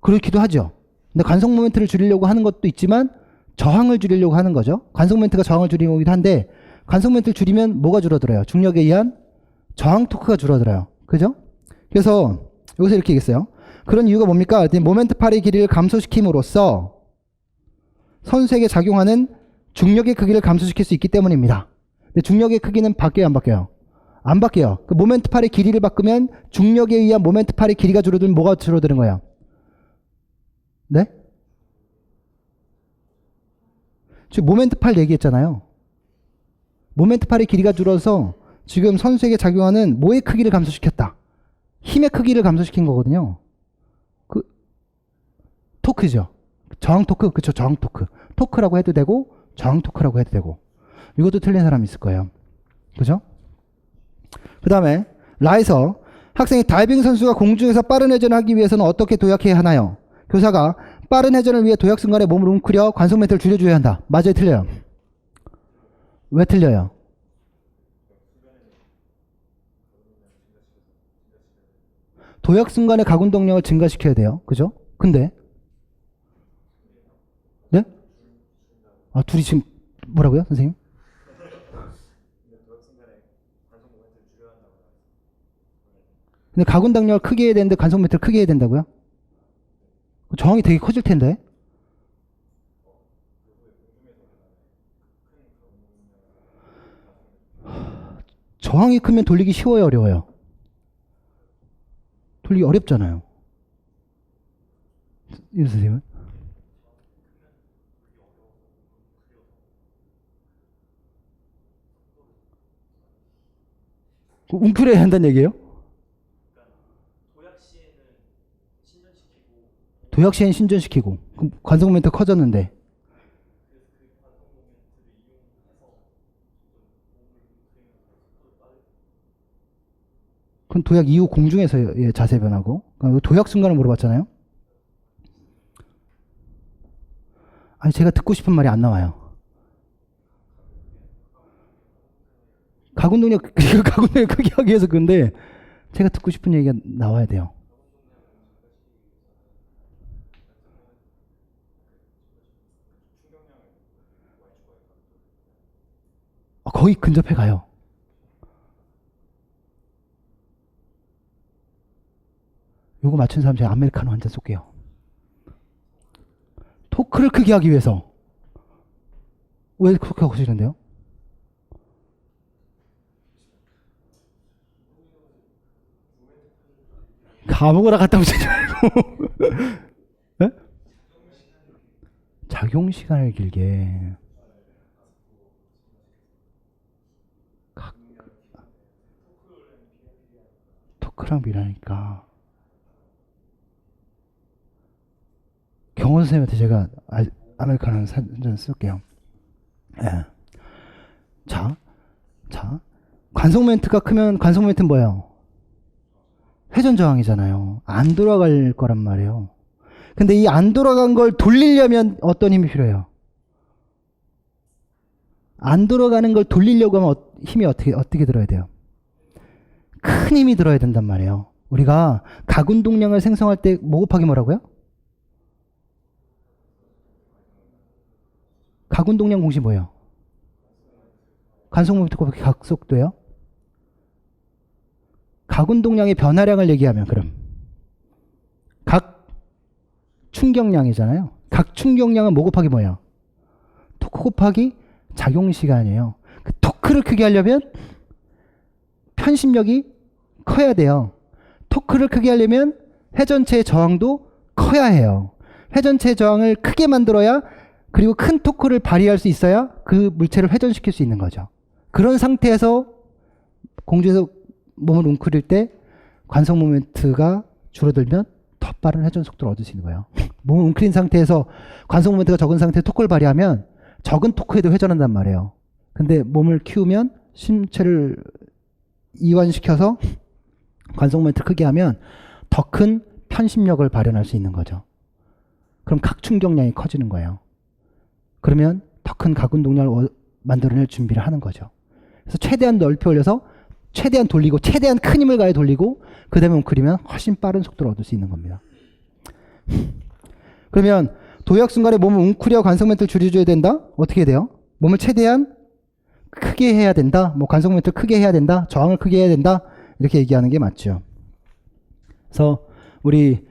그렇기도 하죠. 근데 관성 모멘트를 줄이려고 하는 것도 있지만 저항을 줄이려고 하는 거죠. 관성 모멘트가 저항을 줄이는 거기도 한데 관성 모멘트를 줄이면 뭐가 줄어들어요? 중력에 의한 저항 토크가 줄어들어요. 그죠? 그래서 여기서 이렇게 얘기했어요. 그런 이유가 뭡니까? 모멘트 팔의 길이를 감소시킴으로써 선수에게 작용하는 중력의 크기를 감소시킬 수 있기 때문입니다. 근데 중력의 크기는 바뀌어요, 안 바뀌어요? 안 바뀌어요. 그 모멘트 팔의 길이를 바꾸면 중력에 의한 모멘트 팔의 길이가 줄어들면 뭐가 줄어드는 거예요? 네? 지금 모멘트 팔 얘기했잖아요. 모멘트 팔의 길이가 줄어서 지금 선수에게 작용하는 뭐의 크기를 감소시켰다? 힘의 크기를 감소시킨 거거든요. 그 토크죠. 저항 토크, 그쵸? 저항 토크. 토크라고 해도 되고 저항 토크라고 해도 되고. 이것도 틀린 사람이 있을 거예요. 그죠? 그 다음에 라에서 학생이 다이빙 선수가 공중에서 빠른 회전을 하기 위해서는 어떻게 도약해야 하나요? 교사가 빠른 회전을 위해 도약 순간에 몸을 웅크려 관성 멘트를 줄여줘야 한다. 맞아요, 틀려요? 왜 틀려요? 도약 순간에 가군동력을 증가시켜야 돼요. 그죠? 근데 네? 둘이 지금 뭐라고요, 선생님? 근데 가군동력을 크게 해야 되는데 관성 멘트를 크게 해야 된다고요? 저항이 되게 커질 텐데. 저항이 크면 돌리기 쉬워요, 어려워요? 돌리기 어렵잖아요. 이 선생님은? 웅크려야 한다는 얘기예요? 도약 시에는 신전시키고 그럼 관성 모멘트 커졌는데 그럼 도약 이후 공중에서 자세 변하고 도약 순간을 물어봤잖아요. 아니 제가 듣고 싶은 말이 안 나와요. 가군 동력 가군 동력 크게 하기 위해서 근데 제가 듣고 싶은 얘기가 나와야 돼요. 거의 근접해 가요. 요거 맞춘 사람 제가 아메리카노 한 잔 쏠게요. 토크를 크게 하기 위해서. 왜 그렇게 하고 싶은데요? 아무거나 갖다 붙이지 말고. 네? 작용 시간을 길게. 토크랑 비례하니까. 경원 선생님한테 제가 아메리카노 한 잔 쓸게요. 예. 자, 관성 멘트가 크면 관성 멘트는 뭐예요? 회전 저항이잖아요. 안 돌아갈 거란 말이에요. 근데 이 안 돌아간 걸 돌리려면 어떤 힘이 필요해요? 안 돌아가는 걸 돌리려고 하면 힘이 어떻게 들어야 돼요? 큰 힘이 들어야 된단 말이에요. 우리가 가군동량을 생성할 때 뭐 곱하기 뭐라고요? 가군동량 공식 뭐예요? 관성 모멘트 곱하기 각속도예요. 가군동량의 변화량을 얘기하면 그럼 각 충격량이잖아요. 각 충격량은 뭐 곱하기 뭐예요? 토크 곱하기 작용 시간이에요. 그 토크를 크게 하려면 편심력이 커야 돼요. 토크를 크게 하려면 회전체의 저항도 커야 해요. 회전체의 저항을 크게 만들어야, 그리고 큰 토크를 발휘할 수 있어야 그 물체를 회전시킬 수 있는 거죠. 그런 상태에서 공중에서 몸을 웅크릴 때 관성 모멘트가 줄어들면 더 빠른 회전 속도를 얻을 수 있는 거예요. 몸을 웅크린 상태에서 관성 모멘트가 적은 상태에서 토크를 발휘하면 적은 토크에도 회전한단 말이에요. 근데 몸을 키우면 심체를 이완시켜서 관성 모멘트를 크게 하면 더 큰 편심력을 발현할 수 있는 거죠. 그럼 각 충격량이 커지는 거예요. 그러면 더 큰 가군 동력을 만들어낼 준비를 하는 거죠. 그래서 최대한 넓혀 올려서 최대한 돌리고, 최대한 큰 힘을 가해 돌리고, 그 다음에 웅크리면 훨씬 빠른 속도를 얻을 수 있는 겁니다. 그러면 도약 순간에 몸을 웅크려 관성 모멘트를 줄여줘야 된다? 어떻게 돼요? 몸을 최대한 크게 해야 된다. 뭐 관성 모멘트를 크게 해야 된다. 저항을 크게 해야 된다. 이렇게 얘기하는 게 맞죠. 그래서 우리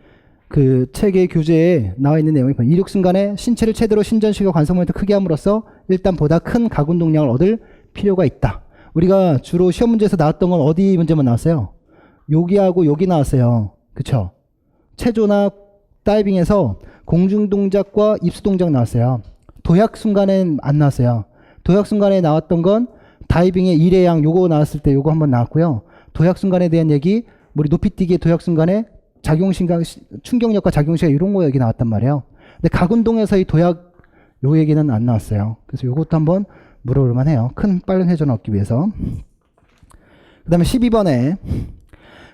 그 책의 교재에 나와 있는 내용이 이륙 순간에 신체를 최대로 신전시켜 관성 모멘트 크게 함으로써 일단 보다 큰 가군 동량을 얻을 필요가 있다. 우리가 주로 시험 문제에서 나왔던 건 어디 문제만 나왔어요? 여기하고 여기 나왔어요. 그쵸? 체조나 다이빙에서 공중 동작과 입수 동작 나왔어요. 도약 순간엔 안 나왔어요. 도약 순간에 나왔던 건 다이빙의 일회양 요거 나왔을 때 요거 한번 나왔고요. 도약 순간에 대한 얘기, 우리 높이뛰기의 도약 순간에 작용시간, 충격력과 작용시간 이런 거 얘기 나왔단 말이에요. 근데 가군동에서의 도약 요 얘기는 안 나왔어요. 그래서 요것도 한번 물어볼 만해요. 큰 빠른 회전을 얻기 위해서. 그 다음에 12번에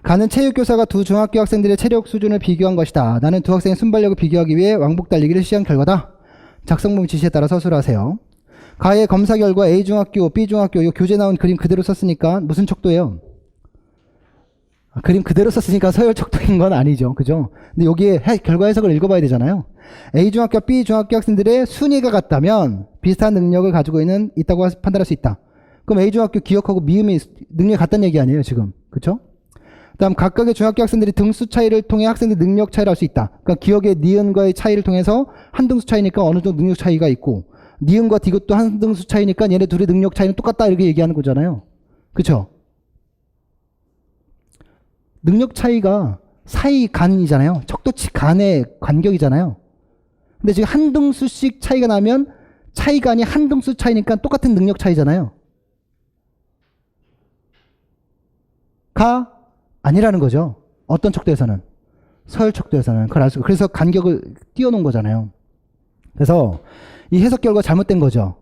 가는 체육교사가 두 중학교 학생들의 체력 수준을 비교한 것이다. 나는 두 학생의 순발력을 비교하기 위해 왕복 달리기를 시한 결과다. 작성범위 지시에 따라 서술을 하세요. 가의 검사 결과 A중학교, B중학교 이 교재 나온 그림 그대로 썼으니까 무슨 척도예요? 그림 그대로 썼으니까 서열 척도인 건 아니죠. 그죠? 근데 여기에 결과 해석을 읽어봐야 되잖아요. A중학교, B중학교 학생들의 순위가 같다면 비슷한 능력을 가지고 있다고 판단할 수 있다. 그럼 A중학교 기억하고 미음이 능력이 같다는 얘기 아니에요, 지금. 그쵸? 그 다음 각각의 중학교 학생들이 등수 차이를 통해 학생들 능력 차이를 알 수 있다. 그러니까 기억의 니은과의 차이를 통해서 한 등수 차이니까 어느 정도 능력 차이가 있고, 니은과 디귿도 한 등수 차이니까 얘네 둘의 능력 차이는 똑같다 이렇게 얘기하는 거잖아요. 그쵸? 능력 차이가 사이 간이잖아요. 척도치 간의 간격이잖아요. 근데 지금 한 등수씩 차이가 나면 차이가 아니 한 등수 차이니까 똑같은 능력 차이잖아요. 가 아니라는 거죠. 어떤 척도에서는? 서열 척도에서는. 그걸 알 수, 그래서 간격을 띄워놓은 거잖아요. 그래서 이 해석 결과 잘못된 거죠.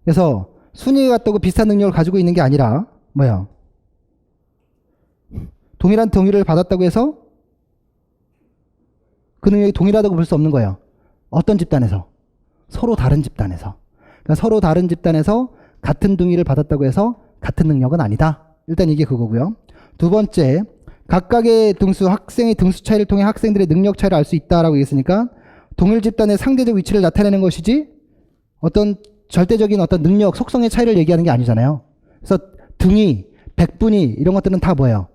그래서 순위가 같다고 비슷한 능력을 가지고 있는 게 아니라 뭐야? 동일한 동의를 받았다고 해서 그 능력이 동일하다고 볼 수 없는 거예요. 어떤 집단에서? 서로 다른 집단에서. 그러니까 서로 다른 집단에서 같은 동의를 받았다고 해서 같은 능력은 아니다. 일단 이게 그거고요. 두 번째, 각각의 등수, 학생의 등수 차이를 통해 학생들의 능력 차이를 알 수 있다라고 얘기했으니까 동일 집단의 상대적 위치를 나타내는 것이지 어떤 절대적인 어떤 능력, 속성의 차이를 얘기하는 게 아니잖아요. 그래서 등위, 백분위 이런 것들은 다 뭐예요?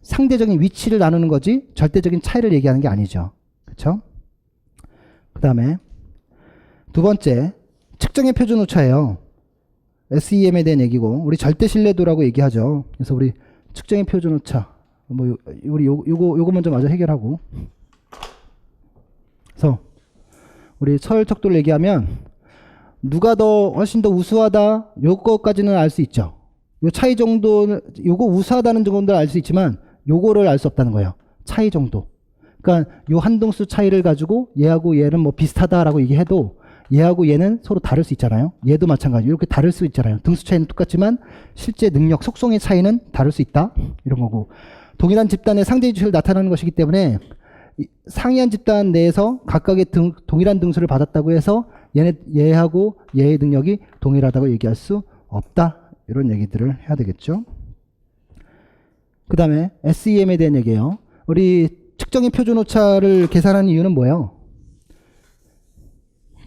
상대적인 위치를 나누는 거지 절대적인 차이를 얘기하는 게 아니죠. 그렇죠? 그 다음에 두 번째, 측정의 표준 오차예요. SEM에 대한 얘기고 우리 절대 신뢰도라고 얘기하죠. 그래서 우리 측정의 표준 오차 뭐 우리 요거 먼저 마저 해결하고, 그래서 우리 서열척도를 얘기하면 누가 더 훨씬 더 우수하다 요거까지는 알 수 있죠. 요 차이 정도, 요거 우수하다는 정도를 알 수 있지만 요거를 알 수 없다는 거예요. 차이 정도. 그러니까 요 한동수 차이를 가지고 얘하고 얘는 뭐 비슷하다라고 얘기해도 얘하고 얘는 서로 다를 수 있잖아요. 얘도 마찬가지. 이렇게 다를 수 있잖아요. 등수 차이는 똑같지만 실제 능력, 속성의 차이는 다를 수 있다. 이런 거고. 동일한 집단의 상대 위치를 나타내는 것이기 때문에 상이한 집단 내에서 각각의 동일한 등수를 받았다고 해서 얘하고 얘의 능력이 동일하다고 얘기할 수 없다. 이런 얘기들을 해야 되겠죠. 그 다음에 SEM에 대한 얘기예요. 우리 측정의 표준 오차를 계산하는 이유는 뭐예요?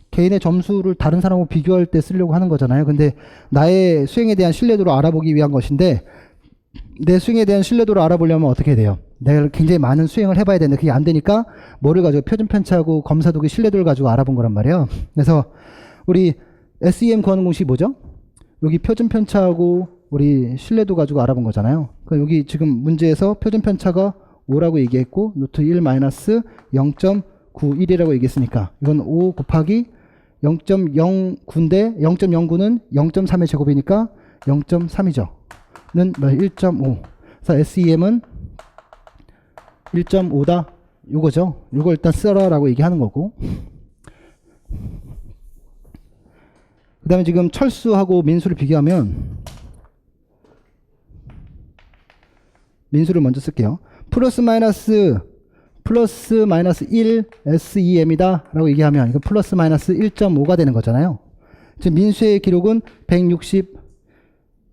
개인의 점수를 다른 사람하고 비교할 때 쓰려고 하는 거잖아요. 근데 나의 수행에 대한 신뢰도를 알아보기 위한 것인데 내 수행에 대한 신뢰도를 알아보려면 어떻게 돼요? 내가 굉장히 많은 수행을 해봐야 되는데 그게 안 되니까 뭐를 가지고 표준 편차하고 검사도기 신뢰도를 가지고 알아본 거란 말이에요. 그래서 우리 SEM 구하는 공식이 뭐죠? 여기 표준 편차하고 우리 신뢰도 가지고 알아본 거잖아요. 그러니까 여기 지금 문제에서 표준 편차가 5라고 얘기했고 노트 1 마이너스 0.91이라고 얘기했으니까 이건 5 곱하기 0.09인데 0.09는 0.3의 제곱이니까 0.3이죠. 는 1.5. 그래서 SEM은 1.5다. 요거죠. 요거 일단 써라라고 얘기하는 거고. 그 다음에 지금 철수하고 민수를 비교하면 민수를 먼저 쓸게요. 플러스 마이너스 1 SEM이다 라고 얘기하면 이거 플러스 마이너스 1.5가 되는 거잖아요. 지금 민수의 기록은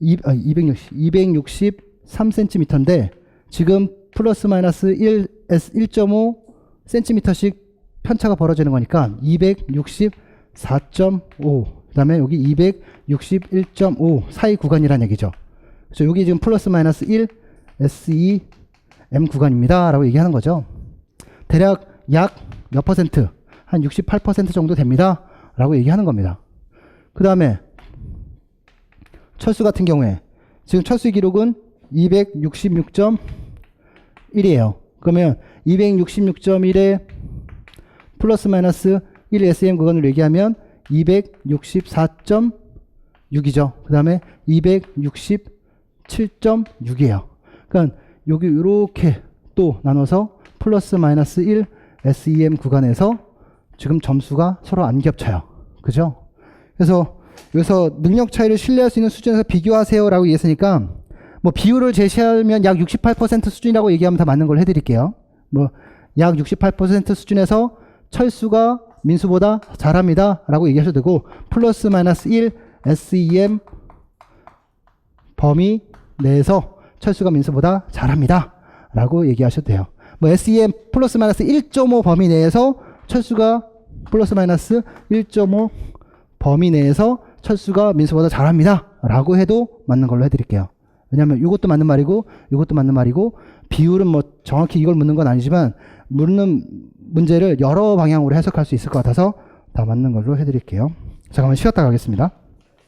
263cm인데 지금 플러스 마이너스 1.5cm씩 편차가 벌어지는 거니까 264.5, 그 다음에 여기 261.5 사이 구간이라는 얘기죠. 그래서 여기 지금 플러스 마이너스 1 SEM 구간입니다 라고 얘기하는 거죠. 대략 약 몇 퍼센트? 한 68% 정도 됩니다 라고 얘기하는 겁니다. 그 다음에 철수 같은 경우에 지금 철수의 기록은 266.1이에요. 그러면 266.1에 플러스 마이너스 1 SM 구간을 얘기하면 264.6이죠. 그 다음에 267.6이에요. 그러니까 여기 이렇게 또 나눠서 플러스 마이너스 1 SEM 구간에서 지금 점수가 서로 안 겹쳐요. 그죠? 그래서 여기서 능력 차이를 신뢰할 수 있는 수준에서 비교하세요 라고 얘기했으니까 뭐 비율을 제시하면 약 68% 수준이라고 얘기하면 다 맞는 걸 해드릴게요. 뭐 약 68% 수준에서 철수가 민수보다 잘합니다 라고 얘기하셔도 되고 플러스 마이너스 1 SEM 범위 내에서 철수가 민수보다 잘합니다 라고 얘기하셔도 돼요. 뭐 SEM 플러스 마이너스 1.5 범위 내에서 철수가 플러스 마이너스 1.5 범위 내에서 철수가 민수보다 잘합니다 라고 해도 맞는 걸로 해드릴게요. 왜냐면 이것도 맞는 말이고 이것도 맞는 말이고 비율은 뭐 정확히 이걸 묻는 건 아니지만 묻는 문제를 여러 방향으로 해석할 수 있을 것 같아서 다 맞는 걸로 해드릴게요. 잠깐만 쉬었다 가겠습니다.